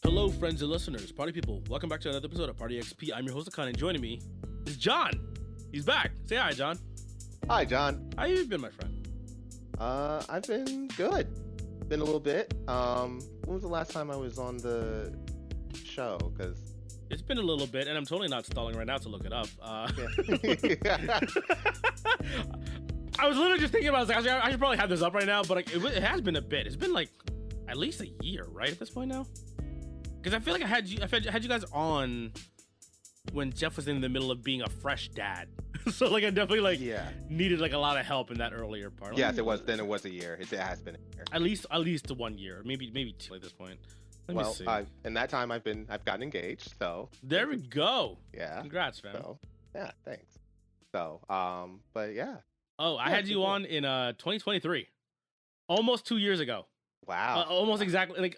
Hello, friends and listeners, party people. Welcome back to another episode of Party XP. I'm your host, Lakan, and joining me is John. He's back. Say hi, John. Hi, John. How you been, my friend? I've been good. Been a little bit. When was the last time I was on the show? Because It's been a little bit, and I'm totally not stalling right now to look it up. yeah. I was literally just thinking about it. I was like, I should probably have this up right now, but like, it has been a bit. It's been like at least a year, right, at this point now? Because I feel like I had you guys on when Jeff was in the middle of being a fresh dad. So like I definitely needed like a lot of help in that earlier part. Yes, it was. Then it was a year. It has been a year. At least 1 year, maybe two at this point. Let me see. In that time I've gotten engaged. So there we go. Yeah. Congrats, fam. So, yeah, thanks. So, but yeah. Oh, I had you on in 2023, almost 2 years ago. Wow. Almost exactly like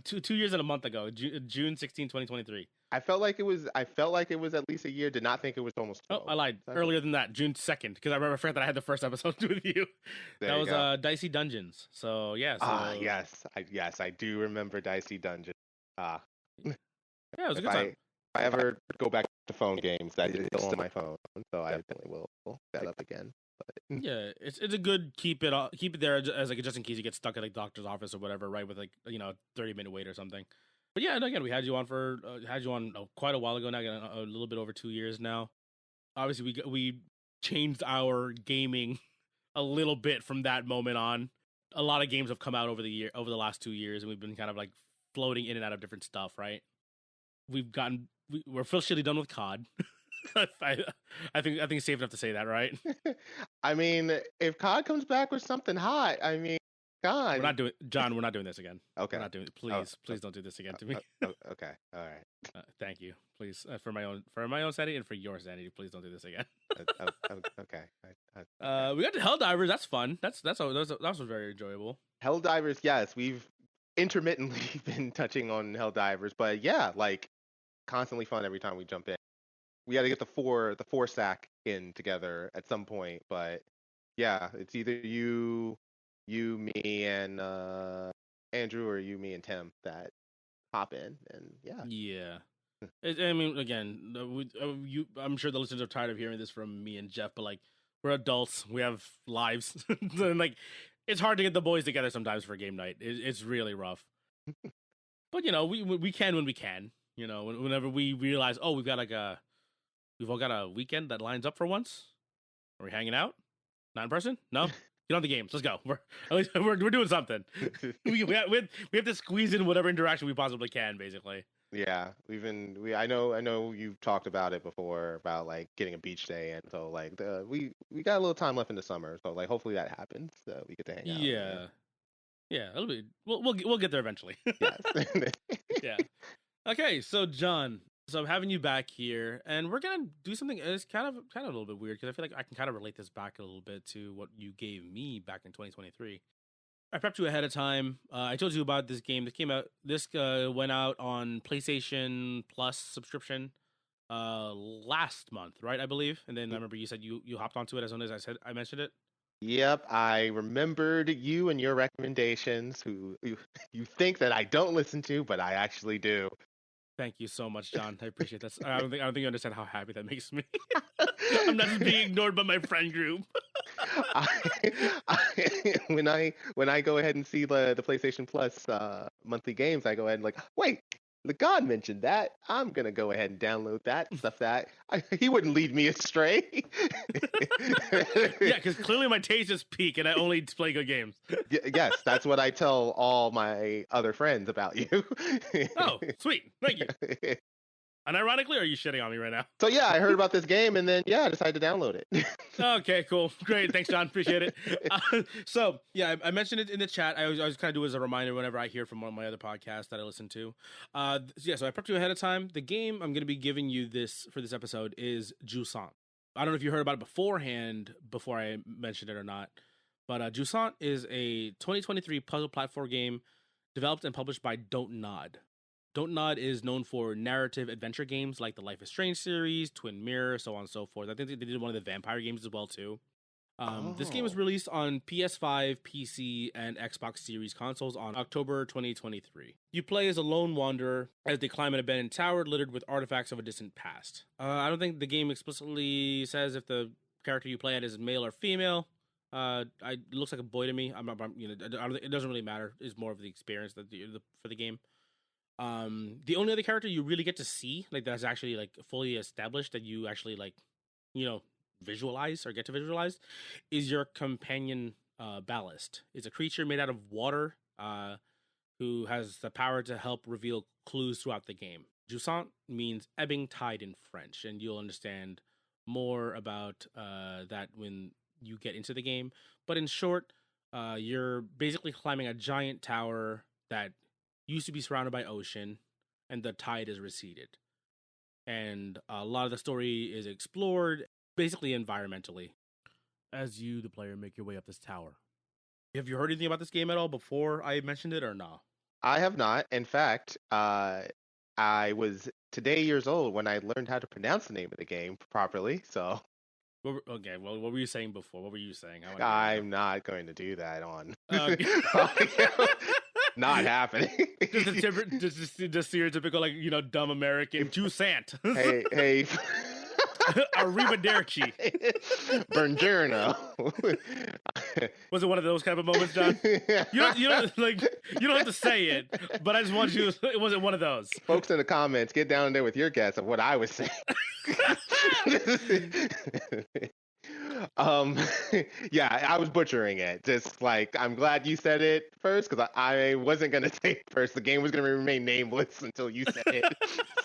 2 years and a month ago, June 16, 2023. I felt like it was at least a year. Did not think it was almost 12. Oh, I lied. Earlier than that, June 2nd, because I forgot that I had the first episode with you. That was Dicey Dungeons. So yeah. Yes, I do remember Dicey Dungeons. Yeah, it was a good time. If I ever go back to phone games, that is still on my phone, so I definitely will set up again. But yeah, it's a good keep it there as like just in case you get stuck at like doctor's office or whatever, right? With like 30-minute wait or something. But yeah, and again, we had you on quite a while ago now, again, a little bit over 2 years now. Obviously, we changed our gaming a little bit from that moment on. A lot of games have come out over the last 2 years, and we've been kind of like floating in and out of different stuff, right? We're officially done with COD. I think it's safe enough to say that, right? I mean, if COD comes back with something hot, I mean, God. We're not doing this again. Okay. We're not doing it. Please don't do this again to me. Okay. All right. Thank you. Please, for my own sanity and for your sanity, please don't do this again. Okay. We got the Helldivers. That's fun. That was very enjoyable. Helldivers, yes. We've intermittently been touching on Helldivers, but yeah, like constantly fun every time we jump in. We got to get the four sack in together at some point, but yeah, it's either you, me, and Andrew, or you, me, and Tim that hop in, and yeah. Yeah. I mean, again, I'm sure the listeners are tired of hearing this from me and Jeff, but like, we're adults, we have lives, and like, it's hard to get the boys together sometimes for game night. It's really rough. But we can when we can. Whenever we realize, oh, we've all got a weekend that lines up for once. Are we hanging out? Not in person? No. Get on the games. Let's go. We're doing something. we have to squeeze in whatever interaction we possibly can, basically. Yeah, I know you've talked about it before about like getting a beach day, and so like we got a little time left in the summer, so like hopefully that happens. So we get to hang out. Yeah. It'll be we'll get there eventually. Yes. Yeah. Okay, so John. So I'm having you back here, and we're gonna do something. It's kind of a little bit weird because I feel like I can kind of relate this back a little bit to what you gave me back in 2023. I prepped you ahead of time. I told you about this game that came out. This went out on PlayStation Plus subscription last month, right? I believe. And then I remember you said you hopped onto it as soon as I mentioned it. Yep, I remembered you and your recommendations. Who you think that I don't listen to, but I actually do. Thank you so much, John. I appreciate that. I don't think you understand how happy that makes me. I'm not just being ignored by my friend group. When I go ahead and see the PlayStation Plus monthly games, I go ahead and like, wait, Lakan mentioned that. I'm gonna go ahead and download that stuff. He wouldn't lead me astray. Yeah, because clearly my taste is peak, and I only play good games. Yes, that's what I tell all my other friends about you. Oh, sweet, thank you. And ironically, are you shitting on me right now? So yeah, I heard about this game, and then I decided to download it. Okay, cool, great, thanks, John, appreciate it. So yeah, I mentioned it in the chat. I always kind of do it as a reminder whenever I hear from one of my other podcasts that I listen to. So I prepped you ahead of time. The game I'm going to be giving you for this episode is Jusant. I don't know if you heard about it beforehand before I mentioned it or not, but Jusant is a 2023 puzzle platform game developed and published by Don't Nod. Don't Nod is known for narrative adventure games like the Life is Strange series, Twin Mirror, so on and so forth. I think they did one of the vampire games as well, too. This game was Oh. released on PS5, PC, and Xbox Series consoles on October 2023. You play as a lone wanderer as they climb an abandoned tower littered with artifacts of a distant past. I don't think the game explicitly says if the character you play at is male or female. It looks like a boy to me. It doesn't really matter. It's more of the experience for the game. The only other character you really get to see, like that's actually like fully established that you actually like, you know, visualize or get to visualize, is your companion Ballast. It's a creature made out of water, who has the power to help reveal clues throughout the game. Jusant means ebbing tide in French, and you'll understand more about that when you get into the game. But in short, you're basically climbing a giant tower that used to be surrounded by ocean, and the tide has receded. And a lot of the story is explored, basically environmentally, as you, the player, make your way up this tower. Have you heard anything about this game at all before I mentioned it, or no? I have not. In fact, I was today years old when I learned how to pronounce the name of the game properly. So Okay, well, what were you saying before? What were you saying? I want to hear you I'm not going to do that on. Okay. Not happening. Just stereotypical, like, dumb American. Jusant. Hey. Arrivederci. Buongiorno. Was it one of those kind of moments, John? You don't have to say it, but I just want you. It wasn't one of those. Folks in the comments, get down there with your guess of what I was saying. um yeah, I was butchering it. Just like, I'm glad you said it first, because I wasn't gonna say it first. The game was gonna remain nameless until you said it.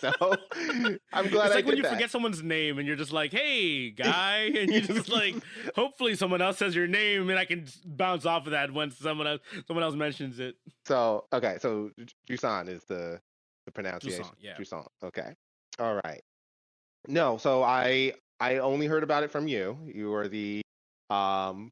So I'm glad It's I like when did you that. forget someone's name and you're just like, "Hey, guy," and you just like, hopefully someone else says your name and I can bounce off of that when someone else mentions it. So okay, so Jusant is the pronunciation. Jusant, yeah. Jusant. Okay. All right. No, so I only heard about it from you. You were the um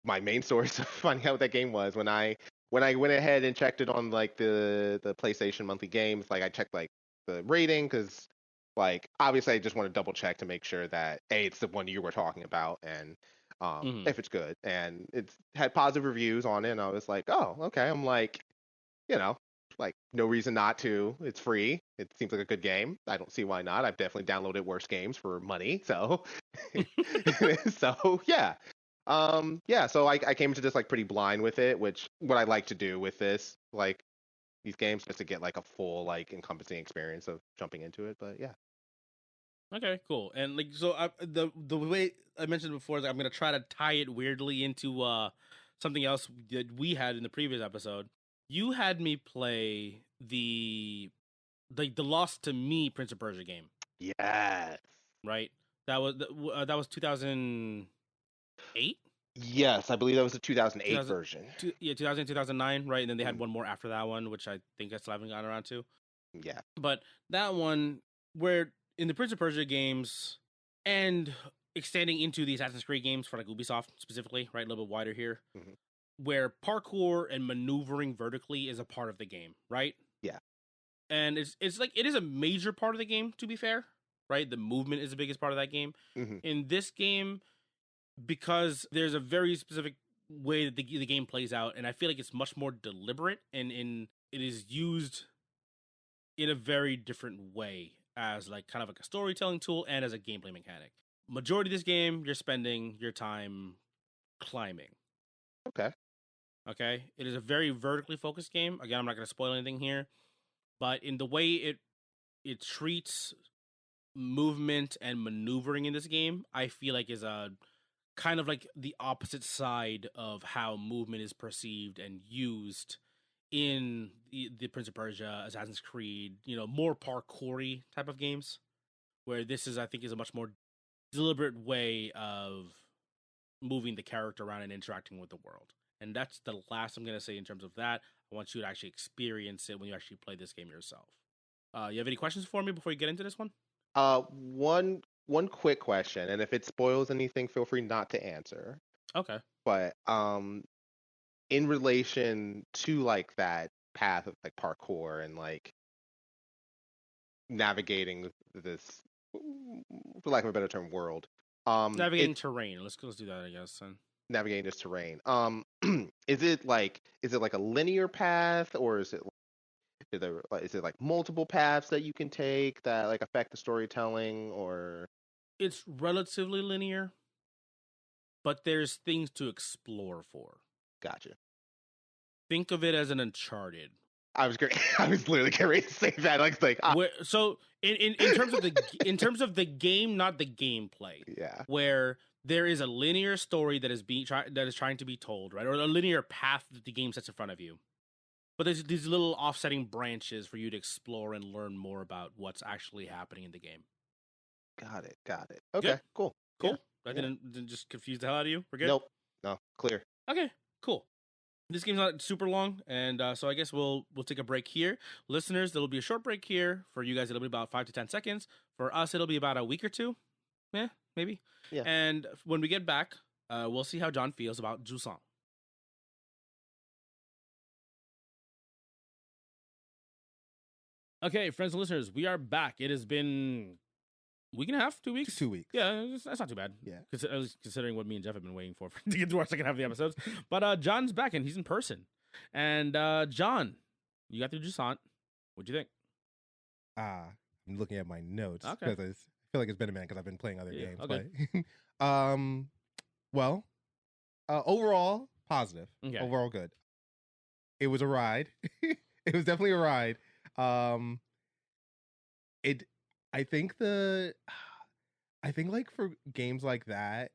my main source of finding out what that game was. When I went ahead and checked it on like the PlayStation monthly games, like I checked like the rating, because like obviously I just want to double check to make sure that it's the one you were talking about, and Mm-hmm. if it's good, and it's had positive reviews on it, and I was like, oh, okay. I'm like, you know, like, no reason not to. It's free. It seems like a good game. I don't see why not. I've definitely downloaded worse games for money. So, so yeah. Yeah, so I came into this like pretty blind with it, which what I like to do with this, like these games, just to get like a full like encompassing experience of jumping into it. But yeah. Okay, cool. And like, so the way I mentioned before is I'm gonna try to tie it weirdly into something else that we had in the previous episode. You had me play the Lost to Me Prince of Persia game, Yes. right? That was 2008. Yes, I believe that was the 2008 2000, version. 2000, 2009, right? And then they had Mhm. one more after that one, which I think I still haven't gotten around to. Yeah. But that one, where in the Prince of Persia games and extending into the Assassin's Creed games for like Ubisoft specifically, right? A little bit wider here, Mhm. where parkour and maneuvering vertically is a part of the game, right? Yeah. And it's like it is a major part of the game, to be fair, right? The movement is the biggest part of that game. Hmm. In this game, because there's a very specific way that the game plays out, and I feel like it's much more deliberate, and it is used in a very different way as like kind of like a storytelling tool and as a gameplay mechanic. Majority of this game, you're spending your time climbing. Okay. Okay, it is a very vertically focused game. Again, I'm not going to spoil anything here, but in the way it treats movement and maneuvering in this game, I feel like is a kind of like the opposite side of how movement is perceived and used in the Prince of Persia, Assassin's Creed, more parkoury type of games, where this is, I think, is a much more deliberate way of moving the character around and interacting with the world. And that's the last I'm going to say in terms of that. I want you to actually experience it when you actually play this game yourself. You have any questions for me before you get into this one? One quick question, and if it spoils anything, feel free not to answer. Okay. But in relation to like that path of like parkour and like navigating this, for lack of a better term, world, Navigating it terrain. Let's do that, I guess. Then. navigating this terrain. Is it like a linear path, or is it like multiple paths that you can take that like affect the storytelling, or It's relatively linear, but there's things to explore for. gotcha. Think of it as an Uncharted. I was great. I was literally getting ready to say that. So in terms of the game, not the gameplay, Yeah, where there is a linear story that is trying to be told, right, or a linear path that the game sets in front of you. But there's these little offsetting branches for you to explore and learn more about what's actually happening in the game. got it. Okay, Good, cool. Yeah, cool. I yeah. didn't just confuse the hell out of you. We're good. Nope, no, clear. Okay, cool. This game's not super long, and so I guess we'll take a break here, listeners. There'll be a short break here for you guys. It'll be about 5 to 10 seconds. For us, it'll be about a week or two, maybe. Yeah. And when we get back, we'll see how John feels about Jusant. Okay, friends and listeners, we are back. It has been a week and a half, 2 weeks. 2 weeks. Yeah, that's not too bad. Yeah. At least considering what me and Jeff have been waiting for to get through our second half of the episodes. But John's back and he's in person. And John, you got through Jusant. What'd you think? I'm looking at my notes Okay. because I feel like it's been a minute because I've been playing other Yeah, games. okay. But, overall positive. Okay. Overall good. It was a ride. It was definitely a ride. I think like for games like that,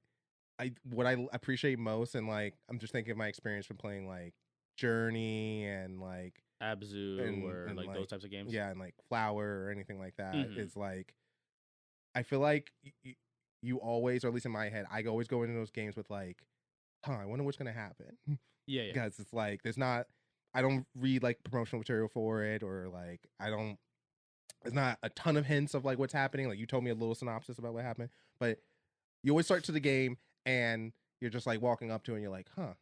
what I appreciate most, and like I'm just thinking of my experience from playing like Journey and like Abzu or and like those types of games. yeah, and like Flower or anything like that Mhm. is like, I feel like you always, or at least in my head, I always go into those games with like, I wonder what's gonna happen. Yeah. Because it's like I don't read like promotional material for it, or like there's not a ton of hints of like what's happening. Like you told me a little synopsis about what happened, but you always start to the game and you're just like walking up to it and you're like, wonder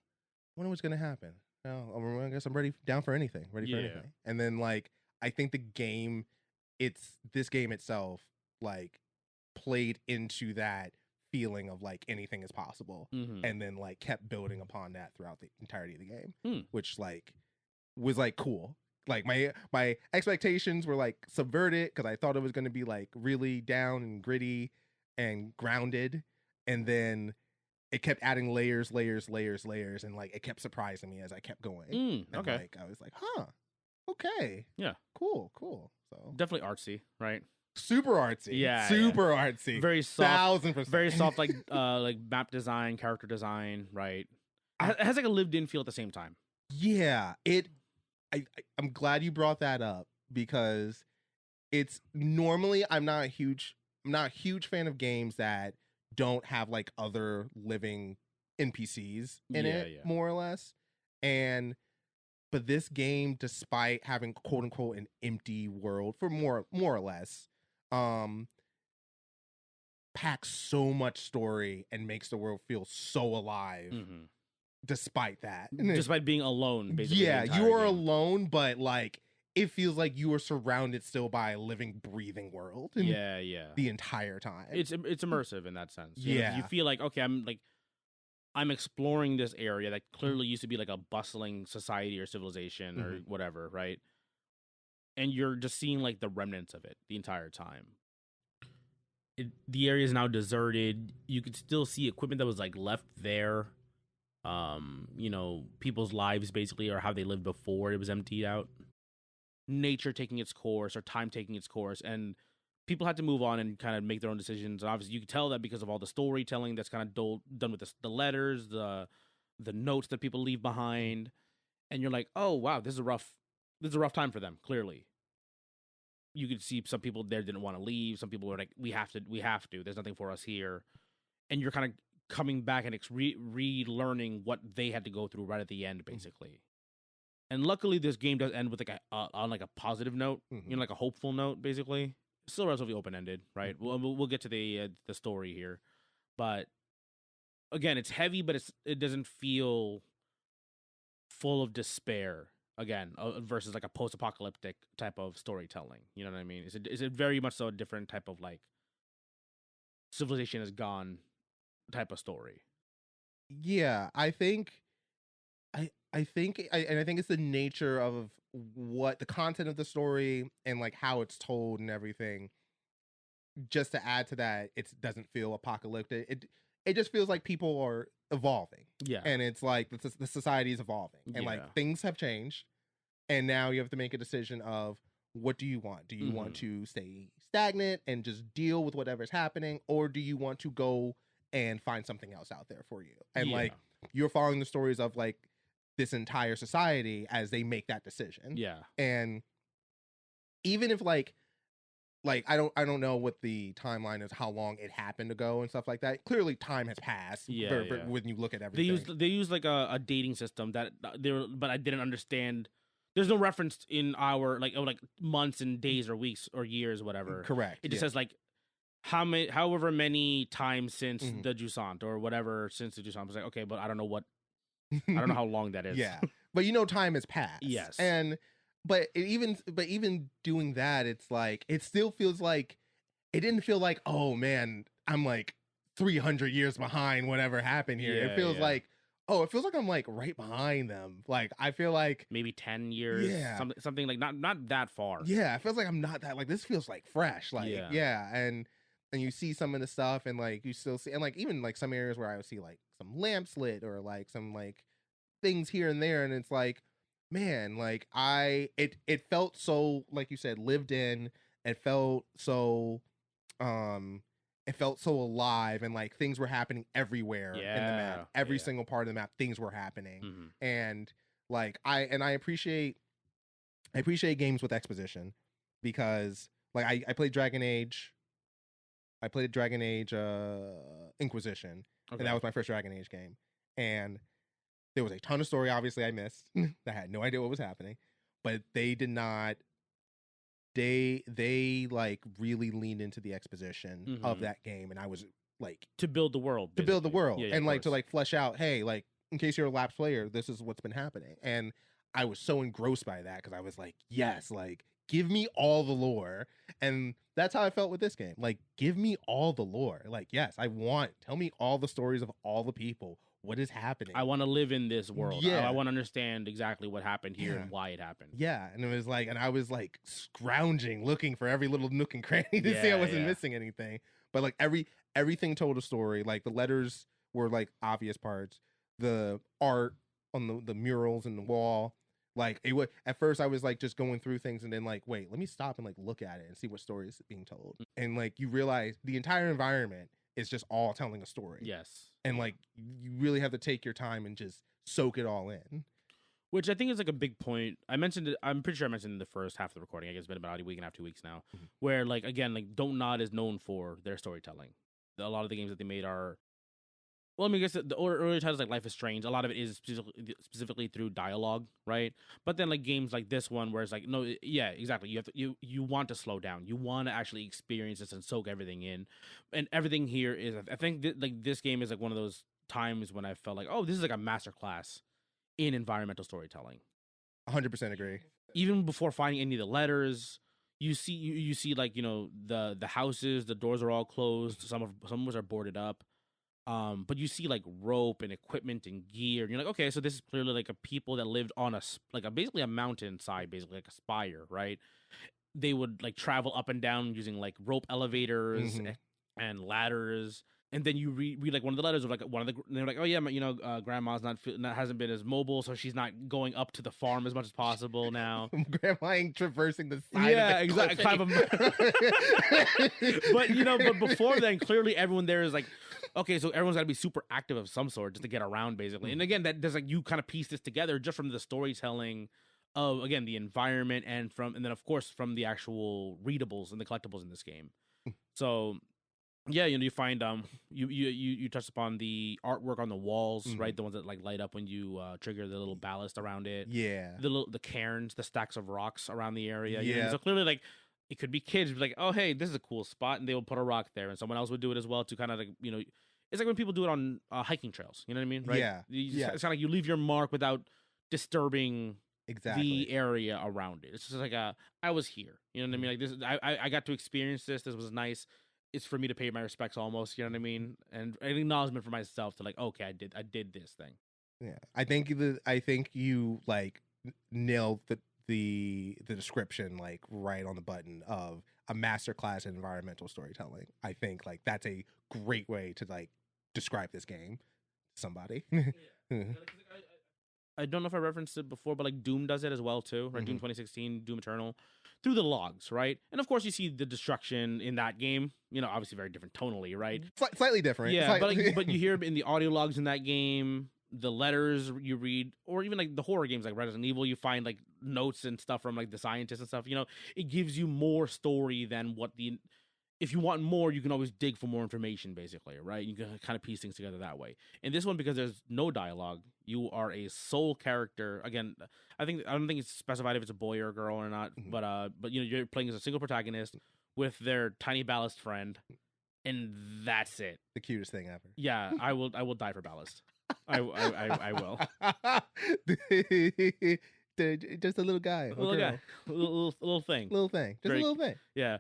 what's gonna happen. Well, I guess I'm down for anything, ready for Yeah. anything. And then like I think this game itself like played into that feeling of like anything is possible, Mhm. and then like kept building upon that throughout the entirety of the game, Hmm. which like was like cool. Like my expectations were like subverted because I thought it was going to be like really down and gritty and grounded, and then it kept adding layers, and like it kept surprising me as I kept going. And Okay. like I was like, okay, Yeah. cool. So Definitely artsy, right? super artsy, Yeah, super artsy, Very soft. 1000%, Very soft, like map design, character design, right? It has like a lived-in feel at the same time. Yeah, I'm glad you brought that up because it's normally I'm not a huge fan of games that don't have like other living NPCs in it, Yeah. more or less. But this game, despite having quote unquote an empty world for more or less, packs so much story and makes the world feel so alive. Mhm. Despite that, Despite being alone, basically. yeah, the entire you are game. alone, but like it feels like you are surrounded still by a living, breathing world. Yeah. The entire time. It's immersive in that sense. Yeah. You feel like, okay, I'm exploring this area that clearly used to be like a bustling society or civilization or whatever, right? And you're just seeing like the remnants of it the entire time. The area is now deserted. You could still see equipment that was like left there. People's lives basically, or how they lived before it was emptied out. Nature taking its course, or time taking its course, and people had to move on and kind of make their own decisions. And obviously, you could tell that because of all the storytelling that's kind of done with the letters, the notes that people leave behind, and you're like, oh wow, this is a rough time for them. Clearly, you could see some people there didn't want to leave. Some people were like, we have to. There's nothing for us here, and you're kind of coming back and relearning what they had to go through right at the end, basically. And luckily, this game does end with like on like a positive note, like a hopeful note, basically. Still relatively open ended, right? We'll get to the story here, but again, it's heavy, but it doesn't feel full of despair. Again, versus like a post apocalyptic type of storytelling. You know what I mean? It's a very much so a different type of like civilization is gone type of story. Yeah, I think it's the nature of what the content of the story and like how it's told and everything. Just to add to that, it doesn't feel apocalyptic. It just feels like people are evolving, Yeah. and it's like the society is evolving, and like Yeah. things have changed, and now you have to make a decision of what do you want? Do you want Mm-hmm. to stay stagnant and just deal with whatever's happening, or do you want to go and find something else out there for you? And Yeah. like you're following the stories of like this entire society as they make that decision. Yeah. And even if like I don't know what the timeline is, how long it happened to go and stuff like that. Clearly, time has passed. Yeah, When you look at They everything. use like a dating system that they were, but I didn't understand. There's no reference in our like months and days or weeks or years, whatever. Correct. It just yeah. says like however many times since Mhm. the Jusant or whatever since the Jusant. I was like, okay, but I don't know how long that is. Yeah, but you know, time has passed. Yes. And but even doing that, it's like it still feels like it didn't feel like, oh man, I'm like 300 years behind whatever happened here. It Yeah, feels yeah. like, oh, it feels like I'm like right behind them. Like I feel like maybe 10 years. Yeah. Something like not that far. yeah, it feels like I'm not that like this feels like fresh. Like Yeah. and you see some of the stuff and like you still see and like even like some areas where I would see like some lamps lit or like some like things here and there, and it's like, man, like it felt so, like you said, lived in. It felt so um it felt so alive, and like things were happening everywhere in the map. Every Yeah. single part of the map, things were happening. Mhm. And like I appreciate games with exposition, because like I played Dragon Age. I played Dragon Age Inquisition, Okay. and that was my first Dragon Age game. And there was a ton of story, obviously, I missed. I had no idea what was happening, but they did not. They like really leaned into the exposition of Mhm. that game, and I was like to build the world. to build the basically. world, Yeah, and of like to course. like flesh out. Hey, like in case you're a lapsed player, this is what's been happening, and I was so engrossed by that because I was like, yes, like give me all the lore, and that's how I felt with this game. Like, give me all the lore. Like, yes, tell me all the stories of all the people. What is happening? I want to live in this world. Yeah. I want to understand exactly what happened here Yeah. and why it happened. Yeah, and it was like, and I was like scrounging, looking for every little nook and cranny to see I wasn't missing anything. But like everything told a story. Like the letters were like obvious parts. The art on the murals in the wall, like it was. At first, I was like just going through things, and then like, wait, let me stop and like look at it and see what story is being told. And like you realize the entire environment is just all telling a story. Yes. And like you really have to take your time and just soak it all in. Which I think is like a big point. I mentioned it. I'm pretty sure I mentioned in the first half of the recording. I guess it's been about a week and a half, 2 weeks now. Mhm. Where like again, like Don't Nod is known for their storytelling. A lot of the games that they made are. Well, I mean, I guess the earlier titles like Life is Strange, a lot of it is specifically through dialogue, right? But then like games like this one, where it's like, no, yeah, exactly. You have to, you want to slow down. You want to actually experience this and soak everything in, and everything here is. I think like this game is like one of those times when I felt like, oh, this is like a masterclass in environmental storytelling. 100% agree. Even before finding any of the letters, you see like the houses, the doors are all closed. Some of them are boarded up. But you see like rope and equipment and gear, and you're like, okay, so this is clearly like a people that lived on basically a mountainside, basically like a spire, right? They would like travel up and down using like rope elevators Mhm. and ladders. And then you read like one of the letters of like they're like, oh yeah, grandma's hasn't been as mobile, so she's not going up to the farm as much as possible now. Grandma ain't traversing the side. Yeah, of the exactly. But before then, clearly everyone there is like, okay, so everyone's got to be super active of some sort just to get around, basically. And again, that does like you kind of piece this together just from the storytelling of again the environment and then of course from the actual readables and the collectibles in this game. So yeah, you find you touched upon the artwork on the walls, right? The ones that like light up when you trigger the little ballast around it. Yeah. The cairns, the stacks of rocks around the area. Yeah. So clearly like it could be kids like, oh hey, this is a cool spot, and they will put a rock there, and someone else would do it as well to kind of like it's like when people do it on hiking trails. You know what I mean? Right? Yeah. It's kind of like you leave your mark without disturbing Exactly. the area around it. It's just like I was here. You know what I mean? Like this, I got to experience this. This was nice. it's for me to pay my respects almost, you know what I mean? And an acknowledgement for myself to like, okay, I did this thing. Yeah, I think you like nailed the description like right on the button of a masterclass in environmental storytelling. I think like that's a great way to like describe this game to somebody. I don't know if I referenced it before, but like Doom does it as well too, right? Doom 2016, Doom Eternal, through the logs, right? And of course you see the destruction in that game. You know, obviously very different tonally, right? Slightly different. Yeah, but you hear in the audio logs in that game, the letters you read, or even like the horror games like Resident Evil, you find like notes and stuff from like the scientists and stuff. You know, it gives you more story than what the. If you want more, you can always dig for more information, basically, right? You can kind of piece things together that way. In this one, because there's no dialogue, you are a sole character. Again, I don't think it's specified if it's a boy or a girl or not, but you know, you're playing as a single protagonist with their tiny ballast friend, and that's it. The cutest thing ever. Yeah, I will die for ballast. I will. Just a little guy, little guy, little thing, just Drake. A little thing. Yeah.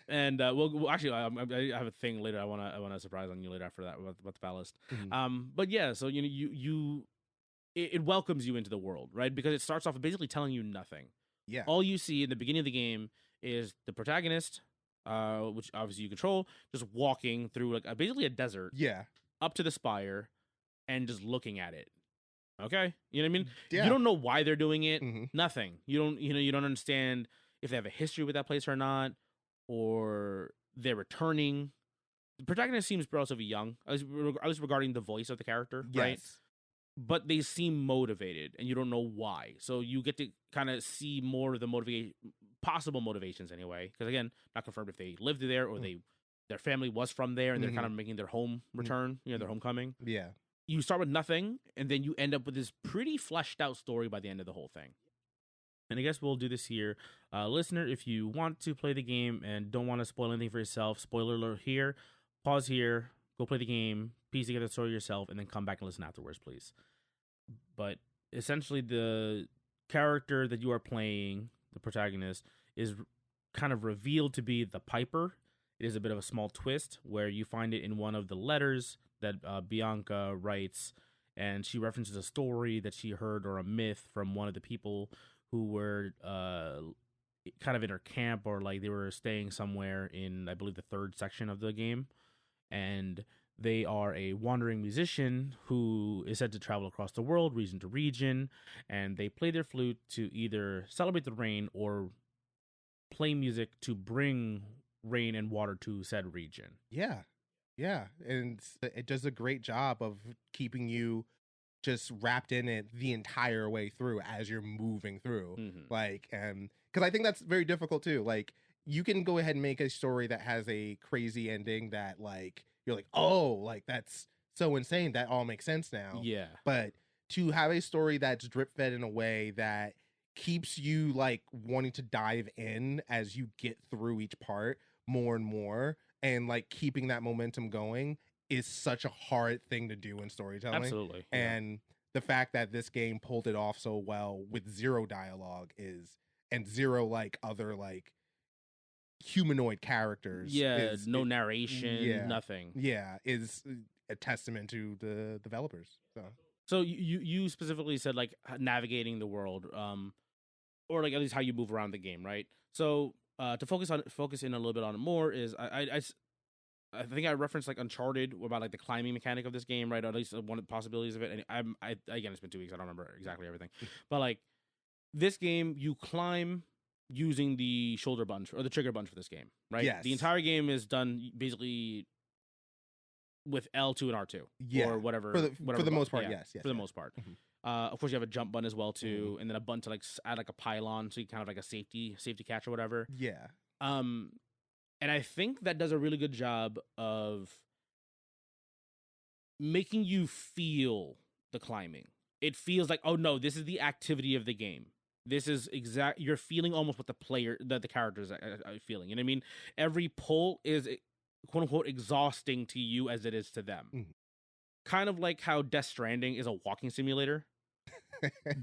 And well, actually, I have a thing later. I want to surprise on you later after that about the ballast. But yeah, so it welcomes you into the world, right? Because it starts off with basically telling you nothing. Yeah. All you see in the beginning of the game is the protagonist, which obviously you control, just walking through like basically a desert. Yeah. Up to the spire, and just looking at it. Okay, you know what I mean? Yeah. You don't know why they're doing it. Nothing. You don't understand if they have a history with that place or not, or they're returning. The protagonist seems relatively young, at least regarding the voice of the character, right? But they seem motivated, and you don't know why. So you get to kind of see more of the possible motivations anyway. Because again, not confirmed if they lived there or their family was from there, and they're kind of making their home return, their homecoming. Yeah. You start with nothing, and then you end up with this pretty fleshed out story by the end of the whole thing. And I guess we'll do this here. Listener, if you want to play the game and don't want to spoil anything for yourself, spoiler alert here, pause here, go play the game, piece together the story yourself, and then come back and listen afterwards, please. But essentially, the character that you are playing, the protagonist, is kind of revealed to be the Piper. It is a bit of a small twist where you find it in one of the letters that Bianca writes, and she references a story that she heard or a myth from one of the people who were kind of in her camp, or like they were staying somewhere in, I believe, the third section of the game. And they are a wandering musician who is said to travel across the world, region to region, and they play their flute to either celebrate the rain or play music to bring rain and water to said region. Yeah, and it does a great job of keeping you just wrapped in it the entire way through as you're moving through. Like, because I think that's very difficult too. Like, you can go ahead and make a story that has a crazy ending that like you're like, oh, like that's so insane, that all makes sense now. Yeah. But to have a story that's drip fed in a way that keeps you like wanting to dive in as you get through each part more and more, and like keeping that momentum going is such a hard thing to do in storytelling. Absolutely. And the fact that this game pulled it off so well with zero dialogue and zero like other like humanoid characters. No narration, nothing. Yeah, is a testament to the developers. So you specifically said like navigating the world, or like at least how you move around the game, right? So to focus in a little bit on it more is I think I referenced like Uncharted about like the climbing mechanic of this game, right? Or at least one of the possibilities of it. And again, it's been 2 weeks. I don't remember exactly everything, but like this game, you climb using the shoulder button or the trigger button for this game, right? Yes. The entire game is done basically with L2 and R2, or whatever. For the most part, yes. For the most part. Of course, you have a jump button as well too, and then a button to like add like a pylon, so you kind of like a safety catch or whatever. Yeah. And I think that does a really good job of making you feel the climbing. It feels like, oh no, this is the activity of the game. This is you're feeling almost what the characters are feeling. You know what I mean? Every pull is quote unquote exhausting to you as it is to them. Kind of like how Death Stranding is a walking simulator.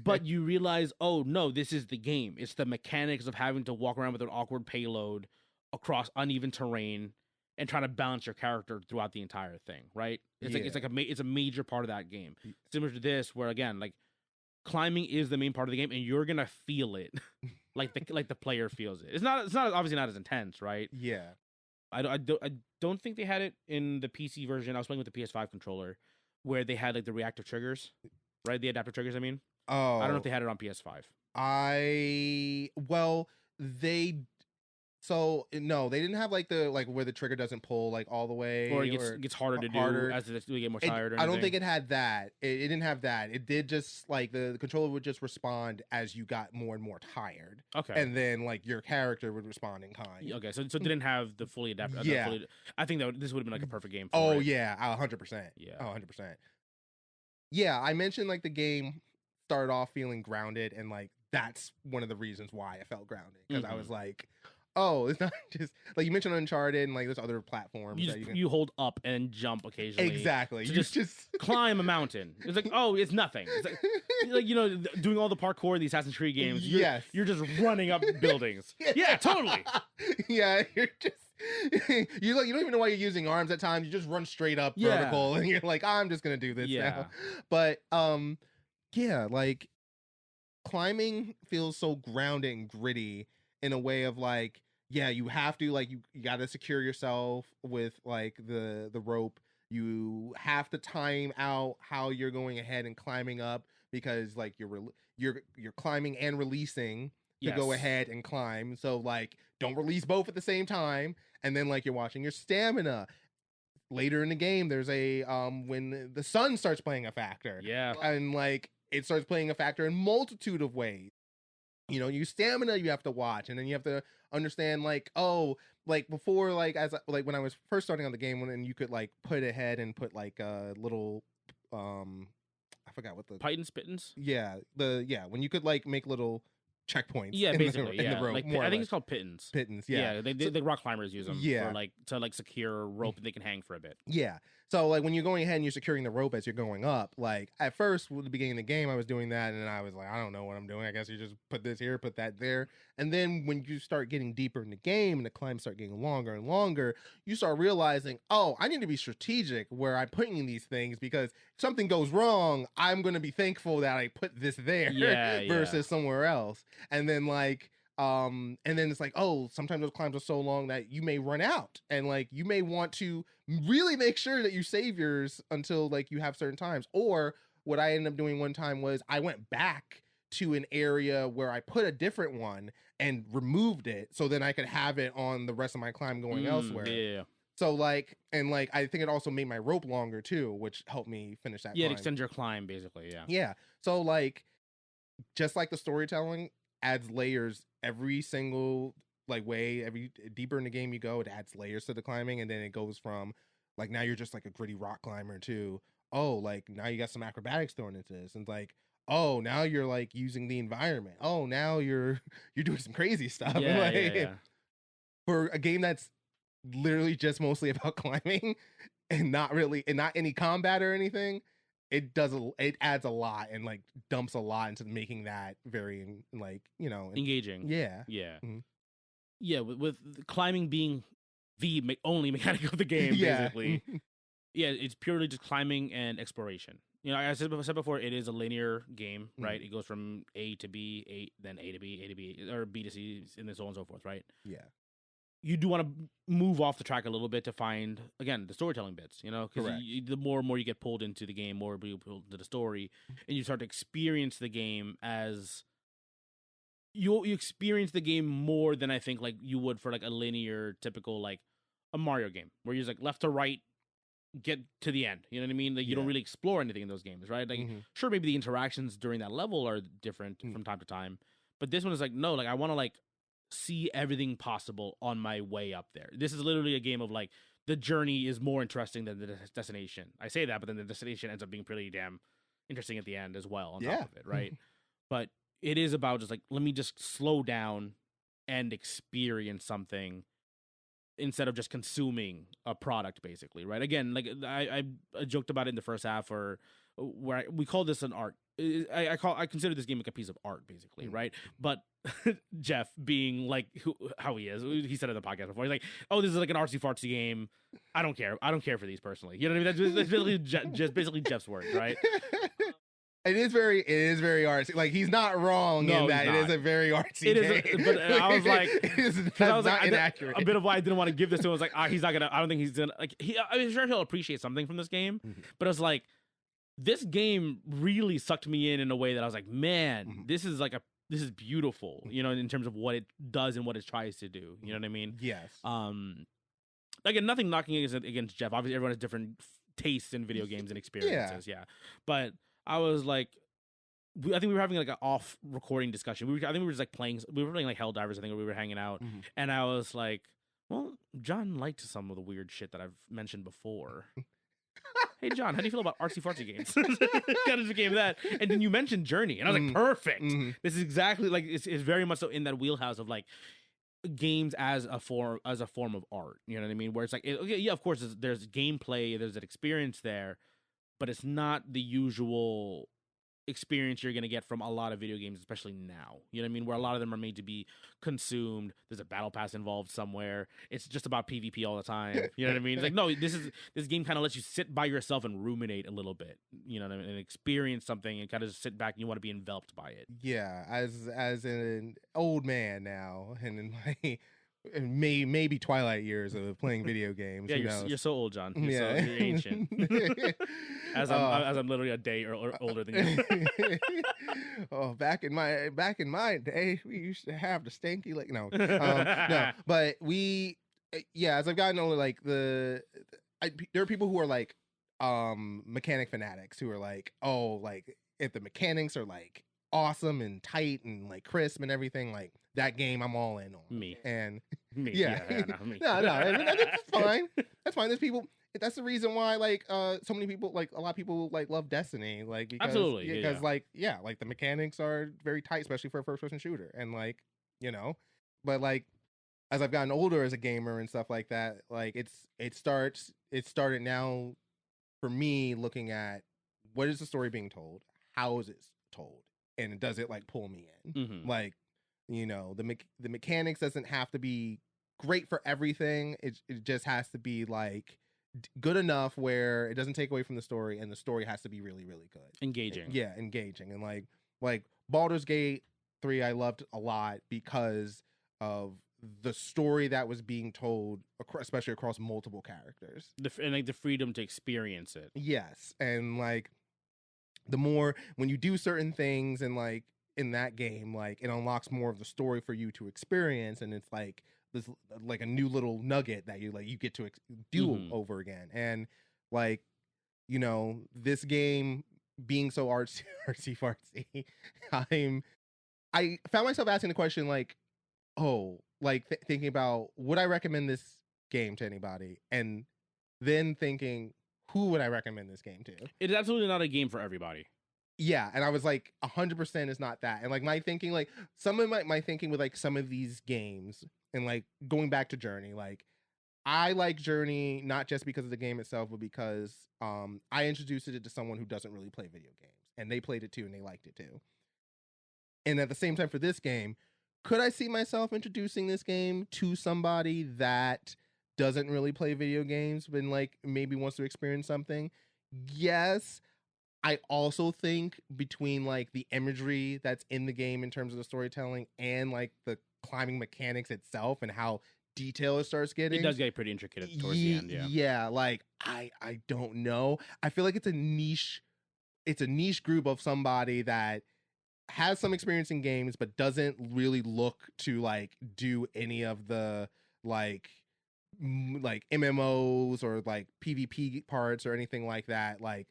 But you realize, oh no, this is the game. It's the mechanics of having to walk around with an awkward payload across uneven terrain and trying to balance your character throughout the entire thing, right? It's a major part of that game. Similar to this, where again, like climbing is the main part of the game, and you're gonna feel it, like the player feels it. It's not obviously not as intense, right? Yeah. I don't think they had it in the PC version. I was playing with the PS5 controller, where they had like the reactive triggers, right? The adaptive triggers. I mean, Oh, I don't know if they had it on PS5. No, they didn't have like the where the trigger doesn't pull like all the way, Or it gets harder to do as we get more tired. I don't think it had that. It didn't have that. It did just like the controller would just respond as you got more and more tired. Okay. And then like your character would respond in kind. Okay, so it didn't have the fully adaptive. Yeah. I think this would have been like a perfect game for Oh it. yeah, 100%. Yeah. 100%. Yeah, I mentioned like the game started off feeling grounded, and like that's one of the reasons why I felt grounded, because I was like, oh, it's not just like you mentioned Uncharted and like there's other platforms you hold up and jump occasionally. Exactly. To You just climb a mountain. It's like, oh, it's nothing. It's like doing all the parkour in the Assassin's Creed games. You're just running up buildings. Yeah, totally. Yeah, you're just you don't even know why you're using arms at times. You just run straight up vertical, and you're like, I'm just gonna do this now. But yeah, like climbing feels so grounded and gritty in a way of like, yeah, you have to like you got to secure yourself with like the rope. You have to time out how you're going ahead and climbing up, because like you're climbing and releasing to go ahead and climb. So like don't release both at the same time. And then like you're watching your stamina. Later in the game, there's a when the sun starts playing a factor. Yeah. And like it starts playing a factor in multitude of ways. You know, your stamina you have to watch, and then you have to understand like, oh, like before, like like when I was first starting on the game, when you could like put ahead and put like a little I forgot what the Python spittins. Yeah, when you could like make little checkpoints. Yeah, basically. In the rope, like, I think it's called pittons. Pittons, yeah. The rock climbers use them for like to like secure a rope and they can hang for a bit. Yeah. So like when you're going ahead and you're securing the rope as you're going up, like at first at the beginning of the game I was doing that, and then I was like, I don't know what I'm doing. I guess you just put this here, put that there. And then when you start getting deeper in the game and the climbs start getting longer and longer, you start realizing, oh, I need to be strategic where I'm putting in these things, because if something goes wrong, I'm going to be thankful that I put this there versus somewhere else. And then like and then it's like, oh, sometimes those climbs are so long that you may run out, and like you may want to really make sure that you save yours until like you have certain times. Or what I ended up doing one time was I went back to an area where I put a different one and removed it, so then I could have it on the rest of my climb going elsewhere. Yeah. So like, and like I think it also made my rope longer too, which helped me finish that. Yeah, it extends your climb basically. Yeah. Yeah. So like, just like the storytelling adds layers every single like way, every deeper in the game you go, it adds layers to the climbing, and then it goes from like now you're just like a gritty rock climber to, oh, like now you got some acrobatics thrown into this, and like, oh, now you're like using the environment. Oh, now you're doing some crazy stuff. For a game that's literally just mostly about climbing and not any combat or anything, it adds a lot and like dumps a lot into making that very like, you know, engaging. Yeah. Mm-hmm. Yeah, with climbing being the only mechanic of the game, basically. Yeah, it's purely just climbing and exploration. You know, as I said before, it is a linear game, right? It goes from A to B, then A to B, or B to C, and then so on and so forth, right? Yeah. You do want to move off the track a little bit to find, again, the storytelling bits, you know? Because the more and more you get pulled into the game, more you pulled into the story, and you start to experience the game as... You experience the game more than I think like you would for like a linear, typical, like a Mario game, where you're just like left to right, get to the end. You know what I mean? Like you don't really explore anything in those games, right? Like sure, maybe the interactions during that level are different from time to time, but this one is like, no, like I want to like see everything possible on my way up there. This is literally a game of like the journey is more interesting than the destination. I say that, but then the destination ends up being pretty damn interesting at the end as well on top of it, right? But it is about just like, let me just slow down and experience something instead of just consuming a product, basically, right? Again, like I joked about it in the first half, or where we call this an art. I consider this game like a piece of art, basically, right? But Jeff being like how he is. He said it in the podcast before. He's like, "Oh, this is like an artsy fartsy game. I don't care. I don't care for these personally." You know what I mean? That's basically just basically Jeff's words, right? It is very artsy. Like he's not wrong No, in that he's it not. is a very artsy It game. is, but I was like, that's I was like, not inaccurate. a bit of why I didn't want to give this to him was like, he's not gonna. I don't think he's gonna like. I'm sure he'll appreciate something from this game, but it's like this game really sucked me in a way that I was like, man, this is beautiful. You know, in terms of what it does and what it tries to do. You know what I mean? Yes. Again, nothing knocking against Jeff. Obviously, everyone has different tastes in video games and experiences. Yeah. But I was like, I think we were having like an off recording discussion. I think we were just like playing like Helldivers. I think we were hanging out, and I was like, well, John liked some of the weird shit that I've mentioned before. Hey, John, how do you feel about artsy fartsy games? Kind of became that. And then you mentioned Journey, and I was like, perfect. This is exactly like it's very much so in that wheelhouse of like games as a form of art. You know what I mean? Where it's like, okay, yeah, of course, there's gameplay, there's an experience there, but it's not the usual experience you're going to get from a lot of video games, especially now. You know what I mean? Where a lot of them are made to be consumed. There's a battle pass involved somewhere. It's just about PvP all the time. You know what I mean? It's like, no, this game kind of lets you sit by yourself and ruminate a little bit, you know what I mean? And experience something and kind of just sit back and you want to be enveloped by it. Yeah, as an old man now, and in my maybe twilight years of playing video games. Yeah, you're so old, John. You're ancient. as I'm literally a day older than you. Oh, back in my day, we used to have the stanky no, but as I've gotten older, like there are people who are like mechanic fanatics who are like, oh, like if the mechanics are like awesome and tight and like crisp and everything, like that game I'm all in on. Me. Me. Yeah, me. No, that's fine. That's fine. There's people. That's the reason why like so many people, like a lot of people like love Destiny, like because, absolutely because like the mechanics are very tight, especially for a first person shooter, and like but like as I've gotten older as a gamer and stuff like that, like it started now for me looking at what is the story being told, how is it told, and does it like pull me in? Like the mechanics doesn't have to be great for everything. It just has to be like good enough where it doesn't take away from the story, and the story has to be really, really good, engaging. Engaging. And like Baldur's Gate 3 I loved a lot because of the story that was being told, especially across multiple characters, and like the freedom to experience it. Yes. And like the more when you do certain things and like in that game, like it unlocks more of the story for you to experience, and it's like this like a new little nugget that you get to do over again. And like this game being so artsy fartsy, I found myself asking the question like, oh, like thinking about would I recommend this game to anybody, and then thinking who would I recommend this game to? It is absolutely not a game for everybody. Yeah, and I was like 100% is not that. And like my thinking, like some of my thinking with like some of these games, and like going back to Journey, like I like Journey not just because of the game itself, but because I introduced it to someone who doesn't really play video games, and they played it too and they liked it too. And at the same time for this game, could I see myself introducing this game to somebody that doesn't really play video games but like maybe wants to experience something? Yes. I also think between like the imagery that's in the game in terms of the storytelling and like the climbing mechanics itself and how detailed it starts getting, it does get pretty intricate towards the end. Yeah, like I don't know. I feel like it's a niche group of somebody that has some experience in games but doesn't really look to like do any of the like MMOs or like PvP parts or anything like that. Like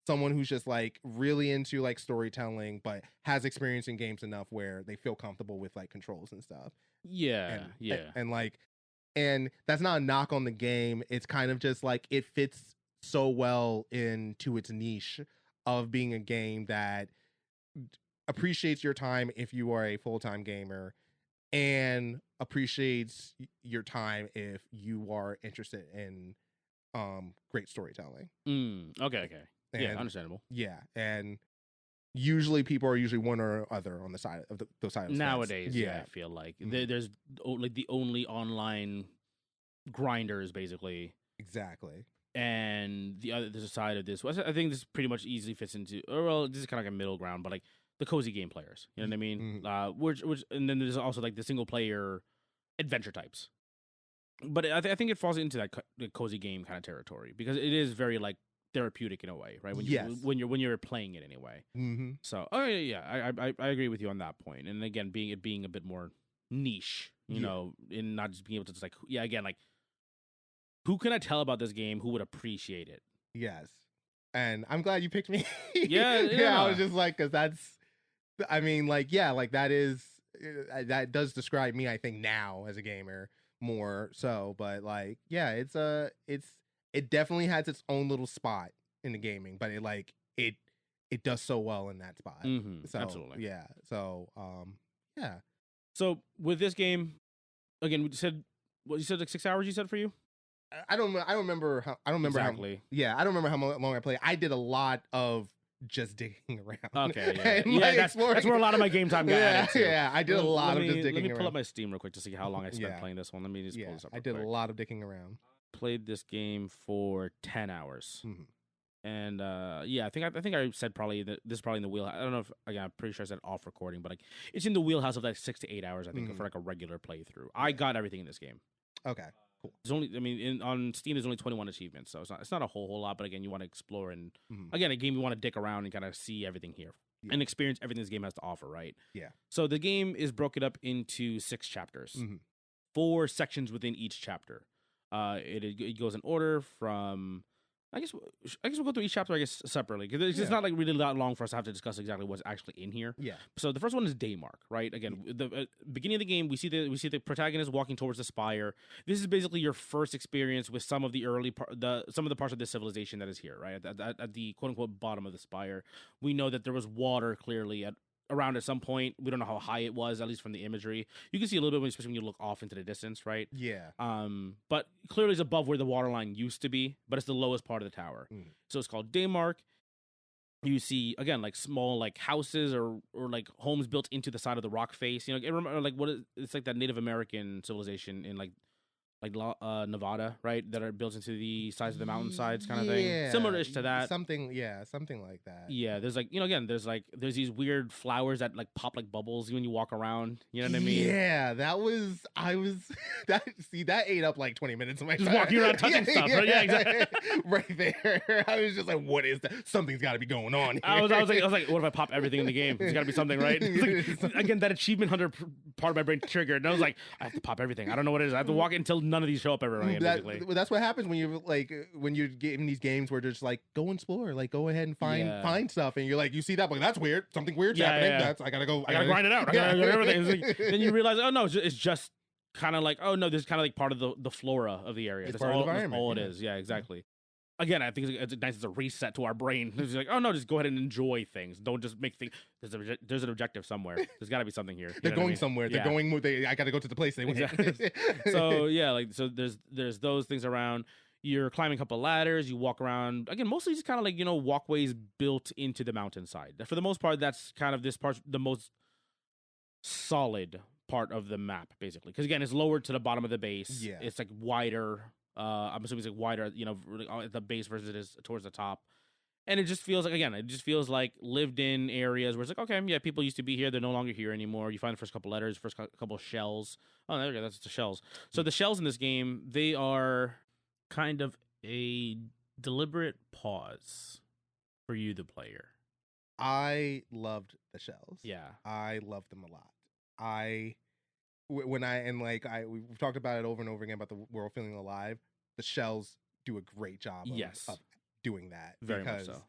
someone who's just like really into like storytelling but has experience in games enough where they feel comfortable with like controls and stuff. And that's not a knock on the game. It's kind of just like it fits so well into its niche of being a game that appreciates your time if you are a full-time gamer, and appreciates your time if you are interested in great storytelling. Okay. Yeah, understandable. Yeah, and usually people are usually one or other on the side of those sides. Nowadays, I feel like there's like the only online grinders basically. Exactly. And there's a side of this. I think this pretty much easily fits into, or well, this is kind of like a middle ground, but like the cozy game players. You know what I mean? Which, and then there's also like the single player adventure types. But I think it falls into that cozy game kind of territory because it is very like therapeutic in a way, right? When you're playing it anyway. Mm-hmm. So, I agree with you on that point. And again, being a bit more niche, you know, in not just being able to just like, again, like, who can I tell about this game who would appreciate it? Yes. And I'm glad you picked me. Yeah. I was just like, because that's, I mean, like, like that does describe me, I think, now as a gamer more so. But like, it definitely has its own little spot in the gaming, but it does so well in that spot. So, absolutely. Yeah. So, yeah. So with this game, again, you said like 6 hours. You said for you. I don't remember how. I don't remember exactly. I don't remember how long I played. I did a lot of just digging around. Okay, that's where a lot of my game time got added to. Yeah, I did a lot of just digging around. Let me pull up my Steam real quick to see how long I spent playing this one. Let me just pull this up. I did a lot of digging around. Played this game for 10 hours. Mm-hmm. And I think I said probably this is probably in the wheelhouse. I don't know if I'm pretty sure I said off recording, but like it's in the wheelhouse of like 6 to 8 hours. I think for like a regular playthrough. I got everything in this game. Okay, cool. There's only on Steam there's only 21 achievements, so it's not a whole lot. But again, you want to explore and again a game you want to dick around and kind of see everything here and experience everything this game has to offer. Right? Yeah. So the game is broken up into 6 chapters, 4 sections within each chapter. It goes in order from. I guess we'll go through each chapter, separately, because it's not like really that long for us to have to discuss exactly what's actually in here. Yeah. So the first one is Daymark, right? Again, the beginning of the game, we see the protagonist walking towards the spire. This is basically your first experience with some of the some of the parts of this civilization that is here, right? At the quote unquote bottom of the spire, we know that there was water clearly around at some point. We don't know how high it was, at least from the imagery. You can see a little bit, especially when you look off into the distance, right? Yeah. But clearly it's above where the water line used to be, but it's the lowest part of the tower. So it's called Daymark. You see, again, like small like houses or like homes built into the side of the rock face. You know, it's like that Native American civilization in like Nevada, right? That are built into the sides of the mountainsides kind of thing. Similar-ish to that. Something like that. Yeah, there's like, again, there's these weird flowers that like pop like bubbles when you walk around. You know what I mean? Yeah, that ate up like 20 minutes of my time. Just walking around touching stuff. Right? Yeah, exactly. Right there. I was just like, what is that? Something's got to be going on here. I was like, what if I pop everything in the game? There's got to be something, right? Like, again, that achievement hunter part of my brain triggered. And I was like, I have to pop everything. I don't know what it is. I have to walk until none of these show up ever again, basically. That's what happens when you're getting these games where they're just like, go explore, like go ahead and find stuff, and you're like, you see that, but that's weird. Something weird's happening. Yeah. I gotta go. I gotta grind it out. I gotta do everything. Like, then you realize, oh no, it's just kind of like, oh no, this is kind of like part of the flora of the area. It's that's part all, of the environment. That's all it is. Yeah, exactly. Again, I think it's nice as a reset to our brain. It's like, oh no, just go ahead and enjoy things. Don't just make things. There's an objective somewhere. There's got to be something here. They're going somewhere. They're going. I got to go to the place they went. Exactly. So there's those things around. You're climbing a couple ladders. You walk around. Again, mostly just kind of like walkways built into the mountainside. For the most part, that's kind of this part, the most solid part of the map, basically. Because again, it's lowered to the bottom of the base. Yeah, it's like wider. I'm assuming it's like wider, at the base versus it is towards the top. And it just feels like lived in areas where it's like, okay, yeah, people used to be here. They're no longer here anymore. You find the first couple letters, first couple shells. Oh, there we go. That's the shells. So the shells in this game, they are kind of a deliberate pause for you, the player. I loved the shells. Yeah. I loved them a lot. We've talked about it over and over again about the world feeling alive. The shells do a great job of doing that. Very much so.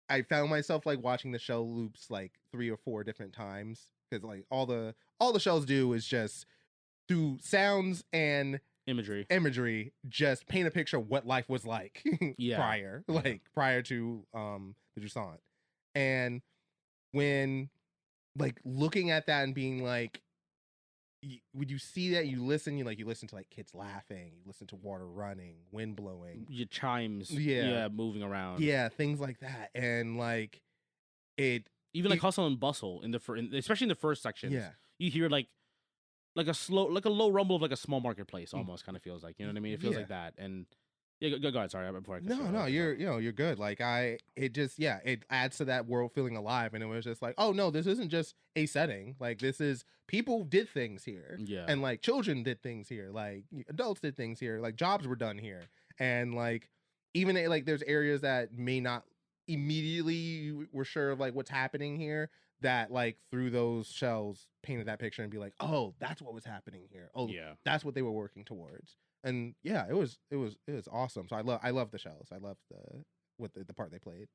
I found myself like watching the shell loops like 3 or 4 different times, because like all the shells do is just through sounds and imagery just paint a picture of what life was like prior to the Jusant. And when like looking at that and being like, when you see that, you listen to like kids laughing, you listen to water running, wind blowing, Your chimes, Yeah. moving around, things like that, and like even like hustle and bustle especially in the first sections. You hear like a low rumble of like a small marketplace, almost kind of feels like, you know what I mean? It feels like that, and go ahead. Sorry, before I no, you're good. Like it adds to that world feeling alive, and it was just like, oh no, this isn't just a setting. Like this is people did things here, and like children did things here, like adults did things here, like jobs were done here, and like even like there's areas that may not immediately were sure of like what's happening here, that like through those shells painted that picture and be like, oh, that's what was happening here. Oh, that's what they were working towards. And it was awesome. So I love the shells. I love the part they played.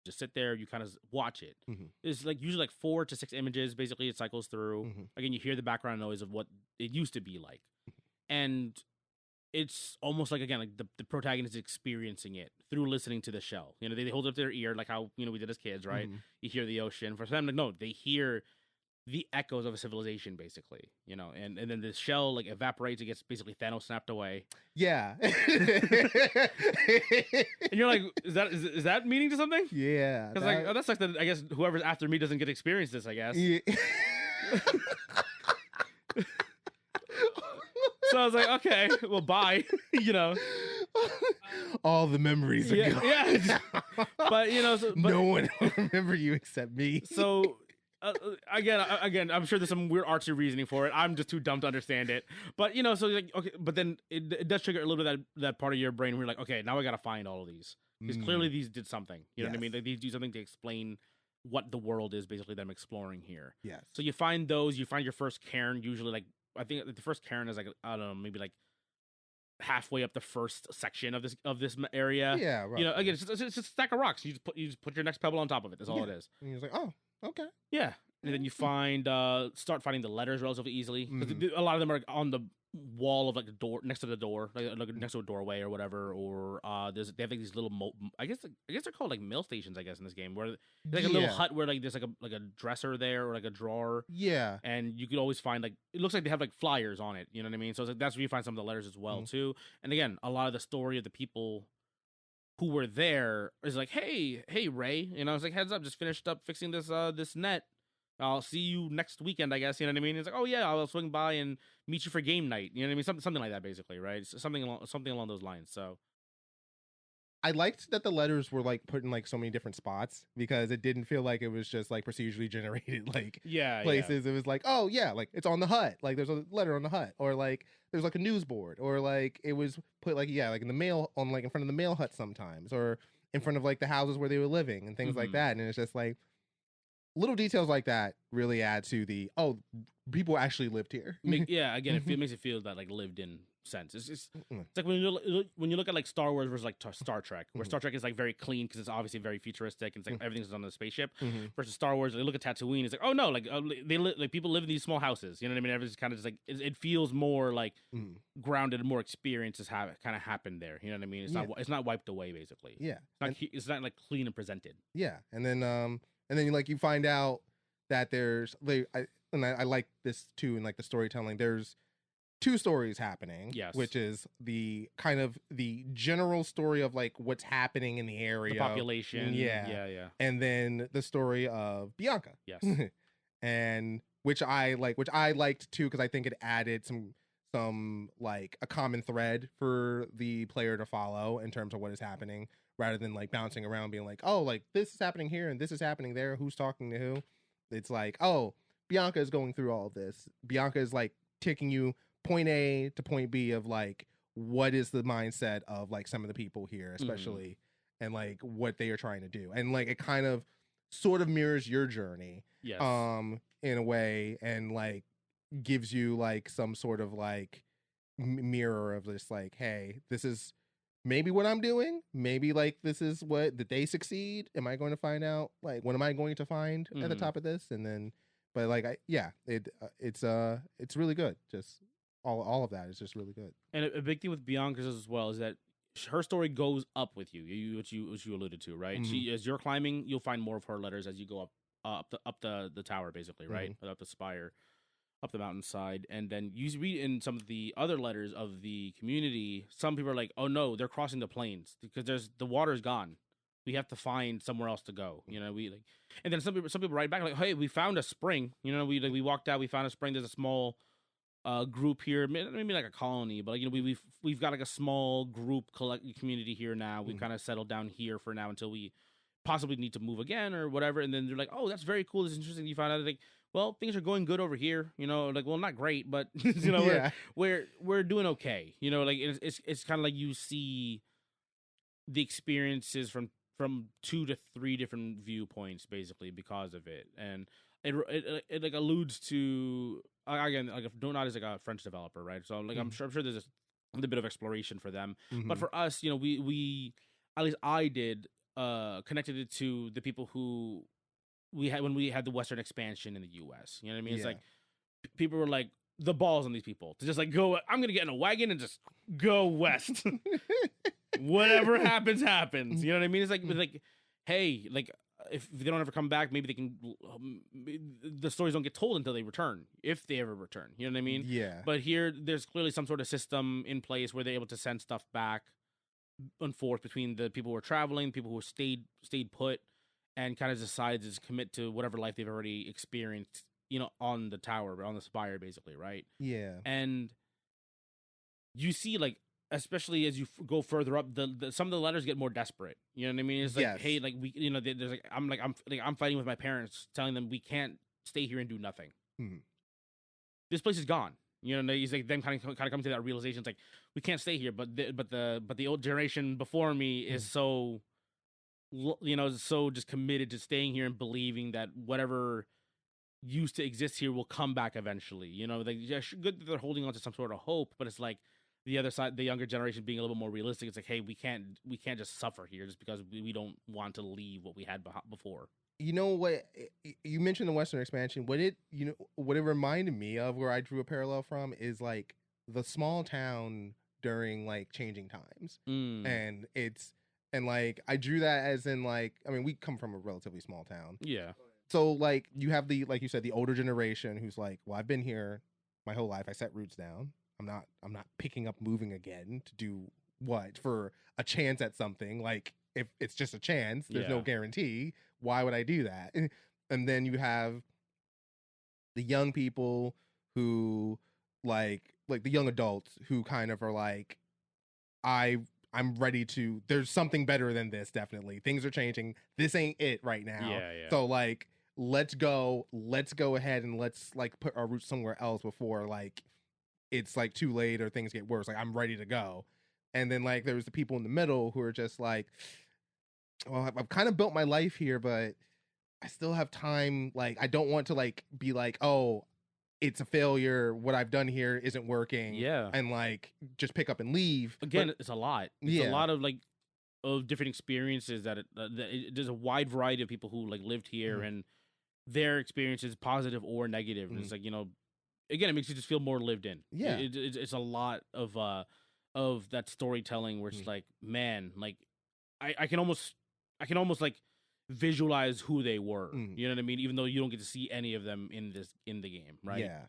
Just sit there, you kind of watch it. It's like usually like 4 to 6 images. Basically, it cycles through. Again, you hear the background noise of what it used to be like, and it's almost like, again, like the protagonist is experiencing it through listening to the shell. You know, they hold up their ear like how we did as kids, right? You hear the ocean. For them, like, no, they hear the echoes of a civilization, basically, you know, and then the shell like evaporates, it gets basically Thanos snapped away. Yeah. And you're like, is that meaning to something? Yeah. Because like, that sucks that I guess whoever's after me doesn't get to experience this, I guess. Yeah. So I was like, okay, well, bye. You know, all the memories are gone. Yeah. But no one will remember you except me. So again, I'm sure there's some weird artsy reasoning for it. I'm just too dumb to understand it. But so like, okay, but then it does trigger a little bit of that part of your brain where you're like, okay, now I gotta find all of these, because clearly these did something. You know what I mean? Like, these do something to explain what the world is basically that I'm exploring here. Yes. So you find those. You find your first cairn. Usually, like, I think the first cairn is like, I don't know, maybe like halfway up the first section of this area. Yeah, right. You know, again, it's just a stack of rocks. You just put your next pebble on top of it. That's all it is. And you're like, oh, okay. Yeah, and then you start finding the letters relatively easily. A lot of them are on the wall of like a door next to the door, like next to a doorway or whatever. Or they have like these little I guess they're called like mill stations, I guess, in this game, where like a little hut where like there's like a dresser there or like a drawer. Yeah, and you could always find like, it looks like they have like flyers on it. You know what I mean? So it's like, that's where you find some of the letters as well too. And again, a lot of the story of the people who were there is like, hey Ray, I was like, heads up, just finished up fixing this net. I'll see you next weekend, I guess. You know what I mean? It's like, oh yeah, I'll swing by and meet you for game night. You know what I mean? Something like that, basically, right? Something along those lines. So I liked that the letters were like put in like so many different spots, because it didn't feel like it was just like procedurally generated like places. It was like, oh yeah, like it's on the hut, like there's a letter on the hut, or like there's like a news board, or like it was put like like in the mail, on like in front of the mail hut sometimes, or in front of like the houses where they were living and things like that. And it's just like little details like that really add to the, oh, people actually lived here. Again, it makes it feel that like lived in sense. It's like when you look at like Star Wars versus like Star Trek, where Star Trek is like very clean because it's obviously very futuristic and it's like everything's on the spaceship. Versus Star Wars, they look at Tatooine, it's like, oh no, like like people live in these small houses. You know what I mean? Everything's kind of just like, it feels more like grounded, more experiences have kind of happened there. You know what I mean? It's not wiped away, basically. Yeah, it's not like clean and presented. Yeah, and then like you find out that there's I like this too, in like the storytelling. There's 2 stories happening. Yes. Which is the kind of the general story of like what's happening in the area, the population. Yeah. And then the story of Bianca. Yes. And which I liked too, because I think it added some like a common thread for the player to follow in terms of what is happening, rather than like bouncing around being like, oh, like this is happening here and this is happening there, who's talking to who. It's like, oh, Bianca is going through all of this. Bianca is like taking you point A to point B of like, what is the mindset of like some of the people here, especially, and like what they are trying to do. And like it kind of sort of mirrors your journey. Yes. In a way, and like gives you like some sort of like mirror of this, like, hey, this is maybe what I'm doing. Maybe like this is what, did they succeed? Am I going to find out? Like, what am I going to find at the top of this? And then, but like, it's really good. Just all of that is just really good. And a big thing with Bianca's as well is that her story goes up with you. Which you alluded to, right? She, as you're climbing, you'll find more of her letters as you go up the tower, basically, right? Up the spire. up the mountainside, and then you read in some of the other letters of the community. Some people are like, "Oh no, they're crossing the plains because the water is gone. We have to find somewhere else to go." We like, and then some people write back like, "Hey, we found a spring. We walked out, we found a spring. There's a small group here, maybe like a colony, but like we've got like a small group community here now. We've kind of settled down here for now until we possibly need to move again or whatever." And then they're like, "Oh, that's very cool. This is interesting. You found out like, well, things are going good over here. Like, well, not great, but Yeah. we're doing okay. Like it's kind of like you see the experiences from 2 to 3 different viewpoints basically because of it, and it like alludes to again like Donut is like a French developer, right? So like I'm sure there's a bit of exploration for them, but for us, we at least I did connected it to the people who we had when we had the Western expansion in the U.S. You know what I mean? It's Yeah. like people were like the balls on these people to just like go. I'm gonna get in a wagon and just go west. Whatever happens. You know what I mean? It's like, hey, like if they don't ever come back, maybe they can. The stories don't get told until they return, if they ever return. You know what I mean? Yeah. But here, there's clearly some sort of system in place where they're able to send stuff back and forth between the people who are traveling, people who stayed put, and kind of decide to commit to whatever life they've already experienced. On the tower, on the spire, basically, right? Yeah. And you see, like, especially as you go further up, the some of the letters get more desperate. You know what I mean? It's like, Yes. hey, like we, there's like I'm fighting with my parents, telling them we can't stay here and do nothing. This place is gone. He's like them kind of come to that realization. It's like we can't stay here, but the old generation before me is so, so just committed to staying here and believing that whatever used to exist here will come back eventually. Good that they're holding on to some sort of hope, but it's like the other side, the younger generation being a little more realistic. It's like, hey, we can't just suffer here just because we don't want to leave what we had before. You know what? You mentioned the Western expansion. What it reminded me of, where I drew a parallel from, is like the small town during like changing times, and like I drew that as in like, I mean, we come from a relatively small town, yeah. So like you have like you said, the older generation who's like, well, I've been here my whole life. I set roots down. I'm not picking up moving again to do what, for a chance at something. Like if it's just a chance, there's no guarantee. Why would I do that? And then you have the young people who like the young adults who kind of are like, I'm ready to, there's something better than this. Definitely. Things are changing. This ain't it right now. Yeah. So like, let's go ahead and let's like put our roots somewhere else before like it's like too late or things get worse. Like I'm ready to go. And then like there's the people in the middle who are just like, well, I've kind of built my life here, but I still have time. Like I don't want to like be like, oh, it's a failure. What I've done here isn't working. Yeah. And like just pick up and leave. Again, but it's a lot. It's a lot of like of different experiences that there's a wide variety of people who like lived here and their experiences, positive or negative. And it's like, again, it makes you just feel more lived in. Yeah. It's a lot of that storytelling where it's like, man, like I can almost like visualize who they were. You know what I mean? Even though you don't get to see any of them in the game, right? Yeah.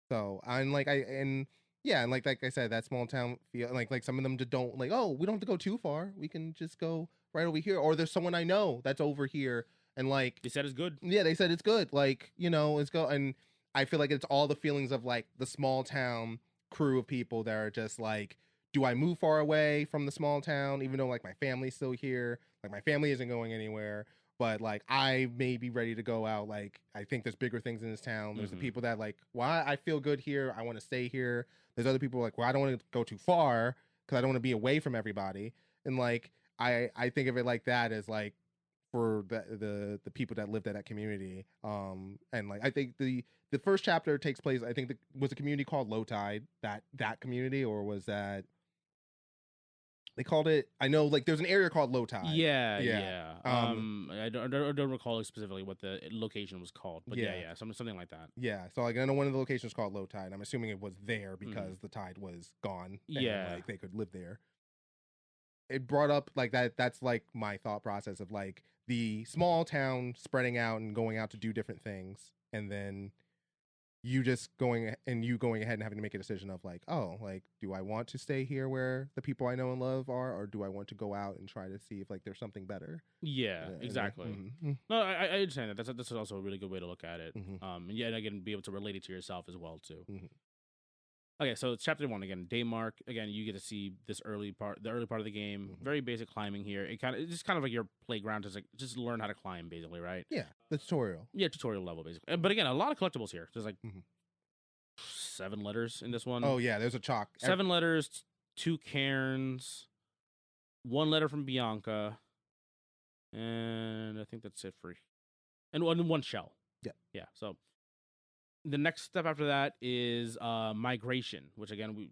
So I'm like and like I said, that small town feel, like some of them just don't like, oh, we don't have to go too far. We can just go right over here. Or there's someone I know that's over here, and like they said it's good. Yeah, they said it's good. Like, it's go. And I feel like it's all the feelings of like the small town crew of people that are just like, do I move far away from the small town, even though like my family's still here? Like my family isn't going anywhere, but like I may be ready to go out. Like I think there's bigger things in this town. There's the people that like, well, I feel good here. I want to stay here. There's other people like, well, I don't want to go too far because I don't want to be away from everybody. And like I think of it like that as like for the people that lived at that community. And like I think the first chapter takes place, I think was a community called Low Tide, that community, or was that they called it, I know like there's an area called Low Tide. Yeah. I don't recall specifically what the location was called, but yeah, something like that. Yeah, so like I know one of the locations is called Low Tide. I'm assuming it was there because the tide was gone. And, like they could live there. It brought up like that's like my thought process of like the small town spreading out and going out to do different things, and then you going ahead and having to make a decision of like, oh, like, do I want to stay here where the people I know and love are, or do I want to go out and try to see if like there's something better? Yeah, exactly. No, I understand that. That's also a really good way to look at it. And and again, be able to relate it to yourself as well too. Okay, so it's chapter 1 again. Day mark again. You get to see the early part of the game. Very basic climbing here. It's just kind of like your playground to just learn how to climb, basically, right? Yeah, the tutorial. Yeah, tutorial level basically. But again, a lot of collectibles here. There's like 7 letters in this one. Oh yeah, there's a chalk. 7 letters, 2 cairns, 1 letter from Bianca, and I think that's it for. And 1 shell. Yeah. So. The next step after that is migration, which again,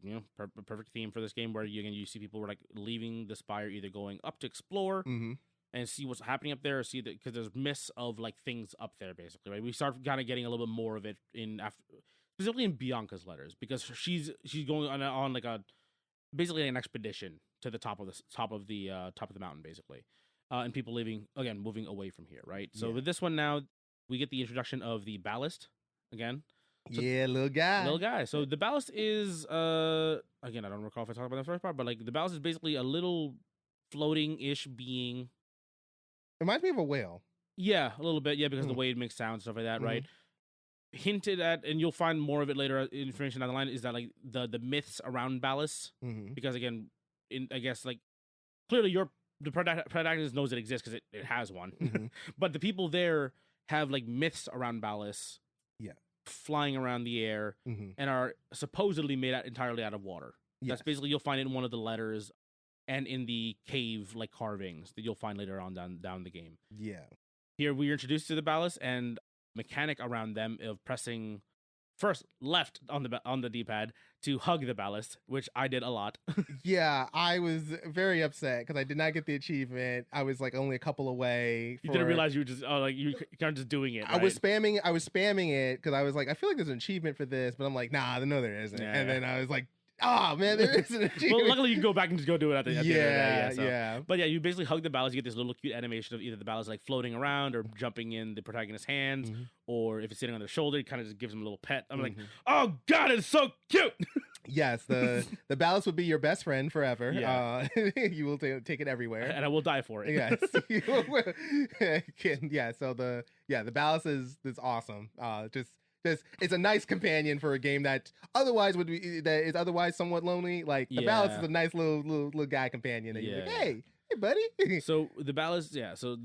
perfect theme for this game, where you see people who are like leaving the spire, either going up to explore and see what's happening up there, or see that because there's myths of like things up there, basically. Right, we start kind of getting a little bit more of it specifically in Bianca's letters, because she's going on like basically an expedition to the top of the mountain, basically, and people moving away from here, right? So with this one now, we get the introduction of the ballast. Again, little guy. So the ballast is again, I don't recall if I talked about the first part, but like the ballast is basically a little floating-ish being. It reminds me of a whale. Yeah, a little bit. Yeah, because the way it makes sound and stuff like that, right? Hinted at, and you'll find more of it later. Information down the line is that like the myths around ballast, because again, I guess like clearly the protagonist knows it exists because it has one, but the people there have like myths around ballast. Yeah, flying around the air and are supposedly made entirely out of water. That's basically, you'll find it in one of the letters and in the cave like carvings that you'll find later on down the game. Yeah. Here we are introduced to the ballast and mechanic around them of pressing first left on the D-pad to hug the ballast, which I did a lot. Yeah, I was very upset because I did not get the achievement. I was like only a couple away. You didn't realize you were just you kind of just doing it. Right? I was spamming it because I was like, I feel like there's an achievement for this, but I'm like, nah, no, there isn't. Yeah. And then I was like, oh man, there is an achievement. Well, luckily you can go back and just go do it at the end of the day. Yeah. But yeah, you basically hug the ballast. You get this little cute animation of either the ballast like floating around or jumping in the protagonist's hands, or if it's sitting on their shoulder, it kind of just gives them a little pet. I'm like, oh god, it's so cute. Yes, the ballast would be your best friend forever. Yeah. You will take it everywhere, and I will die for it. Yes. Yeah. So the ballast is awesome. Just it's a nice companion for a game that is otherwise somewhat lonely. Like the ballast is a nice little guy companion that you're like, hey buddy. So the ballast, So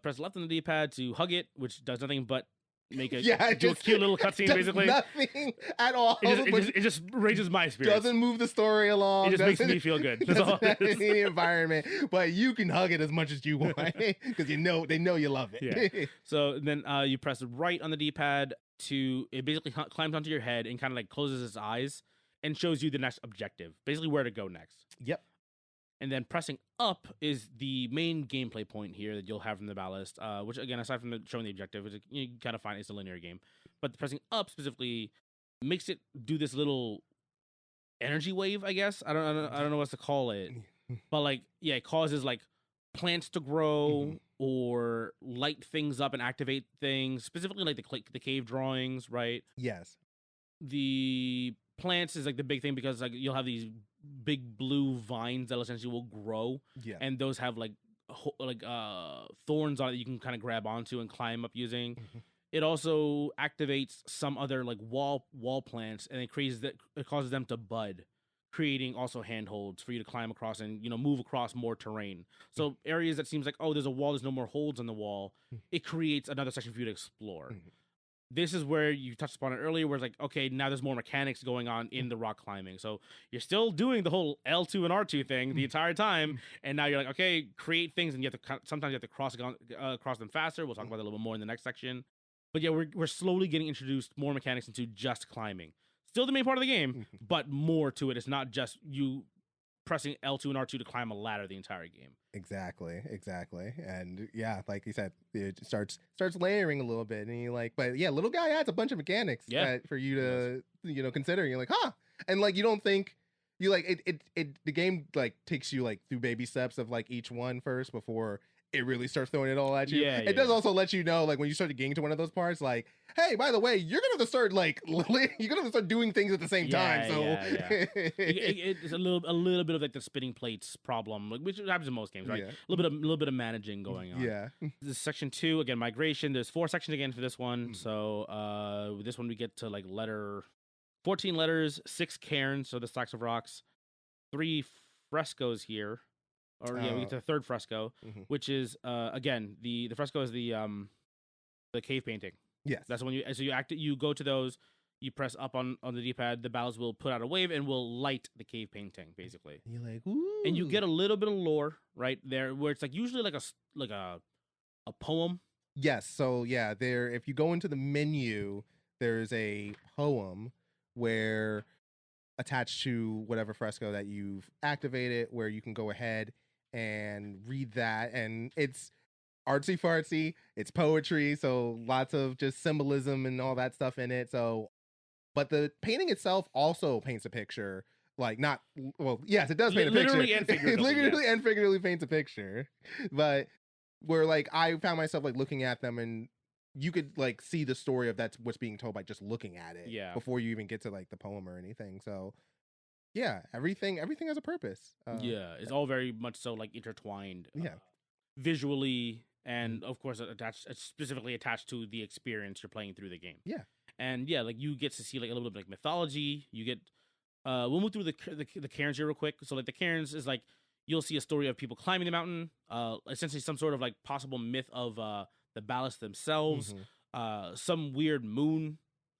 press left on the D-pad to hug it, which does nothing but make a a cute little cutscene, basically. Nothing at all. It just raises my spirits. Doesn't move the story along. It just makes me feel good. That's all it is. The environment, but you can hug it as much as you want because they know you love it. Yeah. So then you press right on the D-pad to it basically climbs onto your head and kind of like closes its eyes and shows you the next objective, basically where to go next. Yep. And then pressing up is the main gameplay point here that you'll have from the ballast, which again, aside from showing the objective, which you kind of find it's a linear game, but pressing up specifically makes it do this little energy wave, I guess. I don't know what to call it, but like, it causes like plants to grow or light things up and activate things, specifically like the cave drawings, right? Yes. The plants is like the big thing because like you'll have these big blue vines that essentially will grow, and those have like thorns on it that you can kind of grab onto and climb up using. It also activates some other like wall plants, and it causes them to bud, creating also handholds for you to climb across and move across more terrain. So areas that seems like, oh, there's a wall, there's no more holes in the wall, it creates another section for you to explore. This is where you touched upon it earlier, where it's like, okay, now there's more mechanics going on in the rock climbing. So you're still doing the whole L2 and R2 thing the entire time, and now you're like, okay, create things, and sometimes you have to cross them faster. We'll talk about that a little bit more in the next section. But yeah, we're slowly getting introduced more mechanics into just climbing. Still the main part of the game, but more to it. It's not just you pressing L2 and R2 to climb a ladder the entire game. Exactly. And yeah, like you said, it starts layering a little bit, and you're like, but yeah, little guy adds a bunch of mechanics for you to consider. You're like, huh? And like you don't think you like it the game like takes you like through baby steps of like each one first before it really starts throwing it all at you. Yeah, It does yeah. also let you know, like when you start getting to one of those parts, like, hey, by the way, you're gonna have to start like you're gonna have to start doing things at the same time. So It's a little bit of like the spinning plates problem, like, which happens in most games, right? Yeah. A little bit of managing going on. Yeah. This is section 2 again, migration. There's 4 sections again for this one. Mm. So this one we get to like 14 letters, 6 cairns, so the stacks of rocks, 3 frescoes here, or we get to the third fresco, which is again the fresco is the cave painting. Yes. That's when you go to those, you press up on the D-pad, the ballast will put out a wave and will light the cave painting basically. You're like, ooh. And you get a little bit of lore right there, where it's like usually like a poem. Yes. So yeah, if you go into the menu, there's a poem where attached to whatever fresco that you've activated, where you can go ahead and read that, and it's artsy fartsy, it's poetry, so lots of just symbolism and all that stuff in it. So, but the painting itself also paints a picture. Like not well, yes, it does paint a picture. Literally and figuratively, Literally and figuratively paints a picture. But where like I found myself like looking at them, and you could like see the story of that's what's being told by just looking at it. Yeah. Before you even get to like the poem or anything. So yeah, everything has a purpose. It's all very much so like intertwined. Yeah. Visually and of course specifically attached to the experience you're playing through the game. Yeah. And yeah, like you get to see like a little bit of like mythology. You get we'll move through the cairns here real quick. So like the cairns is like you'll see a story of people climbing the mountain, essentially some sort of like possible myth of the ballast themselves, some weird moon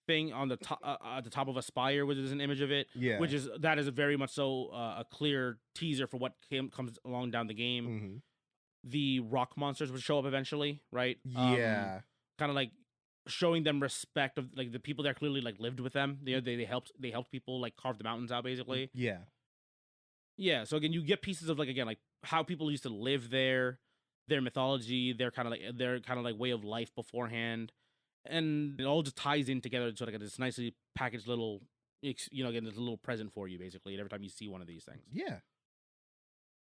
thing on the top at the top of a spire, which is an image of it. Yeah. That is a very much so a clear teaser for what comes along down the game. The rock monsters would show up eventually, right? Yeah. Kind of like showing them respect of like the people that clearly like lived with them. They helped people like carve the mountains out basically. Yeah. Yeah. So again, you get pieces of like again like how people used to live there, their mythology, their kind of like way of life beforehand, and it all just ties in together to like this nicely packaged little, again this little present for you basically every time you see one of these things. Yeah.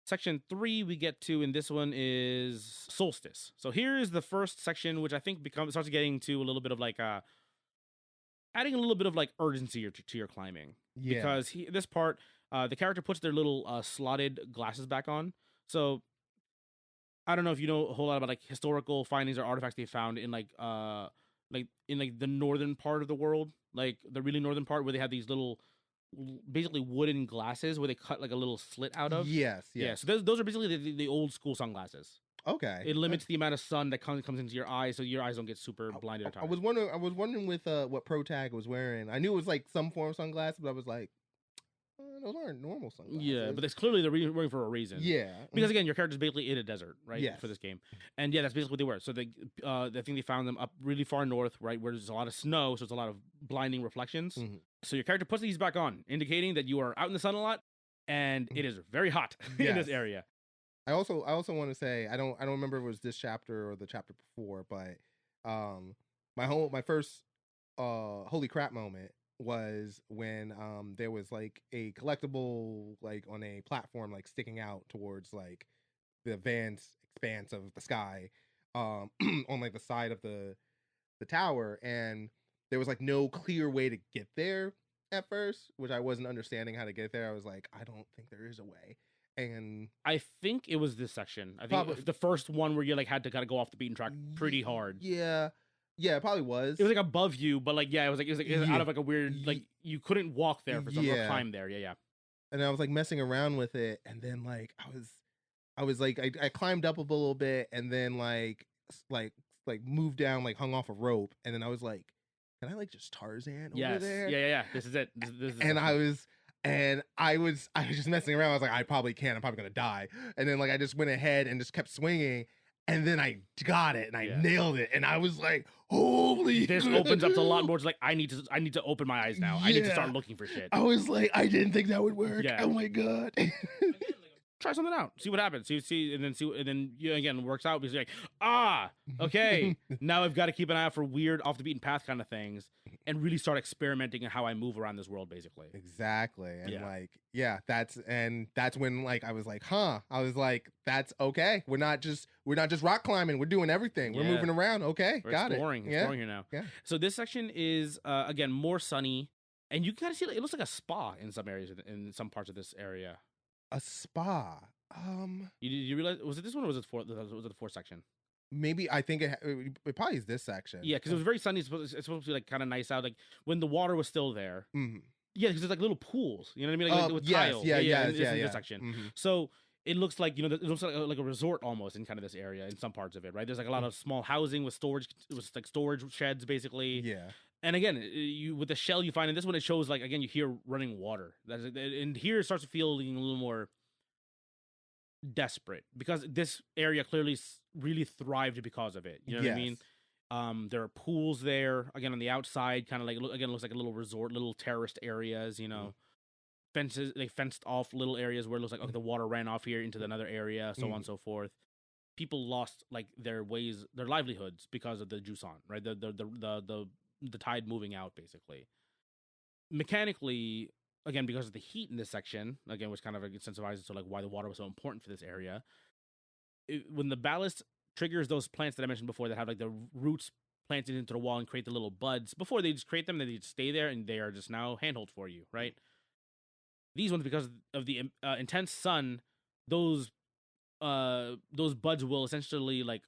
Section 3 we get to in this one is Solstice. So here is the first section, which I think starts getting to a little bit of like adding a little bit of like urgency to your climbing. Yeah. Because this part, the character puts their little slotted glasses back on. So I don't know if you know a whole lot about like historical findings or artifacts they found in like in like the northern part of the world, like the really northern part where they have these little basically wooden glasses where they cut like a little slit out of. Yes. Yeah. So those are basically the old school sunglasses. Okay. It limits the amount of sun that comes into your eyes, so your eyes don't get super blinded. I was wondering with what Pro Tag was wearing. I knew it was like some form of sunglasses, but I was like, those aren't normal sunglasses. Yeah, but it's clearly they're wearing for a reason. Yeah. Because again, your character's basically in a desert, right? Yes. For this game, and yeah, that's basically what they were. So I think they found them up really far north, right, where there's a lot of snow, so it's a lot of blinding reflections. So your character puts these back on, indicating that you are out in the sun a lot, and it is very hot in this area. I also want to say I don't remember if it was this chapter or the chapter before, but my first holy crap moment was when there was like a collectible like on a platform like sticking out towards like the vast expanse of the sky on like the side of the tower, and there was like no clear way to get there at first, which I wasn't understanding how to get there. I was like, I don't think there is a way. And I think it was this section. I think the first one where you like had to kind of go off the beaten track pretty hard. Yeah, it probably was. It was like above you, but like it was out of like a weird like you couldn't walk there for some or climb there. Yeah. And I was like messing around with it, and then like I was like I climbed up a little bit, and then like moved down, like hung off a rope, and then I was like, can I like just Tarzan over there? Yeah. This is it. This is and I was just messing around. I was like, I probably can't. I'm probably gonna die. And then like I just went ahead and just kept swinging, and then I got it and I nailed it. And I was like, holy! This opens up to a lot more. It's like I need to open my eyes now. I need to start looking for shit. I was like, I didn't think that would work. Yeah. Oh my god. try something out, see what happens. See, and then you again works out because you're like, okay, now I've got to keep an eye out for weird, off the beaten path kind of things, and really start experimenting in how I move around this world, basically. Exactly, and that's when like I was like, I was like, that's okay. We're not just rock climbing. We're doing everything. We're moving around. Okay, we're got exploring here now. Yeah. So this section is again more sunny, and you can kind of see it looks like a spa in some areas, in some parts of this area. A spa. You realize, was it this one or was it the fourth section? Maybe I think it probably is this section. Yeah, because it was very sunny. It's supposed to be like kind of nice out, like when the water was still there. Mm-hmm. Yeah, because there's like little pools. You know what I mean? Like with tile. In this section. Mm-hmm. So it looks like it looks like a resort almost in kind of this area in some parts of it, right? There's like a lot of small housing with storage sheds basically. Yeah. And again, you with the shell you find in this one, it shows like again you hear running water. And here it starts to feel a little more desperate because this area clearly really thrived because of it. You know what I mean? There are pools there again on the outside, kind of like looks like a little resort, little terraced areas. Fences, they fenced off little areas where it looks like okay, the water ran off here into another area, so on and so forth. People lost like their livelihoods because of the Jusant, right? The tide moving out basically. Mechanically, again, because of the heat in this section, again, which kind of incentivizes to like why the water was so important for this area. When the ballast triggers those plants that I mentioned before that have like the roots planted into the wall and create the little buds, before they just create them, they just stay there and they are just now handhold for you, right? These ones, because of the intense sun, those buds will essentially like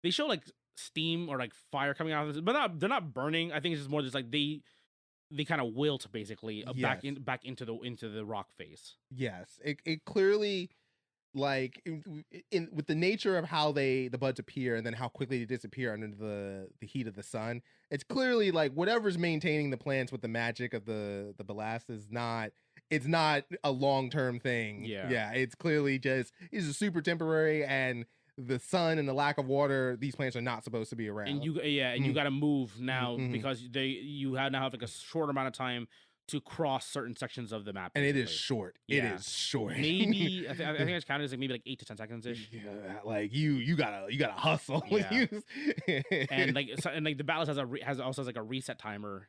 they show like steam or like fire coming out of this, but they're not burning. I think it's just more just like they kind of wilt basically back into the rock face. Yes, it clearly like in with the nature of how the buds appear and then how quickly they disappear under the heat of the sun. It's clearly like whatever's maintaining the plants with the magic of the ballast is not. It's not a long-term thing. Yeah. It's clearly it's a super temporary, and the sun and the lack of water, these plants are not supposed to be around. And you got to move now because you now have like a short amount of time to cross certain sections of the map. And it is short. Yeah. It is short. Maybe I think it's counted as like maybe like 8 to 10 seconds ish. Yeah, like you gotta hustle. Yeah. and the ballast has like a reset timer.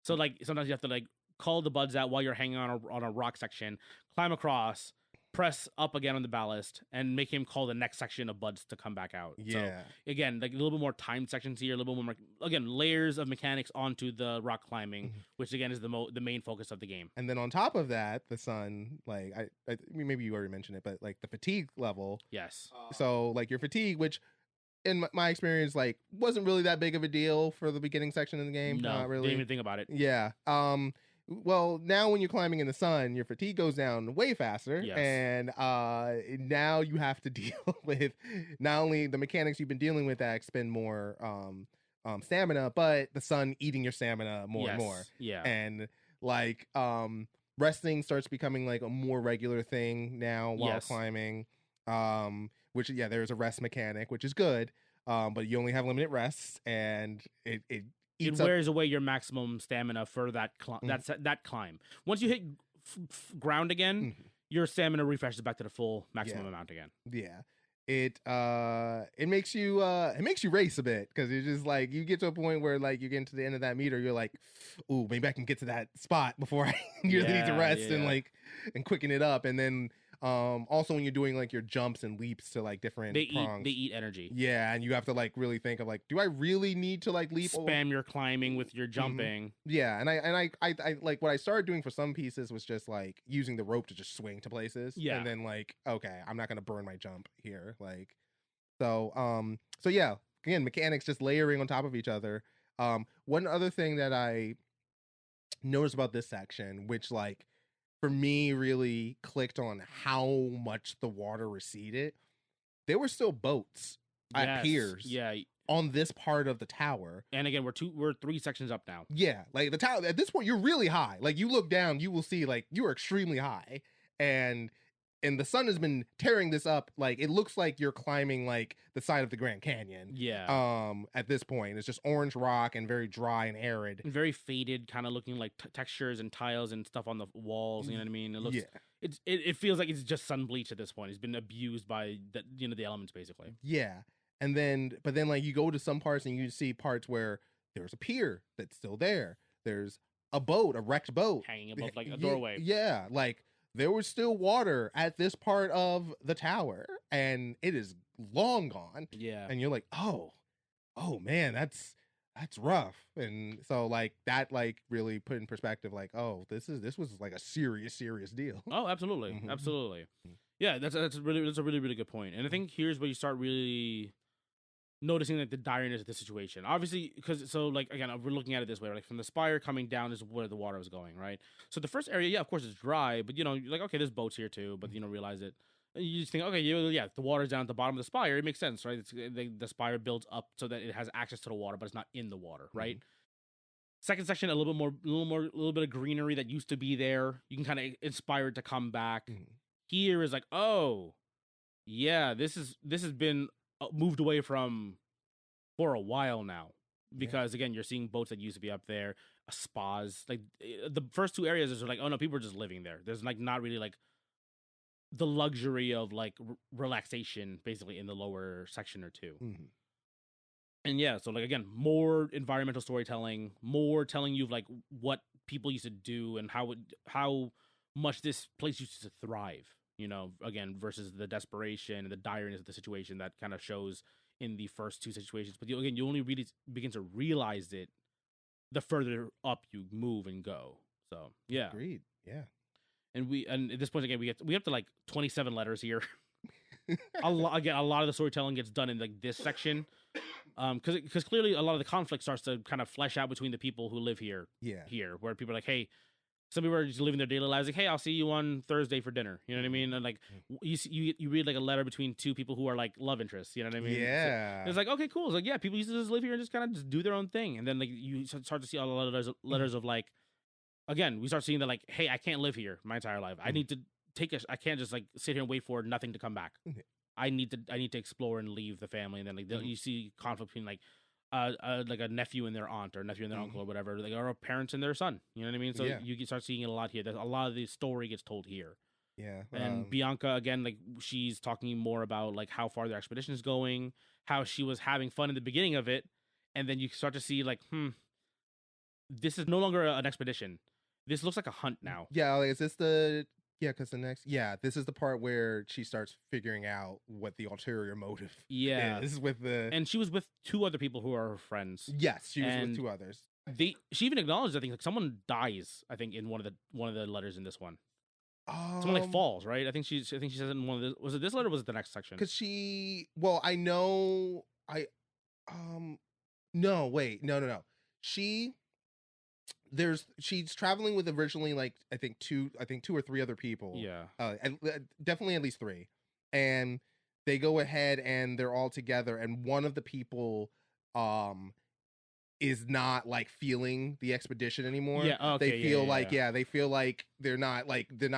So like sometimes you have to like call the buds out while you're hanging on a rock section, climb across, press up again on the ballast, and make him call the next section of buds to come back out. Yeah. So, again, like a little bit more timed sections here, a little bit more, again, layers of mechanics onto the rock climbing, which again is the main focus of the game. And then on top of that, the sun, like I maybe you already mentioned it, but like the fatigue level. Yes. So like your fatigue, which in my experience, like wasn't really that big of a deal for the beginning section of the game. No, not really. Didn't even think about it. Yeah. Well, now when you're climbing in the sun, your fatigue goes down way faster, Yes. and now you have to deal with not only the mechanics you've been dealing with that expend more stamina, but the sun eating your stamina more and more. Yeah. And like resting starts becoming like a more regular thing now while climbing. Which there's a rest mechanic, which is good. But you only have limited rests, and it wears away your maximum stamina for that that climb. Once you hit ground again, your stamina refreshes back to the full maximum amount again. Yeah, it makes you race a bit, because you're just like, you get to a point where like you get to the end of that meter, you're like, ooh, maybe I can get to that spot before I really need to rest and quicken it up. And then also when you're doing like your jumps and leaps to like different prongs, they eat energy. Yeah, and you have to like really think of like, do I really need to like leap? Spam your climbing with your jumping. Yeah, and I like what I started doing for some pieces was just like using the rope to just swing to places. Yeah, and then like, okay, I'm not gonna burn my jump here. Like, so yeah, again, mechanics just layering on top of each other. One other thing that I noticed about this section, which like for me really clicked on how much the water receded, there were still boats at piers on this part of the tower. And again, we're 3 sections up now. Yeah, like the tower at this point, you're really high. Like you look down, you will see like you are extremely high, and and the sun has been tearing this up. Like, it looks like you're climbing like the side of the Grand Canyon. Yeah. At this point, it's just orange rock and very dry and arid. And very faded, kind of looking like textures and tiles and stuff on the walls. You know what I mean? It looks. Yeah. It feels like it's just sun bleach at this point. It's been abused by the elements basically. Yeah. And then, but then like you go to some parts and you see parts where there's a pier that's still there. There's a boat, a wrecked boat Hanging above like a doorway. Yeah. Like there was still water at this part of the tower and it is long gone. Yeah. And you're like, oh man, that's rough. And so like that like really put in perspective like, oh, this was like a serious deal. Oh, absolutely. Mhm. Absolutely. Yeah, that's a really good point. And I think here's where you start really noticing like the direness of the situation. Obviously, because so like again, we're looking at it this way, like from the spire coming down is where the water was going, right? So the first area, yeah, of course it's dry, but you're like, okay, there's boats here too, but realize it. You just think, okay, yeah, the water's down at the bottom of the spire. It makes sense, right? The spire builds up so that it has access to the water, but it's not in the water, right? Second section, a little bit of greenery that used to be there. You can kind of inspire it to come back. Here is like, oh, yeah, this has been moved away from for a while now, because again, you're seeing boats that used to be up there, spas. Like the first two areas is like, oh no, people are just living there. There's like not really like the luxury of like relaxation basically in the lower section or two. And yeah, so like again, more environmental storytelling, more telling you of like what people used to do and how much this place used to thrive. Again, versus the desperation and the direness of the situation that kind of shows in the first two situations. But you only really begin to realize it the further up you move and go. So yeah, agreed. Yeah. And at this point again, we have to like 27 letters here. A lot of the storytelling gets done in like this section, because clearly a lot of the conflict starts to kind of flesh out between the people who live here. Yeah. Here, where people are like, hey, some people are just living their daily lives like, hey, I'll see you on Thursday for dinner. You know what I mean? And like you read like a letter between two people who are like love interests. You know what I mean? Yeah. So it's like, okay, cool. It's like, yeah, people used to just live here and just kind of just do their own thing. And then like you start to see a lot of letters of like, again, we start seeing that like, hey, I can't live here my entire life. I need to I can't just like sit here and wait for nothing to come back. I need to explore and leave the family. And then like you see conflict between like a nephew and their aunt, or a nephew and their uncle, or whatever, like, or parents and their son. You know what I mean? So you start seeing it a lot here. There's a lot of the story gets told here. Yeah. And Bianca, again, like she's talking more about like how far their expedition is going, how she was having fun in the beginning of it, and then you start to see like, this is no longer an expedition. This looks like a hunt now. Yeah, like, is this because this is the part where she starts figuring out what the ulterior motive is with the... And she was with two other people who are her friends. Yes, she was with two others. She even acknowledged, I think, like someone dies, I think, in one of the letters in this one. Someone like falls, right? I think she says it in one of the... Was it this letter or was it the next section? Because I know... No, wait. No. She's traveling with originally like I think two or three other people. Yeah. Definitely at least three. And they go ahead and they're all together, and one of the people is not like feeling the expedition anymore. Yeah, okay, they feel they feel like they're not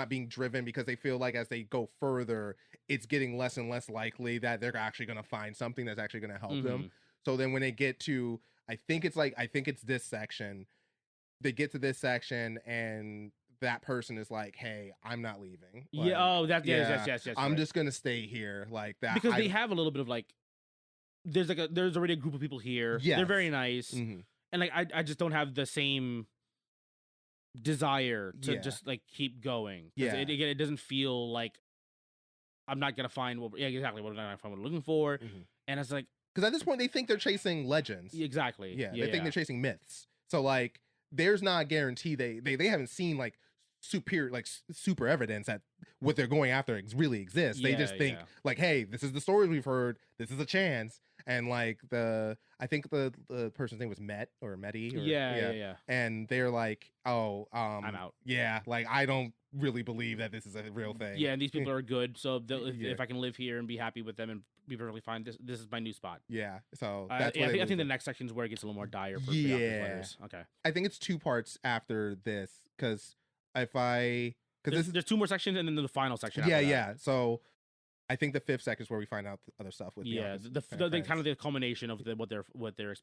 being driven, because they feel like as they go further, it's getting less and less likely that they're actually going to find something that's actually going to help them. So then when they get to I think it's this section. They get to this section and that person is like, "Hey, I'm not leaving." Like, yes. I'm just gonna stay here, like that, because they have a little bit of like, there's already a group of people here. Yes. They're very nice, and like I just don't have the same desire to just like keep going. It doesn't feel like I'm not gonna find what I'm looking for, and it's like, because at this point they think they're chasing legends. Exactly. They think they're chasing myths. So like, there's not a guarantee they haven't seen like super evidence that what they're going after really exists. They just think like, hey, this is the stories we've heard. This is a chance. And like I think the person's name was Medi. Yeah. And they're like, oh, I'm out. Yeah, like I don't really believe that this is a real thing. Yeah, and these people are good. So if I can live here and be happy with them and be perfectly fine, this is my new spot. Yeah. So that's I think the next section is where it gets a little more dire for Bianca's letters. Okay. I think it's two parts after this, because if I because There's 2 more sections and then the final section. yeah, after that. yeah. So I think the 5th section is where we find out the other stuff with the kind of the culmination of what their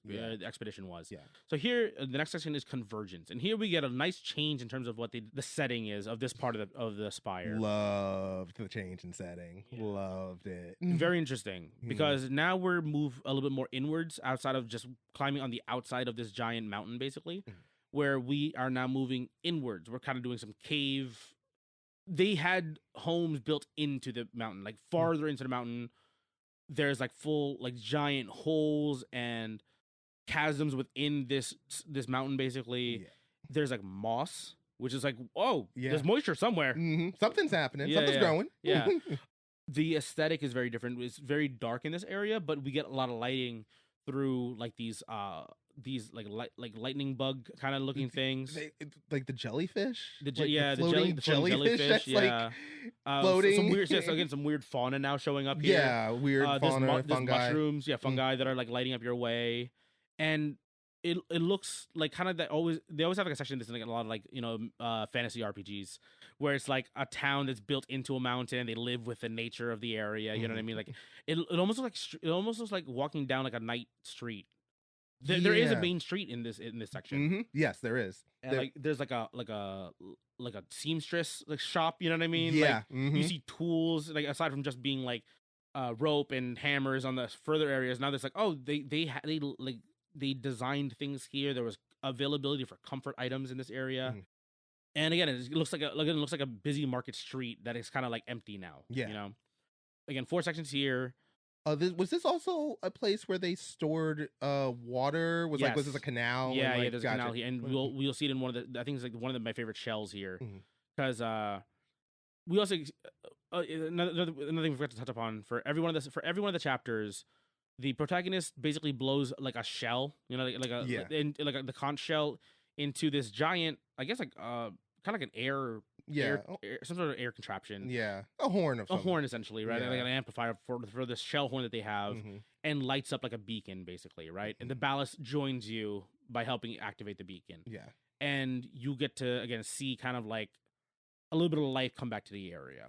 expedition was. Yeah. So here, the next section is convergence, and here we get a nice change in terms of what the setting is of this part of the spire. Loved the change in setting. Yeah. Loved it. Very interesting because now we're move a little bit more inwards outside of just climbing on the outside of this giant mountain, basically, where we are now moving inwards. We're kind of doing some cave. They had homes built into the mountain, like farther into the mountain. There's like full, like giant holes and chasms within this mountain. Basically, there's like moss, which is like, there's moisture somewhere. Something's happening. Yeah, Something's growing. Yeah. The aesthetic is very different. It's very dark in this area, but we get a lot of lighting through like these like lightning bug kind of looking things, like the jellyfish. The floating jellyfish. That's yeah, floating. Some weird, again, some weird fauna now showing up here. Yeah, weird fauna, there's fungi. mushrooms, fungi that are like lighting up your way, and it looks like kind of that. They always have like a section that's like a lot of like fantasy RPGs where it's like a town that's built into a mountain and they live with the nature of the area. You know what I mean? Like it almost looks like walking down like a night street. There is a main street in this section. Yes, there is. And there's like a seamstress like shop. You know what I mean? Yeah. Like, you see tools like aside from just being like rope and hammers on the further areas. Now there's like they designed things here. There was availability for comfort items in this area. And again, it looks like a busy market street that is kind of like empty now. Yeah. Again, 4 sections here. Was this also a place where they stored water? Was this a canal? Yeah, there's a canal here, and we'll see it in one of the. I think it's like one of my favorite shells here, because we also another thing we forgot to touch upon for every one of the chapters. The protagonist basically blows like a shell, the conch shell into this giant, I guess like kind of like an air, some sort of air contraption. Yeah, a horn essentially, right? Like an amplifier for this shell horn that they have, and lights up like a beacon, basically, right? And the ballast joins you by helping activate the beacon. Yeah, and you get to again see kind of like a little bit of life come back to the area.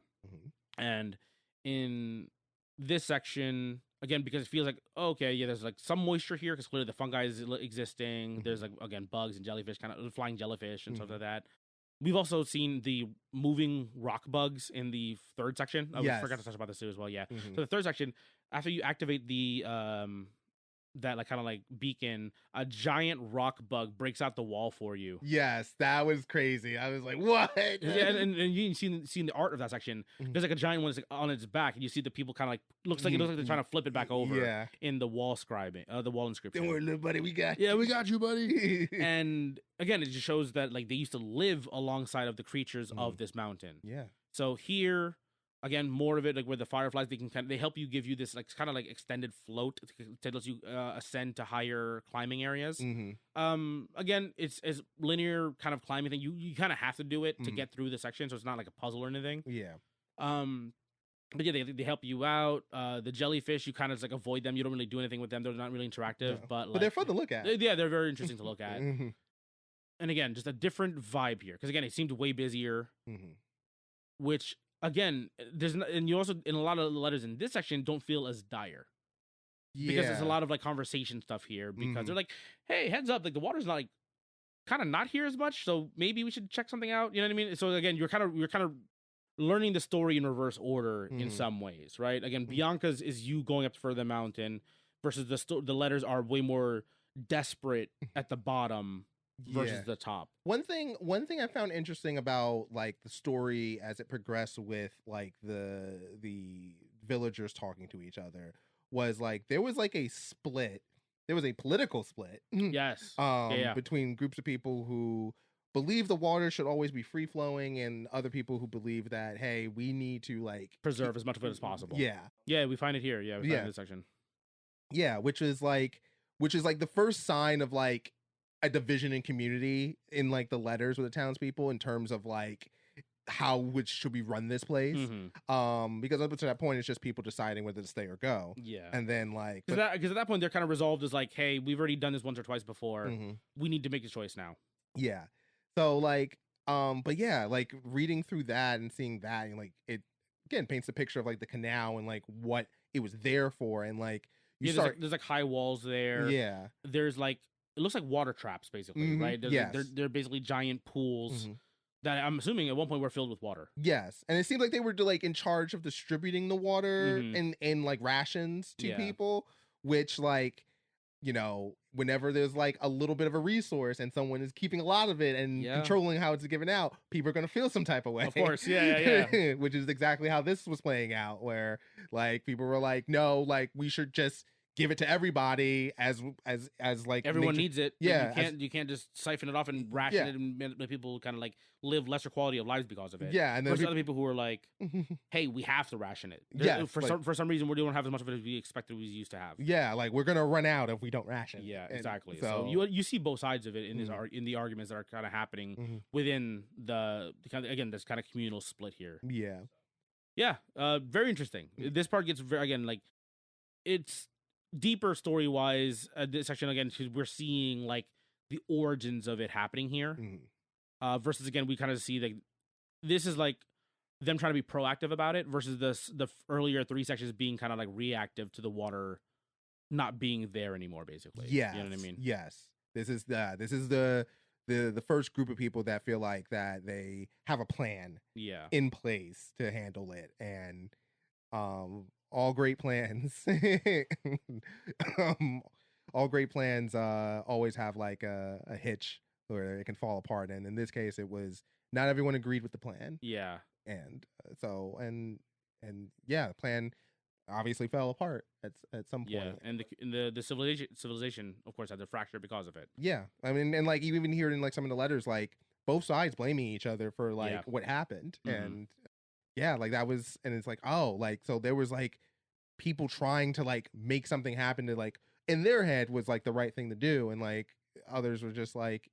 And in this section, again, because it feels like, there's like some moisture here because clearly the fungi is existing. There's like, again, bugs and jellyfish, kind of flying jellyfish and stuff like that. We've also seen the moving rock bugs in the 3rd section. We forgot to touch about this too as well. Yeah. So the 3rd section, after you activate the that like kind of like beacon, a giant rock bug breaks out the wall for you. Yes, that was crazy. I was like, what? Yeah, and you seen the art of that section. There's like a giant one that's like on its back, and you see the people kind of like looks like they're trying to flip it back over. In the wall the wall inscription. Don't worry, little buddy, we got you, buddy. And again, it just shows that like they used to live alongside of the creatures of this mountain. Yeah. So here, again, more of it like where the fireflies they help you, give you this like kind of like extended float to let you ascend to higher climbing areas. Again, it's linear kind of climbing thing. You kind of have to do it to get through the section, so it's not like a puzzle or anything. Yeah. But yeah, they help you out. The jellyfish, you kind of just like avoid them. You don't really do anything with them. They're not really interactive, but they're fun to look at. They're very interesting to look at. And again, just a different vibe here because again, it seemed way busier, which. Again, and you also in a lot of the letters in this section don't feel as dire, because there's a lot of like conversation stuff here because they're like, "Hey, heads up! Like the water's not like kind of not here as much, so maybe we should check something out." You know what I mean? So again, you're kind of learning the story in reverse order in some ways, right? Again, Bianca's is you going up further mountain versus the letters are way more desperate at the bottom versus the top. One thing I found interesting about like the story as it progressed with like the villagers talking to each other was like there was like a split. There was a political split. Yes. Between groups of people who believe the water should always be free flowing and other people who believe that, hey, we need to like preserve as much of it as possible. Yeah, we find it here. We find it in this section. Yeah, which is like the first sign of like a division in community in like the letters with the townspeople in terms of like which should we run this place. Because up to that point it's just people deciding whether to stay or go. And then like because at that point they're kind of resolved as like, hey, we've already done this once or twice before, we need to make a choice now. So like But yeah, like reading through that and seeing that, and like it again paints a picture of like the canal and like what it was there for, and like you start, there's like high walls there. yeah, There's like it looks like water traps basically, right? There's yes, they're basically giant pools that I'm assuming at one point were filled with water. yes, and it seemed like they were like in charge of distributing the water and like rations to people, which like, you know, whenever there's like a little bit of a resource and someone is keeping a lot of it and controlling how it's given out, people are going to feel some type of way. Of course. Yeah. Which is exactly how this was playing out, where like people were like, no, like we should just give it to everybody as like everyone needs it. Yeah. You can't just siphon it off and ration it and let people kind of like live lesser quality of lives because of it. Yeah. And then there's other people who are like, hey, we have to ration it. For some reason we don't have as much of it as we expected we used to have. Yeah, like we're gonna run out if we don't ration. Yeah, exactly. So you see both sides of it in in the arguments that are kind of happening within the kind of, again, this kind of communal split here. Yeah. Very interesting. This part gets very, again, like it's deeper story wise. This section again, because we're seeing like the origins of it happening here. Versus again, we kind of see that this is like them trying to be proactive about it versus the earlier 3 sections being kind of like reactive to the water not being there anymore, basically. Yeah, you know what I mean. Yes, this is the first group of people that feel like that they have a plan in place to handle it, and all great plans all great plans always have like a hitch where it can fall apart, and in this case it was not everyone agreed with the plan. And so and yeah, the plan obviously fell apart at some point. And the civilization of course had to fracture because of it. I mean, and like you even hear it in like some of the letters, like both sides blaming each other for like what happened. And yeah, like that was, and it's like, oh, like so there was like people trying to like make something happen to like in their head was like the right thing to do, and like others were just like,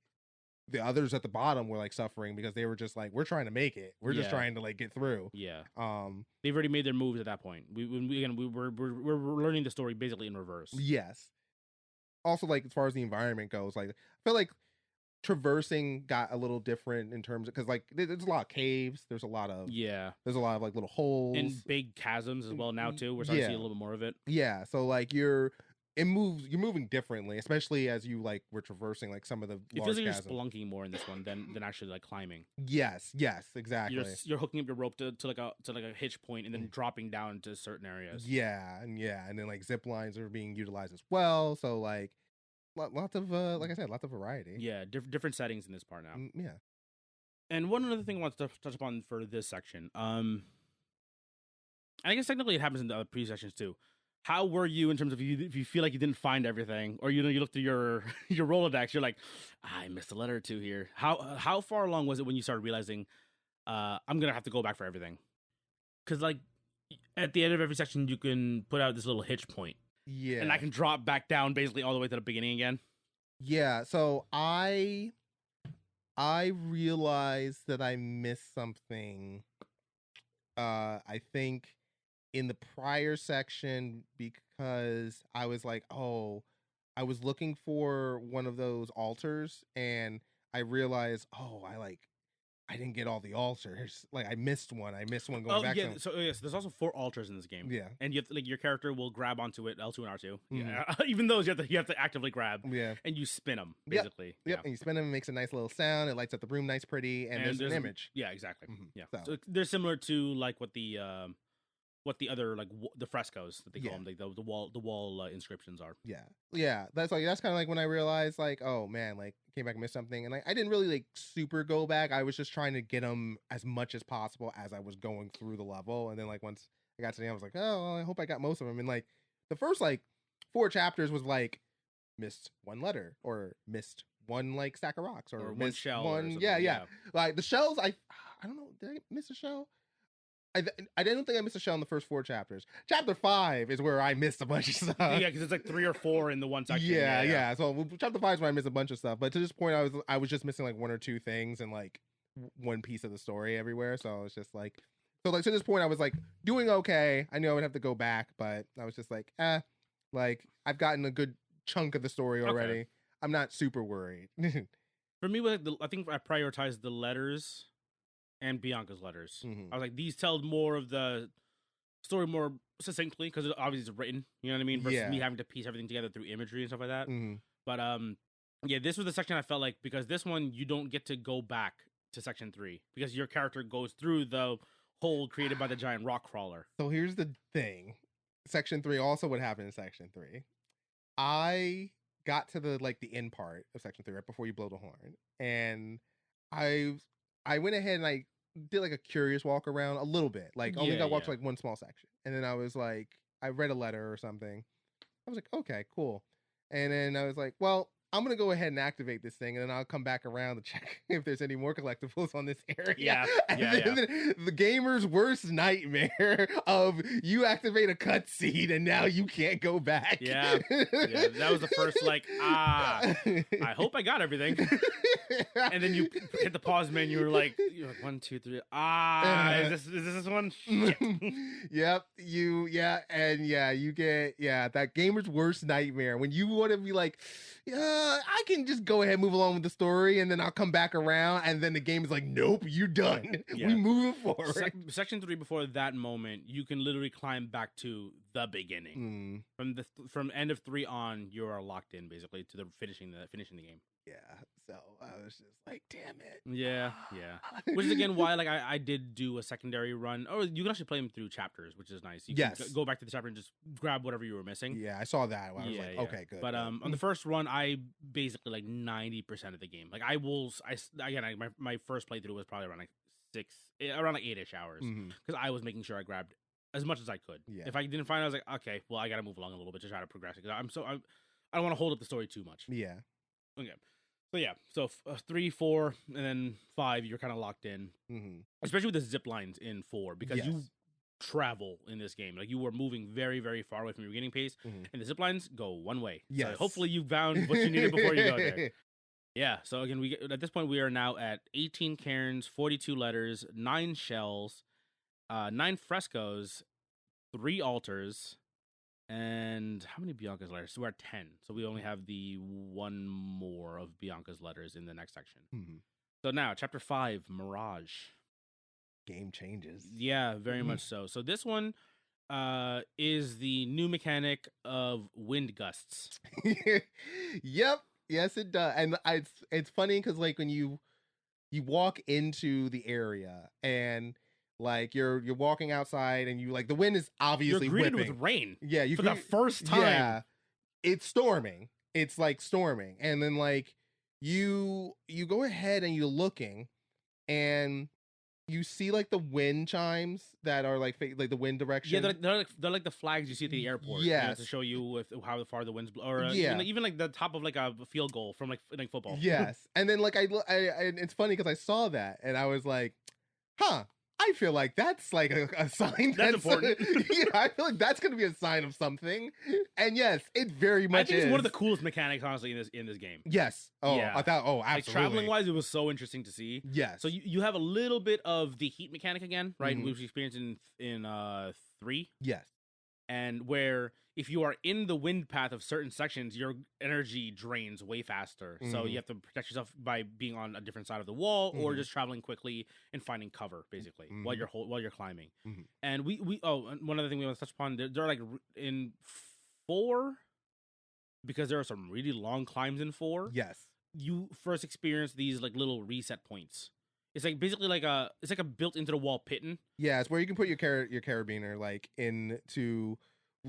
the others at the bottom were like suffering because they were just like, we're trying to make it, we're just trying to like get through. They've already made their moves at that point. We're learning the story basically in reverse. Yes. Also, like as far as the environment goes, like I feel like traversing got a little different in terms of, because like there's a lot of caves, there's a lot of like little holes and big chasms as well now too. We're starting to see a little bit more of it. So like you're moving differently, especially as you like were traversing like some of the it large feels like chasms. You're spelunking more in this one than actually like climbing. Yes, exactly. You're hooking up your rope to like a hitch point and then dropping down to certain areas. And then like zip lines are being utilized as well, so like lots of like I said, lots of variety. Different settings in this part now. And one other thing I want to touch upon for this section, and I guess technically it happens in the other previous sections too. How were you in terms of if you feel like you didn't find everything, or you look through your Rolodex, you're like, I missed a letter or two here. How far along was it when you started realizing I'm gonna have to go back for everything? Because like at the end of every section, you can put out this little hitch point. And I can drop back down basically all the way to the beginning again. So I realized that I missed something. I think in the prior section, because I was like, I was looking for one of those altars, and I realized, I didn't get all the altars. Like I missed one going back. So yes, there's also 4 altars in this game. And you have to, like, your character will grab onto it, L2 and R2. Even those you have to actively grab. And you spin them basically. And you spin them, it makes a nice little sound. It lights up the room nice, pretty, and there's an image. Exactly. So they're similar to like what the other like the frescoes that they call them, like the wall inscriptions are. That's kind of like when I realized like, oh man, like came back and missed something, and like I didn't really like super go back. I was just trying to get them as much as possible as I was going through the level, and then like once I got to the end, I was like, oh, I hope I got most of them. And like the first like 4 chapters was like missed one letter, or missed one like stack of rocks, or one shell, one like the shells. I don't know, did I miss a shell? I didn't think I missed a shell in the first 4 chapters. Chapter 5 is where I missed a bunch of stuff. Because it's like 3 or 4 in the one section. So chapter 5 is where I missed a bunch of stuff. But to this point, I was just missing like 1 or 2 things and like one piece of the story everywhere. So I was just like, to this point, I was like doing okay. I knew I would have to go back, but I was just like, like I've gotten a good chunk of the story already. I'm not super worried. For me, I think I prioritized the letters and Bianca's letters. Mhm. I was like, these tell more of the story more succinctly because it obviously is written. You know what I mean? Versus me Yeah. having to piece everything together through imagery and stuff like that. Mhm. But yeah, this was the section I felt like because this one you don't get to go back to section 3 because your character goes through the hole created by the giant rock crawler. So here's the thing. Section 3, also what happened in section 3. I got to the end part of section 3 right before you blow the horn. And I went ahead and I did like a curious walk around a little bit. Like only got walked to like one small section. And then I was like, I read a letter or something. I was like, okay, cool. And then I was like, well, I'm going to go ahead and activate this thing, and then I'll come back around to check if there's any more collectibles on this area. Yeah, and then the gamer's worst nightmare of you activate a cutscene, and now you can't go back. Yeah, that was the first, I hope I got everything. And then you hit the pause menu, you're like 1, 2, 3, is this one? Shit. Yep, you get that gamer's worst nightmare when you want to be like, I can just go ahead and move along with the story, and then I'll come back around, and then the game is like, nope, you're done. Yeah. We moving forward. Section 3, before that moment, you can literally climb back to the beginning. From end of 3 on, you are locked in basically to the finishing the game. Yeah, so I was just like, damn it. Yeah. Which is again why I did do a secondary run. Or you can actually play them through chapters, which is nice. You can go back to the chapter and just grab whatever you were missing. Yeah, I saw that. I was like, okay, good. But on the first run, I basically like 90% of the game. Like my first playthrough was probably around like 8-ish hours because I was making sure I grabbed as much as I could. Yeah. If I didn't find it, I was like, okay, well, I got to move along a little bit to try to progress it because I don't want to hold up the story too much. Yeah. Okay. So 3, 4, and then 5, you're kind of locked in. Especially with the zip lines in 4 because you travel in this game. Like you were moving very, very far away from your beginning pace, and the zip lines go one way. Yes. So hopefully you found what you needed before you go there. Yeah. So again, at this point we are now at 18 cairns, 42 letters, 9 shells, 9 frescoes, 3 altars. And how many Bianca's letters? So we're at 10. So we only have the 1 more of Bianca's letters in the next section. So now, chapter 5, Mirage. Game changes. Yeah, very much so. So this one is the new mechanic of wind gusts. Yep. Yes, it does. And it's funny because like when you walk into the area and like you're walking outside and you like the wind is obviously you're greeted whipping with rain. Yeah, for the first time. Yeah, it's storming. It's like storming, and then like you go ahead and you're looking, and you see like the wind chimes that are like the wind direction. Yeah, they're like the flags you see at the airport. Yeah, to show you how far the wind's or even like the top of like a field goal from like football. Yes, and then like I it's funny because I saw that and I was like, huh. I feel like that's like a sign. That's important. Yeah, I feel like that's going to be a sign of something. And yes, it very much is. I think it's one of the coolest mechanics, honestly, in this game. Yes. Oh, yeah. I thought. Oh, absolutely. Like traveling wise, it was so interesting to see. Yes. So you have a little bit of the heat mechanic again, right? Which we experienced in 3. Yes. And where if you are in the wind path of certain sections, your energy drains way faster. So you have to protect yourself by being on a different side of the wall or just traveling quickly and finding cover, basically, while you're climbing. And we one other thing we want to touch upon, they're like in 4, because there are some really long climbs in 4. Yes. You first experience these like little reset points. It's like basically like a built into the wall pitten. Yeah, it's where you can put your carabiner like into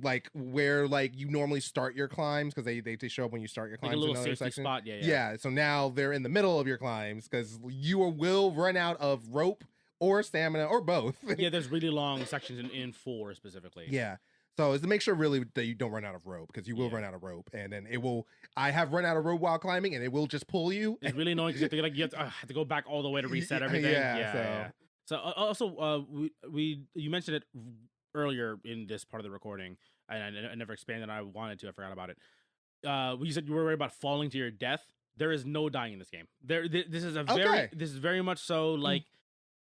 like where like you normally start your climbs because they show up when you start your climbs. Like a little in another safety section. spot. Yeah. So now they're in the middle of your climbs because you will run out of rope or stamina or both. Yeah, there's really long sections in 4 specifically. Yeah. So is to make sure really that you don't run out of rope because you will run out of rope and then it will. I have run out of rope while climbing and it will just pull you. It's really annoying because you have to go back all the way to reset everything. So also you mentioned it earlier in this part of the recording and I never expanded. I wanted to. I forgot about it. You said you were worried about falling to your death. There is no dying in this game. This is very much so like.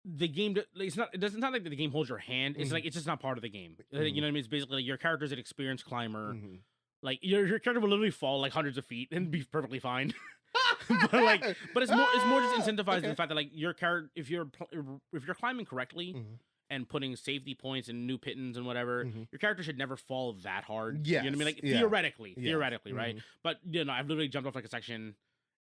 The game, it's not like the game holds your hand. It's like it's just not part of the game. You know what I mean? It's basically like your character's an experienced climber. Like your character will literally fall like hundreds of feet and be perfectly fine. but it's more just incentivized in Okay. the fact that like your character, if you're climbing correctly Mhm. and putting safety points and new pittons and whatever, Mhm. your character should never fall that hard. You know what I mean? Yes, Like yeah. theoretically, Yes. right? Mhm. But I've literally jumped off like a section,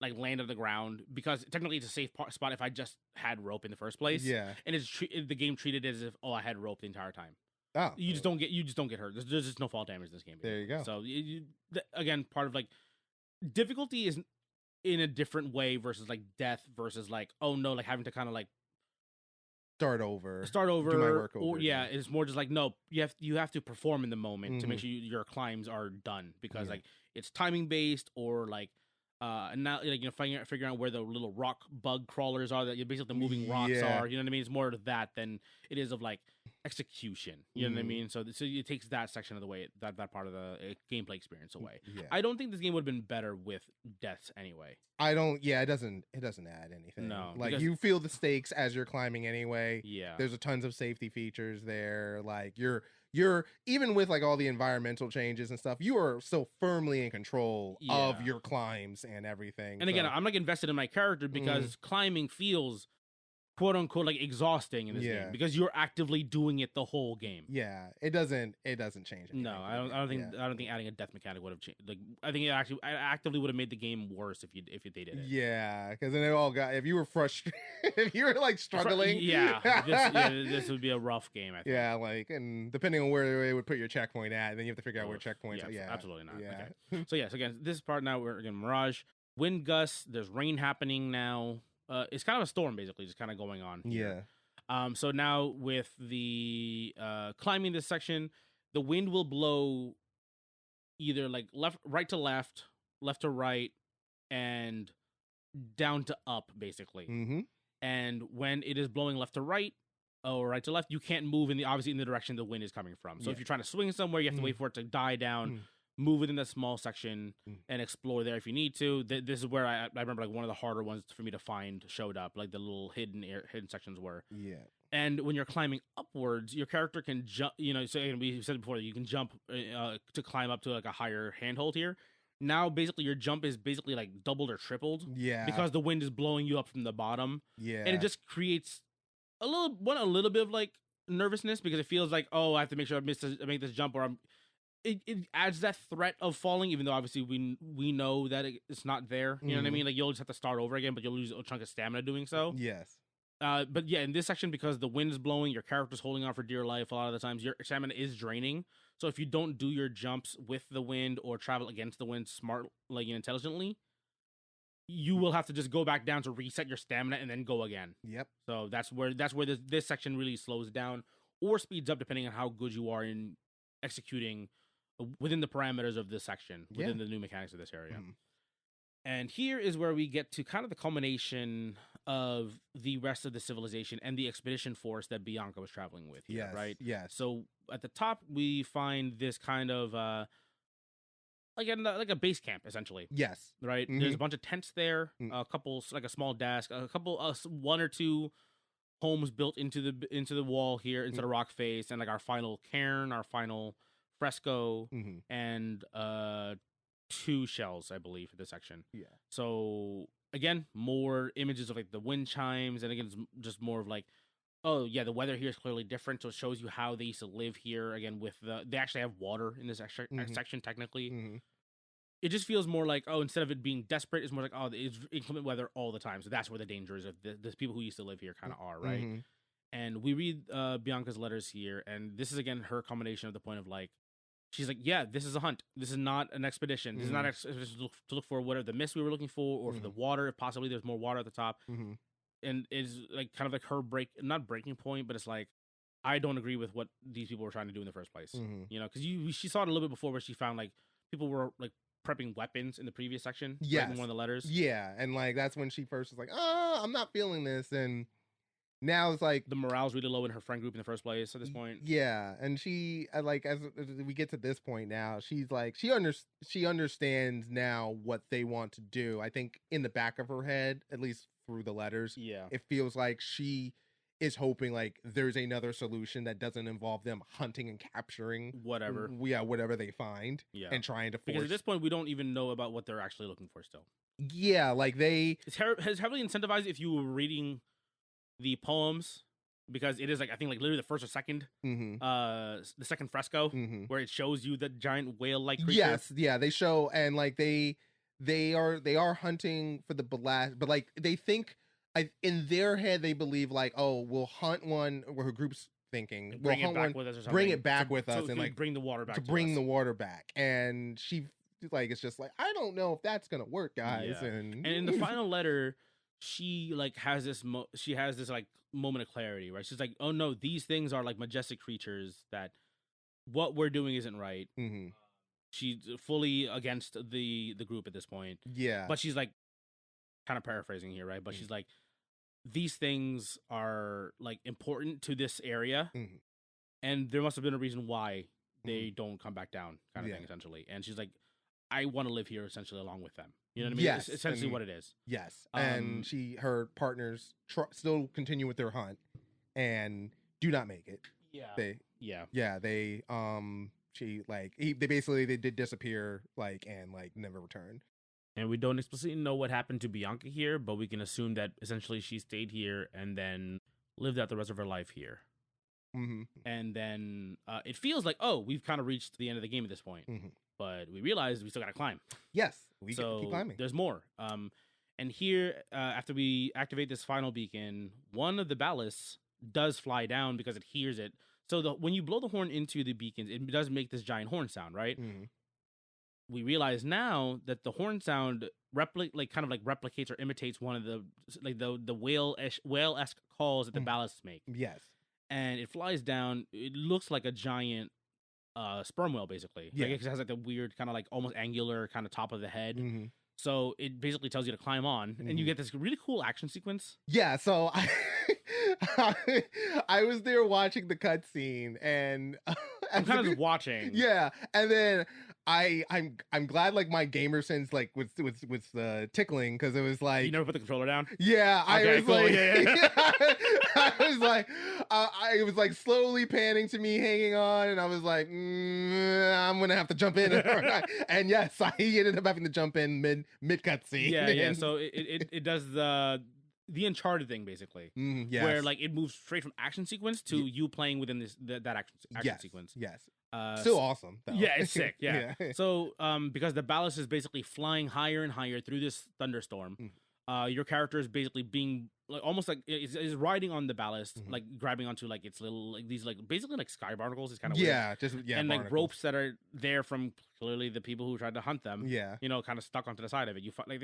like landed on the ground because technically it's a safe spot if I just had rope in the first place. Yeah. And the game treated it as if I had rope the entire time. Oh, You just don't get hurt. There's just no fall damage in this game. There you go. So again, part of like difficulty is in a different way versus like death versus like like having to kind of like start over. do my work or over yeah, again. it's more just like no, you have to perform in the moment to make Mhm. sure your climbs are done because Yeah. like it's timing based or like and now like figuring out where the little rock bug crawlers are that basically the moving rocks Yeah. are. You know what I mean? It's more of that than it is of like execution. You know what I Mhm. mean? So it takes that section of the way that part of the gameplay experience away. Yeah. I don't think this game would have been better with deaths anyway. I don't. Yeah, it doesn't add anything. No, like because- you feel the stakes as you're climbing anyway. Yeah. There's a tons of safety features there. Like you're even with like all the environmental changes and stuff, you are still firmly in control of Yeah. your climbs and everything. And again, so- I'm like invested in my character because climbing feels quote unquote like exhausting in this Yeah. game because you're actively doing it the whole game. yeah, it doesn't change anything. No, for I me. don't think Yeah. I don't think adding a death mechanic would have changed. Like I think it actively would have made the game worse if they did it. Yeah, because then it all got. If you were frustrated, if you were like struggling, this would be a rough game. I think. yeah, like, and depending on where they would put your checkpoint at, then you have to figure out where Oof. checkpoints. are. Yeah, absolutely not. Yeah, Okay. So yes, again, this part now we're again Mirage, wind gusts. There's rain happening now. It's kind of a storm basically, just kind of going on. Here. So now with the climbing this section, the wind will blow either like right to left to right, and down to up basically. Mm-hmm. And when it is blowing left to right or right to left, you can't move obviously in the direction the wind is coming from. So if Yeah. you're trying to swing somewhere, you have to wait for it to die down. Move within that small section and explore there if you need to. This is where I remember like one of the harder ones for me to find showed up, like the little hidden sections were. Yeah. And when you're climbing upwards, your character can jump. So we said before, you can jump to climb up to like a higher handhold here. Now, basically, your jump is basically like doubled or tripled. Yeah. Because the wind is blowing you up from the bottom. Yeah. And it just creates a little bit of like nervousness because it feels like, oh, I have to make sure I make this jump, or it adds that threat of falling, even though obviously we know that it's not there. You know what I mean? Like you'll just have to start over again, but you'll lose a chunk of stamina doing so. Yes. But yeah, in this section, because the wind is blowing, your character's holding on for dear life. A lot of the times, your stamina is draining. So if you don't do your jumps with the wind or travel against the wind intelligently, you will have to just go back down to reset your stamina and then go again. Yep. So that's where this section really slows down or speeds up depending on how good you are in executing within the parameters of this section, within the new mechanics of this area. And here is where we get to kind of the culmination of the rest of the civilization and the expedition force that Bianca was traveling with here, Yes. right? Yes. So at the top, we find this kind of like a base camp, essentially. Yes. Right? There's a bunch of tents there, a couple, like a small desk, a couple, one or two homes built into the wall here, into the rock face, and like our final cairn, our final fresco, and 2 shells, I believe, for this section. Yeah. So again, more images of like the wind chimes, and again, it's just more of like, oh yeah, the weather here is clearly different, so it shows you how they used to live here. Again, with they actually have water in this section technically. It just feels more like, oh, instead of it being desperate, it's more like, oh, it's inclement weather all the time. So that's where the dangers of the people who used to live here kind of are, right? And we read Bianca's letters here, and this is again her combination of the point of like, she's like, yeah, this is a hunt. This is not an expedition. This is not to look for whatever the mist we were looking for, or for the water. If possibly there's more water at the top. And it's like kind of like her not breaking point, but it's like, I don't agree with what these people were trying to do in the first place. You know, because she saw it a little bit before where she found like people were like prepping weapons in the previous section. Yes. Right in one of the letters. Yeah. And like that's when she first was like, oh, I'm not feeling this. And now it's like the morale's really low in her friend group in the first place at this point. Yeah. And she like as we get to this point now, she's like she understands now what they want to do. I think in the back of her head, at least through the letters, Yeah. it feels like she is hoping like there's another solution that doesn't involve them hunting and capturing Whatever. whatever they find and trying to force. Because at this point we don't even know about what they're actually looking for still. Yeah, like it's heavily incentivized if you were reading the poems, because it is like I think like literally the first or second the second fresco where it shows you the giant whale like creature. Yes, yeah, they show, and like they are hunting for the ballast, but like they think in their head they believe like, oh, we'll hunt one, where her group's thinking And we'll bring it hunt back one, with us or something. bring it back with us, So and like bring the water back to to bring us. the water back, and she like it's just like, I don't know if that's gonna work, guys. Yeah. And in the final letter, she like has this like moment of clarity, right? She's like, oh no, these things are like majestic creatures, that what we're doing isn't right. She's fully against the group at this point. Yeah, but she's like kind of paraphrasing here, right? But she's like, these things are like important to this area, and there must have been a reason why they don't come back down, kind of thing, essentially. And she's like, I want to live here essentially along with them. You know what I mean? Yes, it's essentially what it is. Yes, and her partners still continue with their hunt and do not make it. They they did disappear, like, and like never returned. And we don't explicitly know what happened to Bianca here, but we can assume that essentially she stayed here and then lived out the rest of her life here. And then it feels like, oh, we've kind of reached the end of the game at this point. But we realize we still got to climb. Yes, we keep climbing. There's more. And here, after we activate this final beacon, one of the ballasts does fly down because it hears it. So when you blow the horn into the beacons, it does make this giant horn sound, right? We realize now that the horn sound replicates or imitates one of the whale-esque calls that the ballasts make. Yes. And it flies down. It looks like a giant sperm whale, basically. Yeah. Like, it has like the weird kind of like almost angular kind of top of the head. So it basically tells you to climb on, and you get this really cool action sequence. Yeah, so I was there watching the cutscene, and I'm kind of just watching. Yeah, and then I'm glad like my gamer sense like was tickling, because it was like, you never put the controller down. Yeah, okay, I was cool. like, yeah. I was like, it was like slowly panning to me hanging on, and I was like, I'm gonna have to jump in, and yes, I ended up having to jump in mid cutscene. Yeah. So it does the Uncharted thing, basically. Yes. Where like it moves straight from action sequence to you playing within that action sequence. Yes. Still awesome, though. Yeah, it's sick. Yeah. So because the ballast is basically flying higher and higher through this thunderstorm, your character is basically being like almost like is riding on the ballast, like grabbing onto like its little like these like basically like sky barnacles. It's kind of weird. And barnacles. Like ropes that are there from clearly the people who tried to hunt them. Yeah, you know, kind of stuck onto the side of it. You like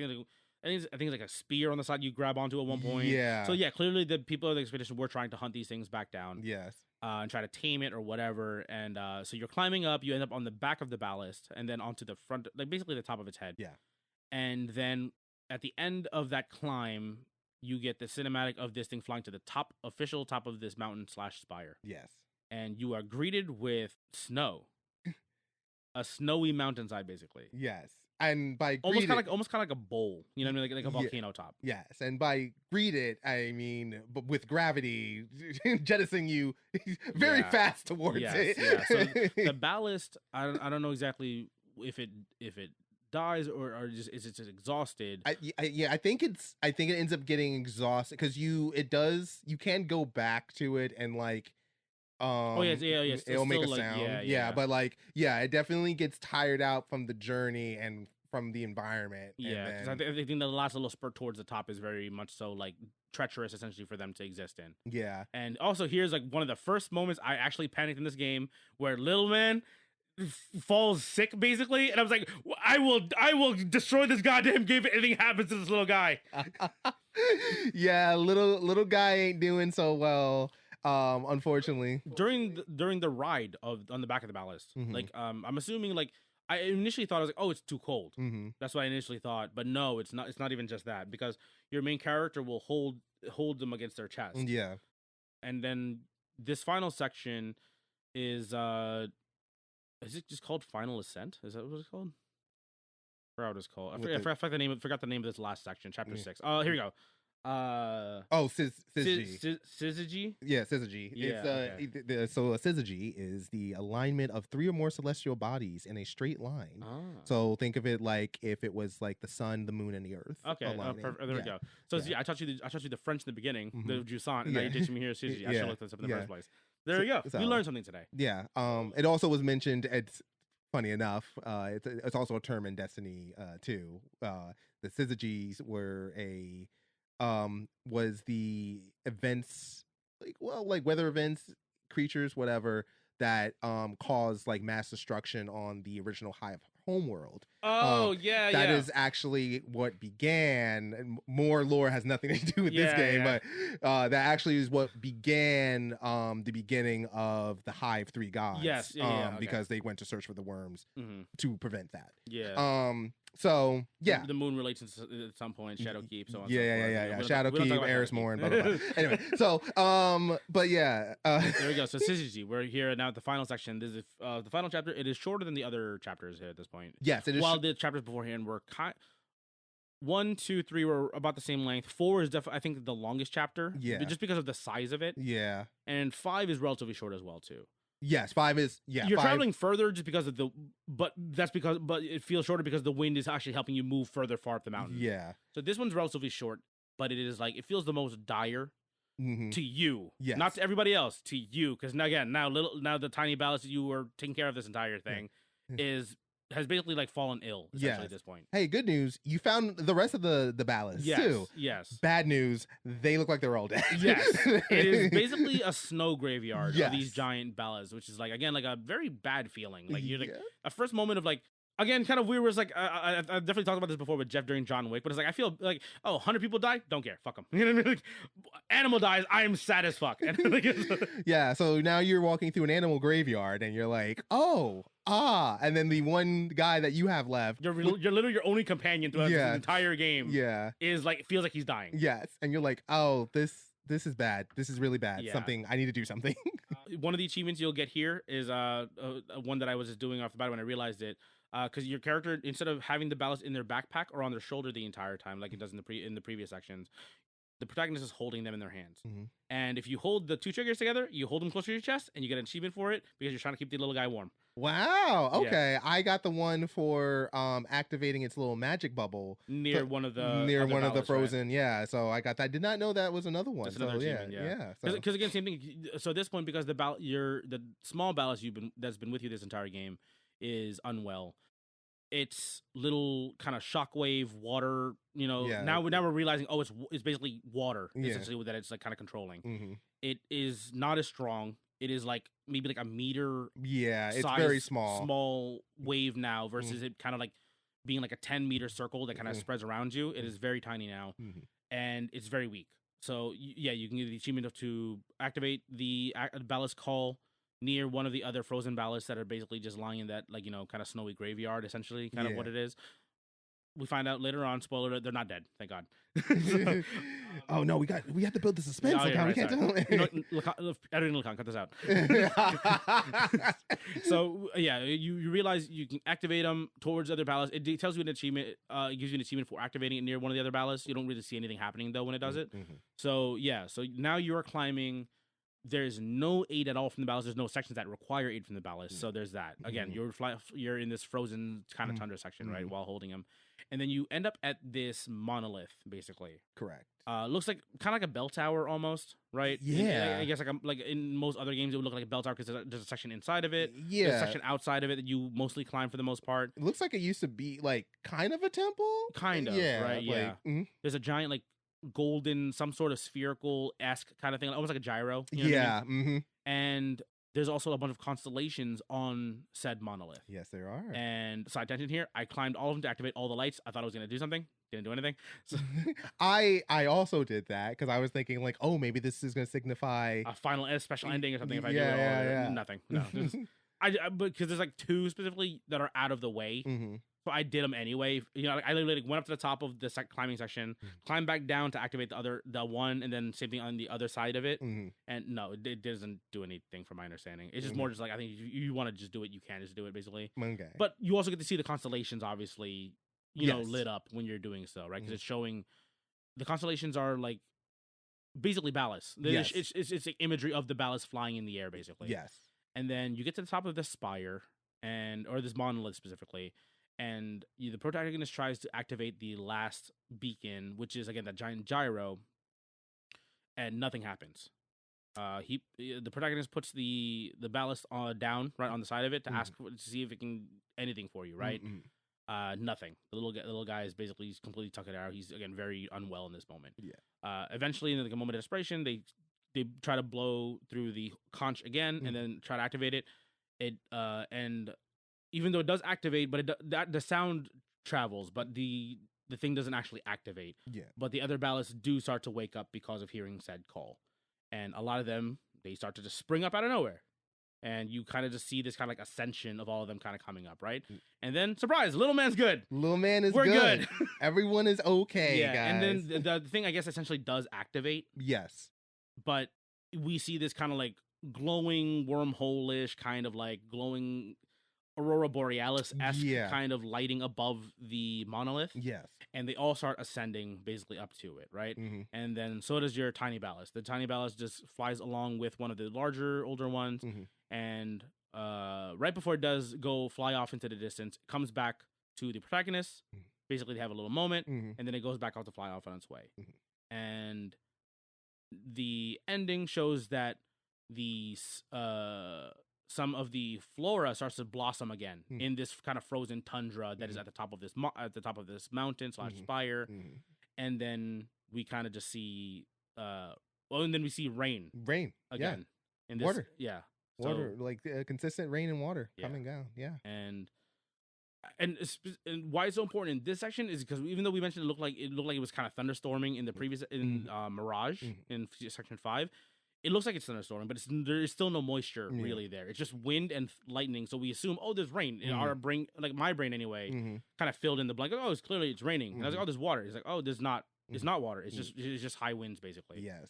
I think it's like a spear on the side you grab onto at one point. Yeah. So yeah, clearly the people of the expedition were trying to hunt these things back down. Yes. And try to tame it or whatever. And so you're climbing up. You end up on the back of the ballast and then onto the front, like basically the top of its head. Yeah. And then at the end of that climb, you get the cinematic of this thing flying to the official top of this mountain / spire. Yes. And you are greeted with snow. A snowy mountainside, basically. Yes. And by almost kind of like a bowl, you know what I mean, like a volcano top. Yes, and by greeted, I mean with gravity jettisoning you very fast towards it. Yeah. So the ballast, I don't know exactly if it dies or just is it just exhausted. I think it ends up getting exhausted because you can go back to it and like. It'll make a sound. But like, it definitely gets tired out from the journey and from the environment. Yeah, because I think the last little spurt towards the top is very much so like treacherous, essentially, for them to exist in. Yeah, and also here's like one of the first moments I actually panicked in this game where little man falls sick, basically, and I was like, I will destroy this goddamn game if anything happens to this little guy. Yeah, little guy ain't doing so well. Unfortunately, during the ride on the back of the ballast, like I'm assuming like I initially thought I was like, oh, it's too cold. That's what I initially thought, but no, it's not. It's not even just that, because your main character will hold them against their chest. Yeah, and then this final section is it just called Final Ascent? Is that what it's called? I forgot what it's called. I forgot the name of this last section, chapter 6. Here we go. Oh, syzygy. Syzygy. Yeah, syzygy. Yeah, So a syzygy is the alignment of 3 or more celestial bodies in a straight line. So think of it like if it was like the sun, the moon, and the earth. Okay, aligning. there we go. So I taught you the French in the beginning, the Jusant, and now Yeah. you're teaching me here syzygy. I should look this up in the first place. There we go. So- We learned something today. Yeah. It also was mentioned. It's funny enough. It's also a term in Destiny too. The syzygies were was the events like weather events, creatures, whatever that caused like mass destruction on the original Hive homeworld. Oh, That is actually what began. And more lore has nothing to do with this game, but that actually is what began the beginning of the Hive 3 gods. Yes, because they went to search for the worms to prevent that. Yeah. So yeah, the moon relates at some point. Shadowkeep. So on. Yeah. Shadowkeep, Erismore, and blah blah blah. Anyway, so but yeah, there we go. So syzygy, we're here now at the final section. This is the final chapter. It is shorter than the other chapters here at this point. Yes, it is. While the chapters beforehand were 1, 2, 3 were about the same length. 4 is definitely, I think, the longest chapter. Yeah, just because of the size of it. Yeah, and 5 is relatively short as well too. Yes, 5 is You're traveling further just because of but it feels shorter because the wind is actually helping you move further far up the mountain. Yeah. So this one's relatively short, but it feels the most dire to you. Yes. Not to everybody else, to you. Because now the tiny ballast that you were taking care of this entire thing has basically like fallen ill essentially at this point. Hey, good news. You found the rest of the ballast too. Yes. Bad news. They look like they're all dead. Yes. It is basically a snow graveyard of these giant ballasts, which is like, again, like a very bad feeling. Like you're like a first moment of like, again, kind of weird. Was like I definitely talked about this before with Jeff during John Wick, but it's like I feel like 100 people die, don't care, fuck them. You know what I mean? Like, animal dies, I am sad as fuck. And yeah. So now you're walking through an animal graveyard, and you're like, and then the one guy that you have left, you're literally your only companion throughout the entire game. Yeah, is like feels like he's dying. Yes, and you're like, this is bad. This is really bad. Yeah. Something I need to do something. One of the achievements you'll get here is one that I was just doing off the bat when I realized it. Because your character, instead of having the ballast in their backpack or on their shoulder the entire time, like it does in the previous sections, the protagonist is holding them in their hands. And if you hold the 2 triggers together, you hold them close to your chest, and you get an achievement for it because you're trying to keep the little guy warm. Wow. Okay, I got the one for activating its little magic bubble near one of the frozen. Right? Yeah, so I got that. I did not know that was another one. That's another achievement, yeah. Because again, same thing. So at this point, because the small ballast that's been with you this entire game is unwell. It's little kind of shockwave water, now we're realizing, it's basically water, essentially, that it's like kind of controlling. It is not as strong. It is like maybe like a meter. Yeah, it's very small wave now versus it kind of like being like a 10-meter circle that kind of spreads around you. It is very tiny now, and it's very weak. So you can get the achievement to activate the ballast call near one of the other frozen ballasts that are basically just lying in that, like, kind of snowy graveyard, essentially, kind of what it is. We find out later on, spoiler alert, they're not dead, thank God. Oh no, we have to build the suspense. We can't do it. Editing Lakan, cut this out. So you realize you can activate them towards other ballasts. It tells you an achievement. It gives you an achievement for activating it near one of the other ballasts. You don't really see anything happening though when it does it. So so now you're climbing. There's no aid at all from the ballast. There's no sections that require aid from the ballast. So there's that. Again, you're in this frozen kind of tundra section, right, while holding them. And then you end up at this monolith, basically. Correct. Looks like kind of like a bell tower almost, right? Yeah. I guess like in most other games, it would look like a bell tower because there's a section inside of it. Yeah. There's a section outside of it that you mostly climb for the most part. It looks like it used to be like kind of a temple. Kind of, right? Yeah. There's a giant like golden, some sort of spherical-esque kind of thing, almost like a gyro. You know what I mean? And there's also a bunch of constellations on said monolith. Yes, there are. And side tangent here, I climbed all of them to activate all the lights. I thought I was going to do something. Didn't do anything. So I also did that because I was thinking like, maybe this is going to signify a final special ending or something. If I do it all, nothing. No, because there's like 2 specifically that are out of the way. So I did them anyway. I literally went up to the top of the climbing section, climbed back down to activate the one, and then same thing on the other side of it. And no, it doesn't do anything from my understanding. It's just more just like, I think you want to just do it, you can just do it, basically. Okay. But you also get to see the constellations, obviously, lit up when you're doing so, right? Because it's showing the constellations are like basically ballast. Yes. It's like imagery of the ballast flying in the air, basically. Yes. And then you get to the top of this spire, or this monolith specifically, and the protagonist tries to activate the last beacon, which is again that giant gyro, and nothing happens. The protagonist puts the ballast down right on the side of it to ask to see if it can anything for you, right? Nothing. The little guy is basically completely tucked it out. He's again very unwell in this moment. Yeah. Eventually, in like a moment of desperation, they try to blow through the conch again, and then try to activate it. And even though it does activate, but the sound travels, but the thing doesn't actually activate. Yeah. But the other ballasts do start to wake up because of hearing said call. And a lot of them, they start to just spring up out of nowhere. And you kind of just see this kind of like ascension of all of them kind of coming up, right? And then, surprise, little man's good. Little man is We're good. Everyone is okay, yeah, guys. and then the thing, I guess, essentially does activate. Yes. But we see this kind of like glowing wormhole-ish, kind of like glowing Aurora Borealis-esque kind of lighting above the monolith. Yes. And they all start ascending basically up to it, right? And then so does your tiny ballast. The tiny ballast just flies along with one of the larger, older ones. And right before it does go fly off into the distance, it comes back to the protagonist. Basically, they have a little moment, and then it goes back out to fly off on its way. And the ending shows that the some of the flora starts to blossom again in this kind of frozen tundra that is at the top of this mountain / spire, and then we kind of just see and then we see rain again in this water so, like consistent rain and water coming down and why it's so important in this section is because even though we mentioned it looked like it was kind of thunderstorming in the previous Mirage in section 5. It looks like it's thunderstorming, but there is still no moisture really there. It's just wind and lightning. So we assume, there's rain. Our brain, like my brain anyway, kind of filled in the blank. It's clearly it's raining. And I was like, there's water. It's like, there's not. It's not water. It's just high winds basically. Yes.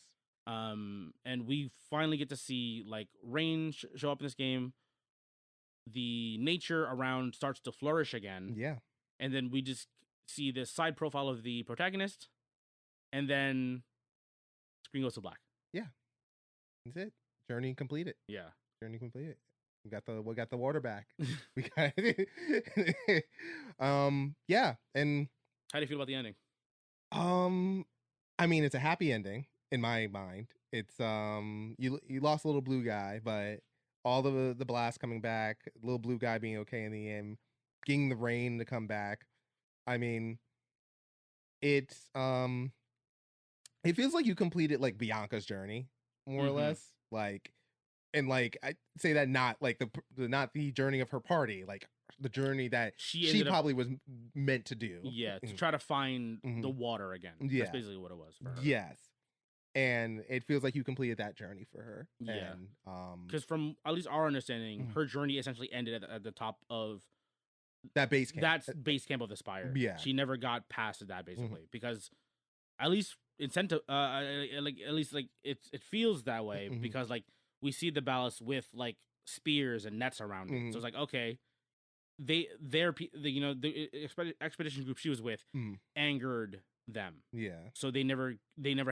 And we finally get to see like rain show up in this game. The nature around starts to flourish again. Yeah. And then we just see this side profile of the protagonist, and then screen goes to black. Yeah. That's it. Journey completed. Yeah. Journey completed. We got the water back. We got yeah. And how do you feel about the ending? I mean, it's a happy ending in my mind. It's you lost a little blue guy, but all the blast coming back, little blue guy being okay in the end, getting the rain to come back. I mean, it's it feels like you completed like Bianca's journey more or less, like, and like I say that not like not the journey of her party, like the journey that she probably was meant to do. Yeah, to try to find the water again. Yeah, that's basically what it was for her. Yes, and it feels like you completed that journey for her. Yeah, and because from at least our understanding, her journey essentially ended at the top of that base camp. That's base camp of the Spire. Yeah, she never got past that basically because at least incentive, like at least like it feels that way because like we see the ballast with like spears and nets around it. So it's like, okay, the expedition group she was with angered them. Yeah. So they never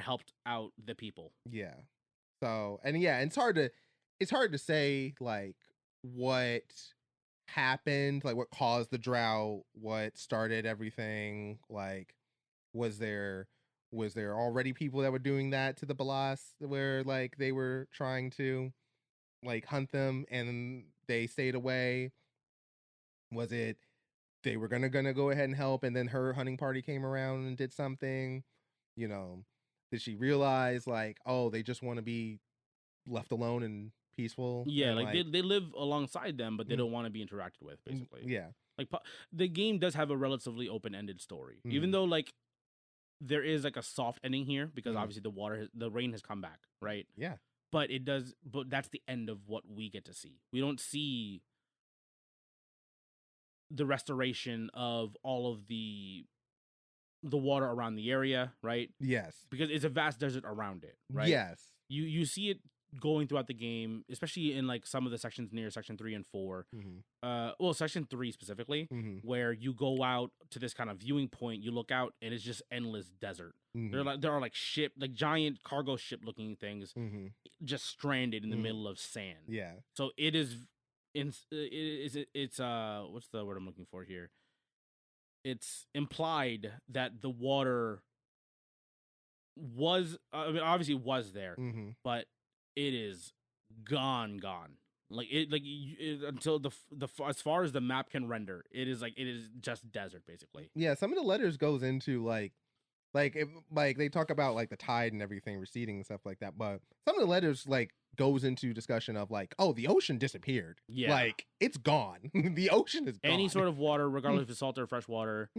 helped out the people. Yeah. So and it's hard to say like what happened, like what caused the drought, what started everything. Like was there already people that were doing that to the ballast where like they were trying to like hunt them and they stayed away? Was it they were gonna go ahead and help and then her hunting party came around and did something? You know, did she realize like, oh, they just want to be left alone and peaceful? Yeah, and, like they live alongside them, but they don't want to be interacted with, basically. Yeah. Like the game does have a relatively open-ended story, even though like there is like a soft ending here because obviously the rain has come back, right? Yeah. But that's the end of what we get to see. We don't see the restoration of all of the water around the area, right? Yes. Because it's a vast desert around it, right? Yes. You see it going throughout the game, especially in like some of the sections near section 3 and 4. Well, section 3 specifically, where you go out to this kind of viewing point, you look out, and it's just endless desert. There are like giant cargo ship looking things, just stranded in the middle of sand. Yeah. So it is. It's what's the word I'm looking for here? It's implied that the water was, obviously was there, but it is gone. Like until as far as the map can render, it is just desert basically. Yeah, some of the letters goes into like they talk about like the tide and everything receding and stuff like that, but some of the letters like goes into discussion of like, oh, the ocean disappeared. Yeah, like it's gone. The ocean is gone. Any sort of water, regardless if it's salt or fresh water.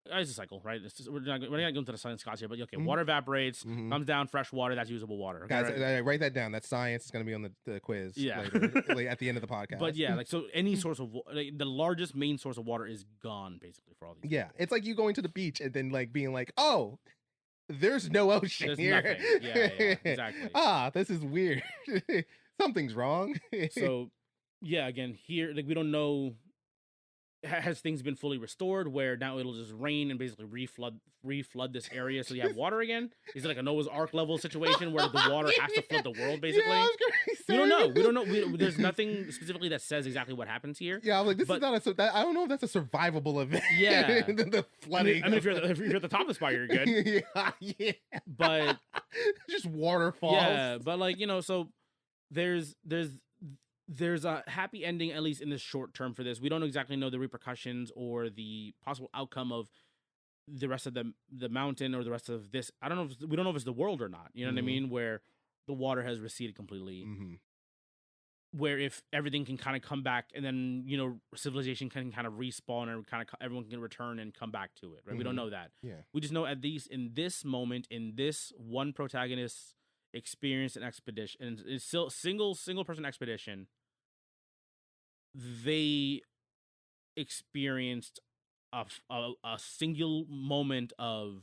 It's a cycle, right? We're not going to go into the science class here, but okay, water evaporates, comes down, fresh water, that's usable water. Okay, guys, right? write that down. That's science. It's going to be on the quiz later, like, at the end of the podcast. But yeah, like, so any source of the largest main source of water is gone, basically, for all these people. It's like you going to the beach and then like being like, oh, there's no ocean There's here. Nothing. Yeah, exactly. This is weird. Something's wrong. So, yeah, again, here, like, we don't know, has things been fully restored where now it'll just rain and basically reflood this area so you have water again? Is it like a Noah's Ark level situation where the water has to flood the world, basically? Yeah, we don't know. There's nothing specifically that says exactly what happens here. Yeah, I'm like, this is not I don't know if that's a survivable event. Yeah. The flooding. I mean, if you're at the top of the spire, you're good. yeah. But just waterfalls. Yeah, but like, so there's a happy ending, at least in the short term, for this. We don't exactly know the repercussions or the possible outcome of the rest of the mountain or the rest of this. We don't know if it's the world or not. You know what I mean? Where the water has receded completely. Where if everything can kind of come back, and then civilization can kind of respawn, and everyone can return and come back to it. Right? We don't know that. Yeah. We just know at least in this moment, in this one protagonist's experience and expedition, and it's still single person expedition, they experienced a single moment of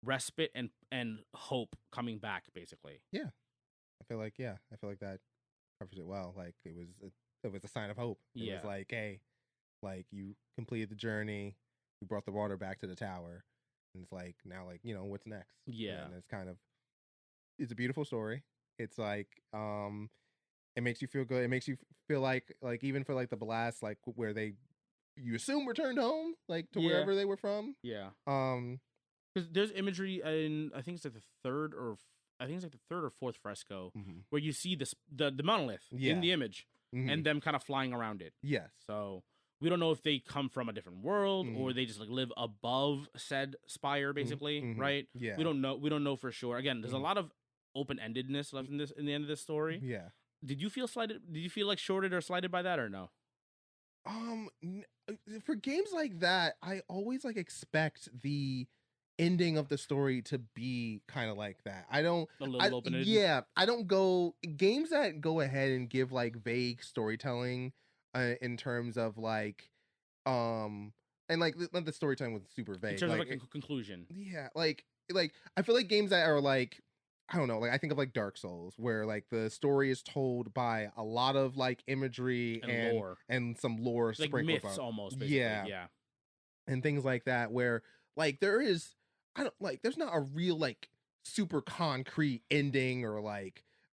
respite and hope coming back, basically. I feel like that covers it well. Like it was a sign of hope. It was like, hey, like you completed the journey, you brought the water back to the tower, and it's like now, like, what's next? Yeah. And it's a beautiful story. It's like it makes you feel good. It makes you feel like even for like the ballast, like where you assume returned home, like to wherever they were from. Yeah. Because there's imagery in, I think it's like the third or fourth fresco where you see the monolith in the image and them kind of flying around it. Yes. So we don't know if they come from a different world or they just like live above said spire, basically, right? Yeah. We don't know for sure. Again, there's a lot of open-endedness left in the end of this story. Yeah. Did you feel slighted? Did you feel like shorted or slighted by that, or no? For games like that, I always like expect the ending of the story to be kind of like that. I don't A little open-ended? Yeah, I don't go games that go ahead and give like vague storytelling in terms of like and like the storytelling was super vague. In terms of like a conclusion. Yeah, like I feel like games that are like, I don't know, like I think of like Dark Souls, where like the story is told by a lot of like imagery and lore and some lore like sprinkled myths on. almost, basically. Yeah. And things like that, where like there's not a real like super concrete ending or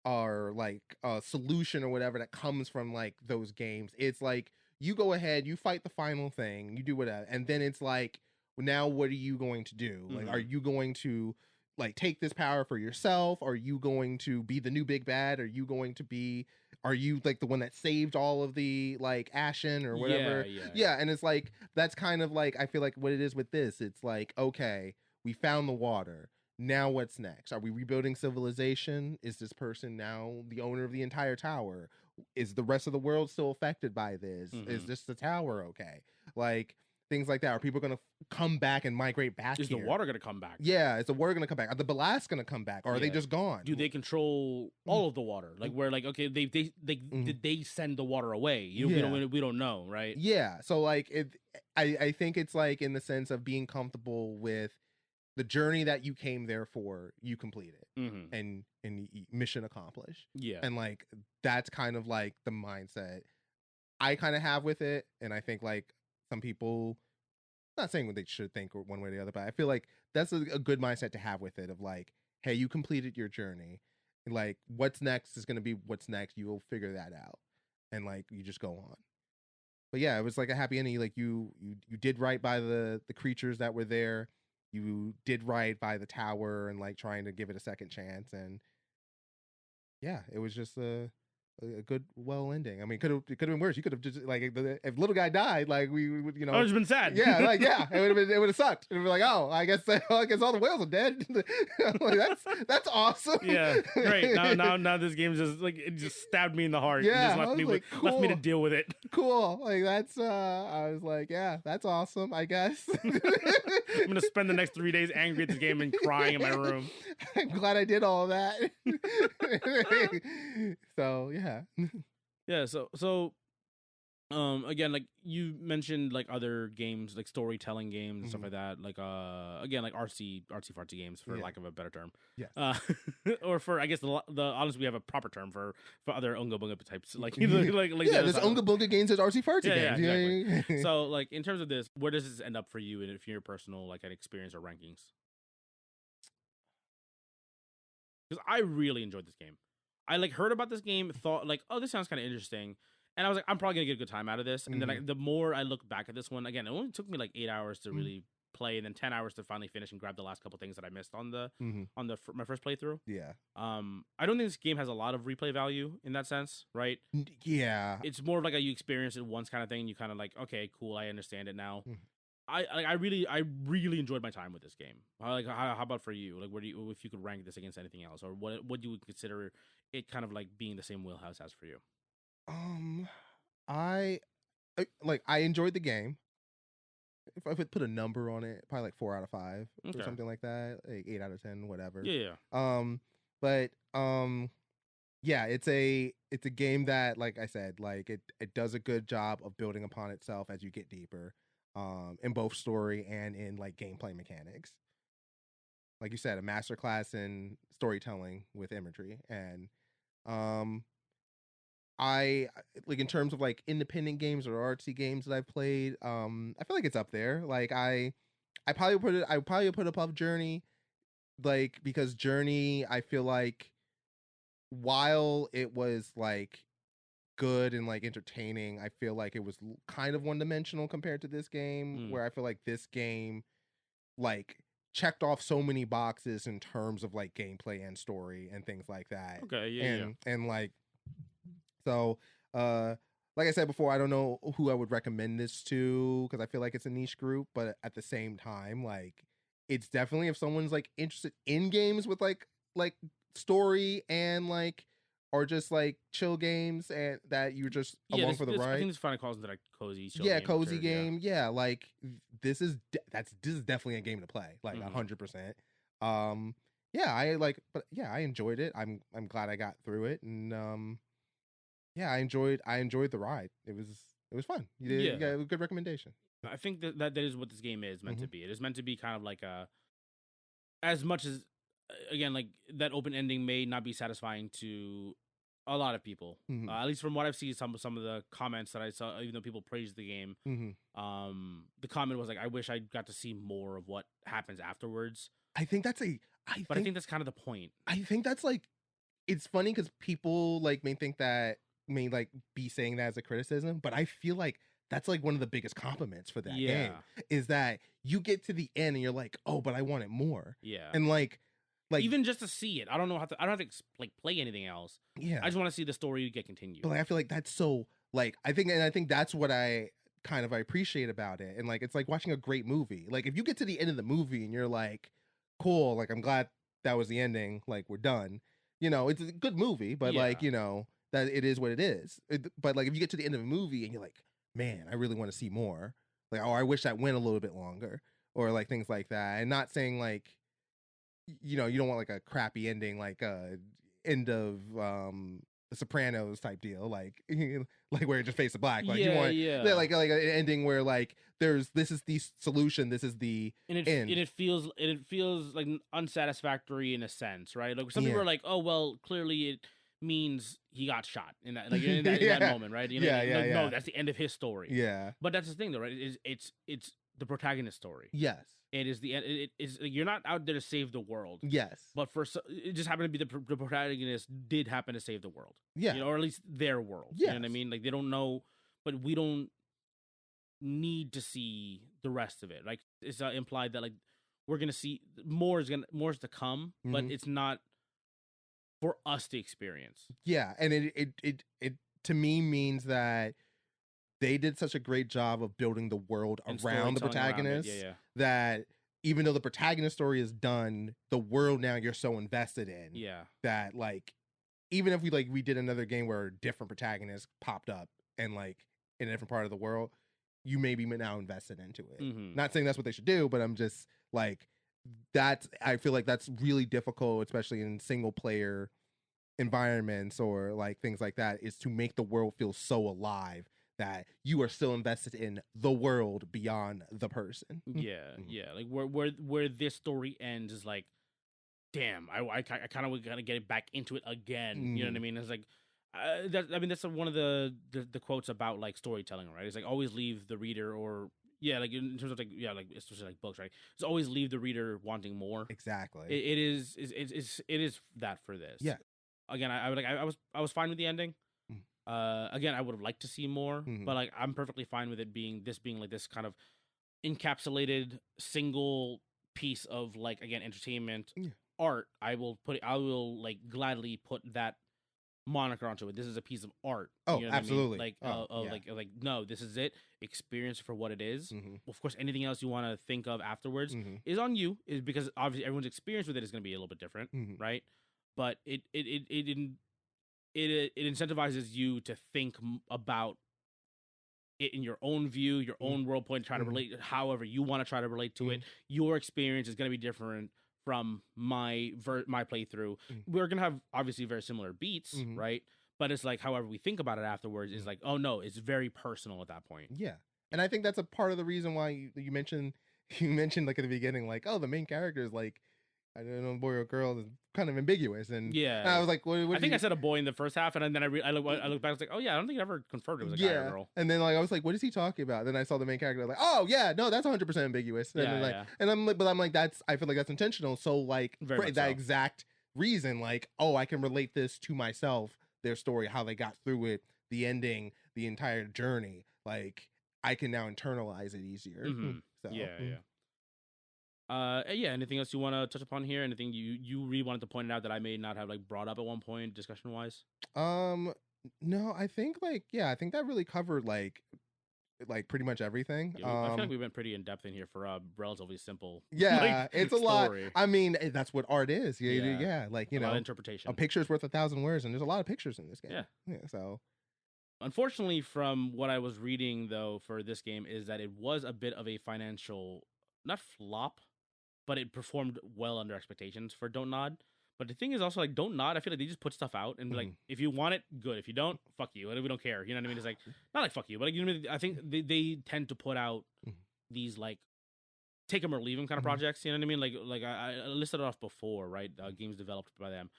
a solution or whatever that comes from like those games. It's like you go ahead, you fight the final thing, you do whatever, and then it's like, now what are you going to do? Like, are you going to like take this power for yourself? Are you going to be the new big bad? Are you like the one that saved all of the like Ashen or whatever? Yeah. And it's like, that's kind of like, I feel like what it is with this. It's like, okay, we found the water. Now what's next? Are we rebuilding civilization? Is this person now the owner of the entire tower? Is the rest of the world still affected by this? Is this the tower okay? Like, things like that. Are people going to come back and migrate back? Is the water going to come back? Yeah, is the water going to come back? Are the ballast going to come back? Or are they just gone? Do they control all of the water? Like, where, like, okay, did they send the water away? We don't know, right? Yeah. So like I think it's like in the sense of being comfortable with the journey that you came there for, you completed, Mm-hmm. and mission accomplished. Yeah. And like that's kind of like the mindset I kind of have with it, and I think like some people, not saying what they should think or one way or the other, but I feel like that's a good mindset to have with it. Of like, hey, you completed your journey, like what's next is going to be what's next. You will figure that out, and like you just go on. But yeah, it was like a happy ending. Like you did right by the creatures that were there. You did right by the tower and like trying to give it a second chance. And yeah, it was just a good well ending. I mean, it could have been worse. You could have just like if little guy died, like we would, you know, I would have been sad. yeah, like yeah, it would have sucked. It would be like, oh, I guess all the whales are dead. Like, that's awesome. Yeah, great. Now this game just like it just stabbed me in the heart. Yeah, and just left me like, left me to cool. deal with it. Cool. Like that's I was like, yeah, that's awesome, I guess. I'm gonna spend the next 3 days angry at this game and crying in my room. I'm glad I did all that. So yeah. Yeah. So again, like you mentioned, like other games, like storytelling games and stuff like that. Like again, like artsy fartsy games, for lack of a better term. Yes. Or for I guess the honestly, we have a proper term for other unga bunga types. Like yeah, there's unga bunga games, there's artsy fartsy games. Yeah, exactly. So like in terms of this, where does this end up for you, and if your personal like an experience or rankings? Because I really enjoyed this game. I like heard about this game, thought like, oh, this sounds kind of interesting, and I was like, I'm probably gonna get a good time out of this. And then the more I look back at this one, again, it only took me like 8 hours to really play, and then 10 hours to finally finish and grab the last couple things that I missed on the my first playthrough. Yeah. I don't think this game has a lot of replay value in that sense, right? Yeah. It's more of like a you experience it once kind of thing. You kind of like, okay, cool, I understand it now. I really enjoyed my time with this game. Like, how about for you? Like, where do you, if you could rank this against anything else, or what do you consider it kind of like being the same wheelhouse as for you? I enjoyed the game. If I could put a number on it, probably like 4 out of 5 or something like that, like 8 out of 10, whatever. Yeah. But yeah, it's a game that, like I said, like it does a good job of building upon itself as you get deeper, in both story and in like gameplay mechanics. Like you said, a masterclass in storytelling with imagery. And I like, in terms of like independent games or artsy games that I've played, I feel like it's up there. Like I probably put it above Journey, like, because Journey, I feel like while it was like good and like entertaining, I feel like it was kind of one-dimensional compared to this game, where I feel like this game like checked off so many boxes in terms of like gameplay and story and things like that. Okay, yeah. And like, so like I said before, I don't know who I would recommend this to, because I feel like it's a niche group, but at the same time, like, it's definitely, if someone's like interested in games with like story and like, or just like chill games and that you're just along for the ride. I think this finally calls it like cozy chill yeah, game. Cozy game. Yeah, like this is definitely a game to play, like 100%. Yeah, I enjoyed it. I'm glad I got through it, and yeah, I enjoyed the ride. It was fun. You got a good recommendation. I think that is what this game is meant to be. It is meant to be kind of like as much as, again, like that open ending may not be satisfying to a lot of people. At least from what I've seen, some of the comments that I saw, even though people praised the game, the comment was like, I wish I got to see more of what happens afterwards. I think that's I think that's kind of the point. I think that's like, it's funny because people like may like be saying that as a criticism, but I feel like that's like one of the biggest compliments for that game, is that you get to the end and you're like, oh, but I want it more. Yeah. And like even just to see it, I don't have to like play anything else. Yeah. I just want to see the story get continued. But like, I feel like that's so like, I think that's what I appreciate about it. And like, it's like watching a great movie. Like if you get to the end of the movie and you're like, cool, like I'm glad that was the ending, like we're done. You know, it's a good movie, but like, you know, that it is what it is. But like if you get to the end of a movie and you're like, man, I really want to see more. Like, oh, I wish that went a little bit longer, or like things like that. And not saying like, you know, you don't want like a crappy ending, like end of the a Sopranos type deal, like like where it just fades to black. Like you Yeah, want yeah. like an ending where like this is the solution, this is the and end. it feels like unsatisfactory in a sense, right? Like some people Yeah. are like, oh well, clearly it means he got shot in that in that Yeah. moment, right? You know, Yeah, like, yeah, like, yeah. no, that's the end of his story. Yeah. But that's the thing, though, right? It's the protagonist's story. Yes. It is the end. It is like, you're not out there to save the world. Yes. But it just happened to be the protagonist did happen to save the world. Yeah. You know, or at least their world. Yes. You know what I mean? Like they don't know, but we don't need to see the rest of it. Like it's implied that like we're gonna see more is to come, but Mhm. it's not for us to experience. Yeah, and it to me means that they did such a great job of building the world And around the storytelling around it. protagonist Yeah. that even though the protagonist story is done, the world now you're so invested in Yeah. that like even if we did another game where a different protagonist popped up and like in a different part of the world, you may be now invested into it. Mhm. Not saying that's what they should do, but I'm just like I feel like that's really difficult, especially in single player environments or like things like that, is to make the world feel so alive that you are still invested in the world beyond the person. Yeah. Yeah. Like where this story ends is like, damn, I kind of gotta get back into it again. You know what I mean? It's like, that's one of the quotes about like storytelling, right? It's like always leave the reader, or like in terms of like like especially like books, right? It's always leave the reader wanting more. Exactly. It is that for this. Yeah. Again, I was fine with the ending. Again, I would have liked to see more, Mhm. but like I'm perfectly fine with it being like this kind of encapsulated single piece of like, again, entertainment, art. I will like gladly put that moniker onto it. This is a piece of art. Oh, you know what absolutely. I mean? Like no, this is it. Experience for what it is. Of course, anything else you want to think of afterwards is on you. Is because obviously everyone's experience with it is going to be a little bit different, right? But it incentivizes you to think about it in your own view, your own world point, try to relate however you want to try to relate to it. Your experience is going to be different from my playthrough. We're going to have obviously very similar beats, right? But it's like however we think about it afterwards is like, oh no, it's very personal at that point. Yeah. And I think that's a part of the reason why you mentioned like at the beginning, like, oh, the main character is like, I don't know, boy or girl, is kind of ambiguous. And I was like, what I think I said a boy in the first half, and then I look back, I was like, oh yeah, I don't think I ever confirmed it was a guy or girl. And then like I was like, what is he talking about? Then I saw the main character, like, oh yeah, no, that's 100% ambiguous. And then, like, and I'm like, I feel like that's intentional. So like for that exact reason, like, oh, I can relate this to myself, their story, how they got through it, the ending, the entire journey. Like I can now internalize it easier. So anything else you want to touch upon here? Anything you really wanted to point out that I may not have like brought up at one point discussion wise? No, I think I think that really covered like pretty much everything. I feel like we went pretty in depth in here for a relatively simple it's a lot. story. I mean, that's what art is. Like, you know, interpretation. A picture's worth 1,000 words, and there's a lot of pictures in this game. So unfortunately, from what I was reading though for this game, is that it was a bit of a financial, not flop, but it performed well under expectations for Don't Nod. But the thing is also, like, Don't Nod, I feel like they just put stuff out and be like, if you want it, good. If you don't, fuck you. And we don't care. You know what I mean? It's like, not like fuck you, but like, you know, I think they tend to put out these like take them or leave them kind of projects. You know what I mean? Like I listed it off before, right? Games developed by them.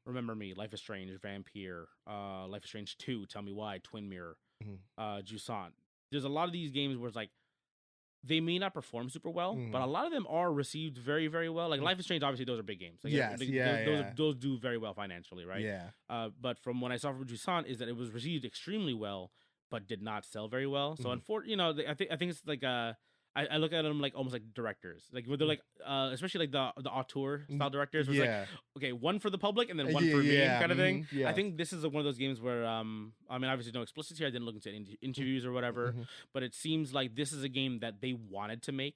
Remember Me, Life is Strange, Vampire, Life is Strange 2, Tell Me Why, Twin Mirror, Jusant. There's a lot of these games where it's like, they may not perform super well, but a lot of them are received very, very well. Like Life is Strange, obviously, those are big games. Like, those do very well financially, right? Yeah. But from what I saw from Jusant is that it was received extremely well, but did not sell very well. So, I think it's like I look at them like almost like directors, like where they're like, especially like the auteur style directors. Where it's like, okay, one for the public and then one for me, kind of thing. I think this is one of those games where, I mean, obviously no explicit here. I didn't look into interviews or whatever, but it seems like this is a game that they wanted to make,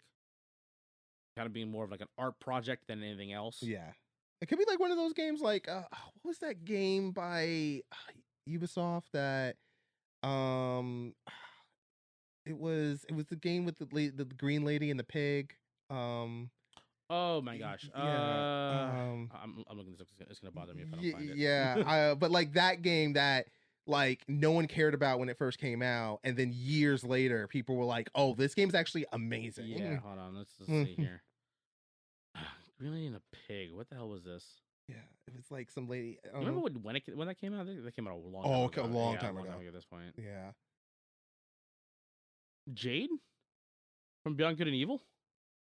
kind of being more of like an art project than anything else. Yeah, it could be like one of those games like what was that game by Ubisoft that It was the game with the green lady and the pig. Oh my gosh. Yeah. I'm looking this up. It's gonna bother me if I don't find it. Yeah. But like that game that like no one cared about when it first came out, and then years later, people were like, "Oh, this game's actually amazing." Yeah. Hold on. Let's see here. Really in a pig. What the hell was this? Yeah, it was like some lady. You remember when that came out? That came out a long time Oh, ago. okay, a long time a ago. At this point. Yeah. Jade from Beyond Good and Evil.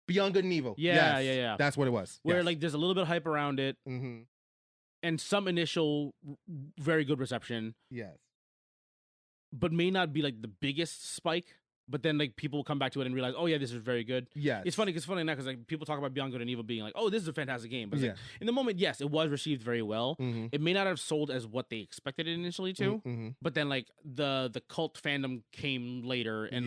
Beyond Good and Evil. Yeah, Yes. yeah. That's what it was. Where Yes. like there's a little bit of hype around it Mm-hmm. and some initial very good reception, Yes. but may not be like the biggest spike. But then like people will come back to it and realize, oh yeah, this is very good. Yes. It's funny now because like people talk about Beyond Good and Evil being like, oh, this is a fantastic game. But it's Yeah. like, in the moment, yes, it was received very well. Mm-hmm. It may not have sold as what they expected it initially to, Mm-hmm. but then like the cult fandom came later and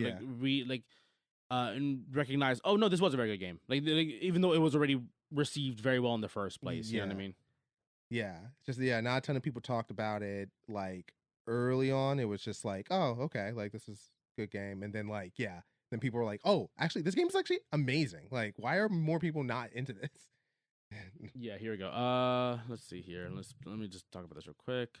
and recognized, oh no, this was a very good game. Like even though it was already received very well in the first place. You know what I mean? Yeah. Just not a ton of people talked about it like early on. It was just like, oh, okay, like this is a good game. And then like, then people were like, oh, actually this game's actually amazing. Like, why are more people not into this? Yeah, here we go. Let's see here. Let me just talk about this real quick.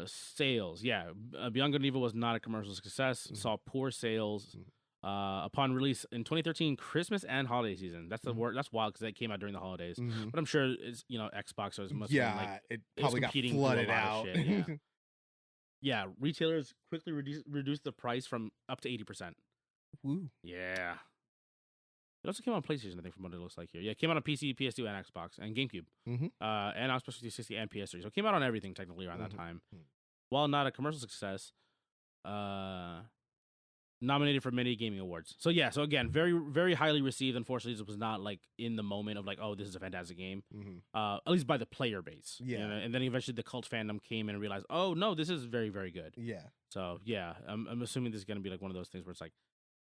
Sales. Yeah, Beyond Good and Evil was not a commercial success. Mm-hmm. Saw poor sales. Upon release in 2013, Christmas and holiday season. That's the word. That's wild because it came out during the holidays. Mm-hmm. But I'm sure it's Xbox, so it must have been, like, it probably got competing through a flooded lot of out. shit, yeah. Yeah, retailers quickly reduced the price from up to 80%. Woo. Yeah. It also came on PlayStation, I think, from what it looks like here. Yeah, it came out on PC, PS2, and Xbox, and GameCube. Mm-hmm. And on Xbox 360 and PS3. So it came out on everything, technically, around that time. Mm-hmm. While not a commercial success, nominated for many gaming awards. So yeah, so again, very, very highly received. Unfortunately, it was not like in the moment of like, oh, this is a fantastic game. Mm-hmm. At least by the player base. Yeah. You know? And then eventually the cult fandom came in and realized, oh no, this is very, very good. Yeah. So yeah, I'm assuming this is gonna be like one of those things where it's like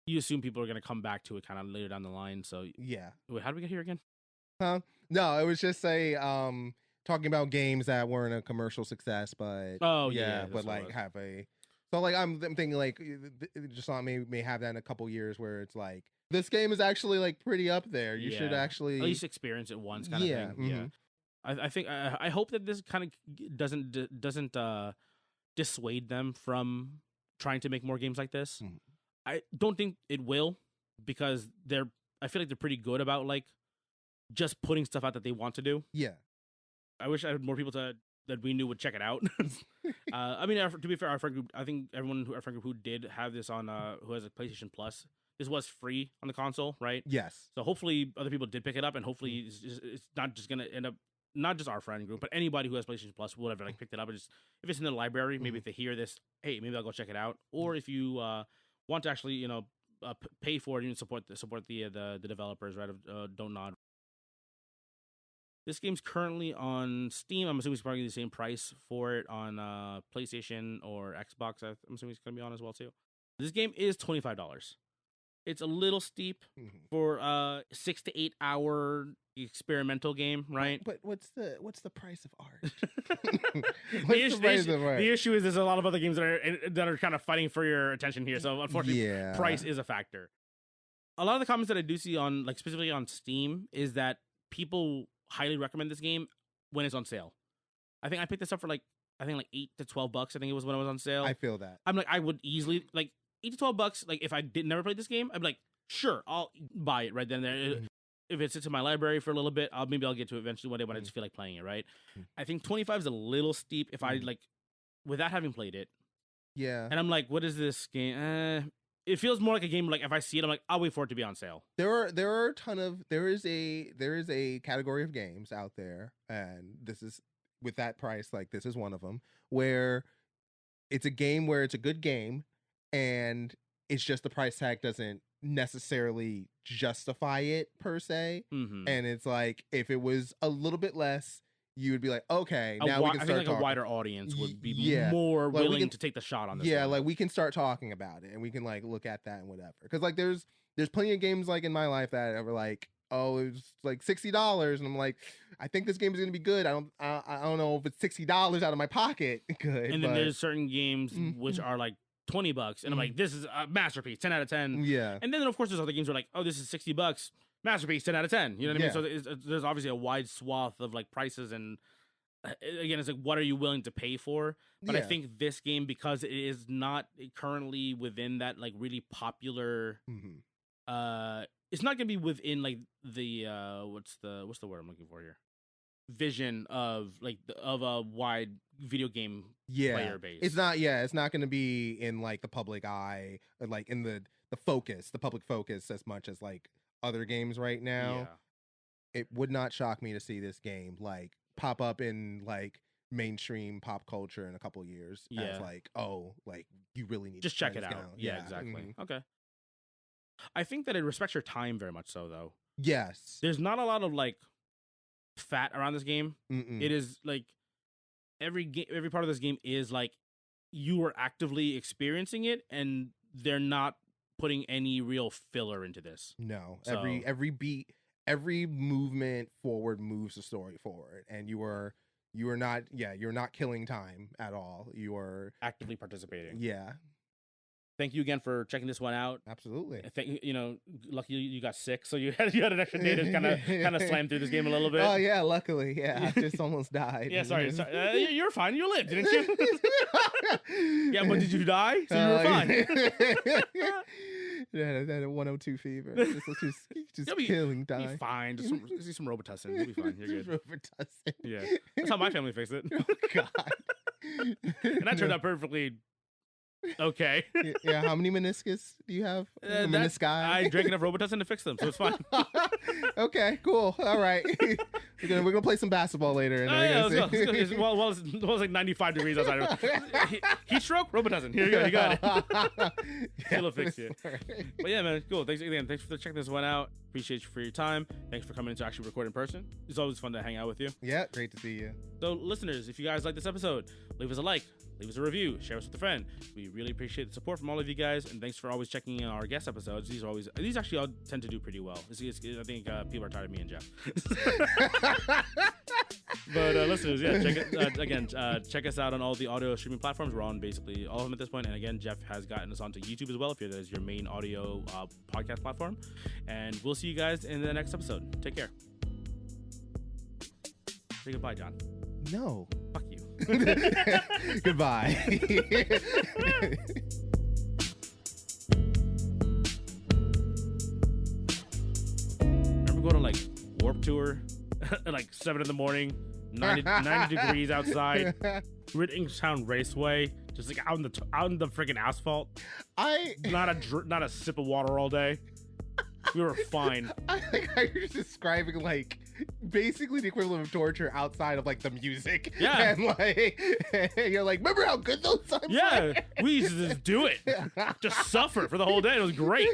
you assume people are gonna come back to it kind of later down the line. So Yeah. wait, how do we get here again? No, it was just talking about games that weren't a commercial success, but but like have a. So like I'm thinking like Jusant may have that in a couple years where it's like this game is actually like pretty up there. You should actually at least experience it once, kind of thing. Mm-hmm. Yeah, I think I hope that this kind of doesn't dissuade them from trying to make more games like this. Mm-hmm. I don't think it will because I feel like they're pretty good about like just putting stuff out that they want to do. Yeah. I wish I had more people that we knew would check it out. I mean, to be fair, our friend group, I think our friend group who did have this on, who has a PlayStation Plus, this was free on the console, right? Yes. So hopefully other people did pick it up, and hopefully it's not just gonna end up, not just our friend group, but anybody who has PlayStation Plus will ever like picked it up and just if it's in the library, maybe if they hear this, hey, maybe I'll go check it out. Or if you want to actually pay for it and support the developers, right? Don't Nod. This game's currently on Steam. I'm assuming it's probably the same price for it on PlayStation or Xbox. I'm assuming it's going to be on as well, too. This game is $25. It's a little steep for a 6 to 8 hour experimental game, right? But what's the price of art? The issue is there's a lot of other games that are kind of fighting for your attention here. So unfortunately, price is a factor. A lot of the comments that I do see on like specifically on Steam is that people highly recommend this game when it's on sale. I think I picked this up for like $8 to $12. I think it was when it was on sale. I feel that. I'm like I would easily like $8 to $12. Like if I never played this game, I'd be like, sure, I'll buy it right then and there. If it sits in my library for a little bit, maybe I'll get to it eventually one day when I just feel like playing it. Right? I think 25 is a little steep if I like without having played it. Yeah. And I'm like, what is this game? It feels more like a game. Like if I see it, I'm like, I'll wait for it to be on sale. There are a ton of there is a category of games out there, and this is with that price. Like this is one of them where it's a game where it's a good game, and it's just the price tag doesn't necessarily justify it per se. Mm-hmm. And it's like if it was a little bit less, you would be like, okay, now we can start I think like talking. a wider audience would be Yeah. more Like, willing to take the shot on this. Yeah, one. like we can start talking about it and we can like look at that and whatever. Because like there's plenty of games like in my life that are like, oh, it was like $60, and I'm like, I think this game is gonna be good. I don't know if it's $60 out of my pocket. Good. And then there's certain games which are like $20, and I'm like, this is a masterpiece, 10 out of 10. Yeah. And then of course there's other games where like, oh, this is $60. masterpiece, 10 out of 10. You know what I mean? Yeah. So there's obviously a wide swath of like prices, and again, it's like, what are you willing to pay for? But I Yeah. think this game, because it is not currently within that like really popular, it's not gonna be within like the what's the word I'm looking for here? Vision of like of a wide video game player base. It's not going to be in like the public eye, or like in the public focus as much as like other games right now. It would not shock me to see this game like pop up in like mainstream pop culture in a couple years as like, oh, like you really need just to try check it this out. down. Yeah, exactly. Okay. I think that it respects your time very much so, though. Yes. There's not a lot of like fat around this game. It is like every part of this game is like you are actively experiencing it, and they're not putting any real filler into this. No. So- Every beat, every movement forward moves the story forward, and you're not killing time at all. You are Actively participating. Yeah. Thank you again for checking this one out. Absolutely. I think lucky you got sick, so you had an extra day to kind of slam through this game a little bit. Oh yeah, luckily, yeah. I just almost died. Yeah, sorry. You're fine. You lived, didn't you? Yeah, but did you die? So you were fine. Yeah, that 102 fever. Just You'll be killing time. Be fine. Just some Robitussin. You'll be fine. You're good. Robitussin. Yeah, that's how my family fixed it. Oh God. And that turned out perfectly okay. Yeah, how many meniscus do you have? Menisci? I drank enough Robitussin to fix them, so it's fine. Okay, cool. All right. We're gonna play some basketball later. And Yeah, let's go. It's like 95 degrees outside. Heat stroke, Robitussin. Here you go. You got it. It'll fix you. But yeah, man, cool. Thanks for checking this one out. Appreciate you for your time. Thanks for coming to actually record in person. It's always fun to hang out with you. Yeah, great to see you. So, listeners, if you guys like this episode, leave us a like, leave us a review, share us with a friend. We really appreciate the support from all of you guys, and thanks for always checking in our guest episodes. These actually all tend to do pretty well. I think people are tired of me and Jeff. But listeners, yeah, check us out on all the audio streaming platforms. We're on basically all of them at this point. And again, Jeff has gotten us onto YouTube as well, if that is your main audio podcast platform. And we'll see you guys in the next episode. Take care. Say goodbye, John. No. Fuck you. Goodbye. Remember going to like Warp Tour at like 7 in the morning, 90 degrees outside, Rittingstown Raceway, just like out in the freaking asphalt. Not a sip of water all day. We were fine. I think you're describing like basically the equivalent of torture outside of like the music. Yeah. And like you're like, remember how good those times were? Yeah, we used to just do it. Just suffer for the whole day. It was great.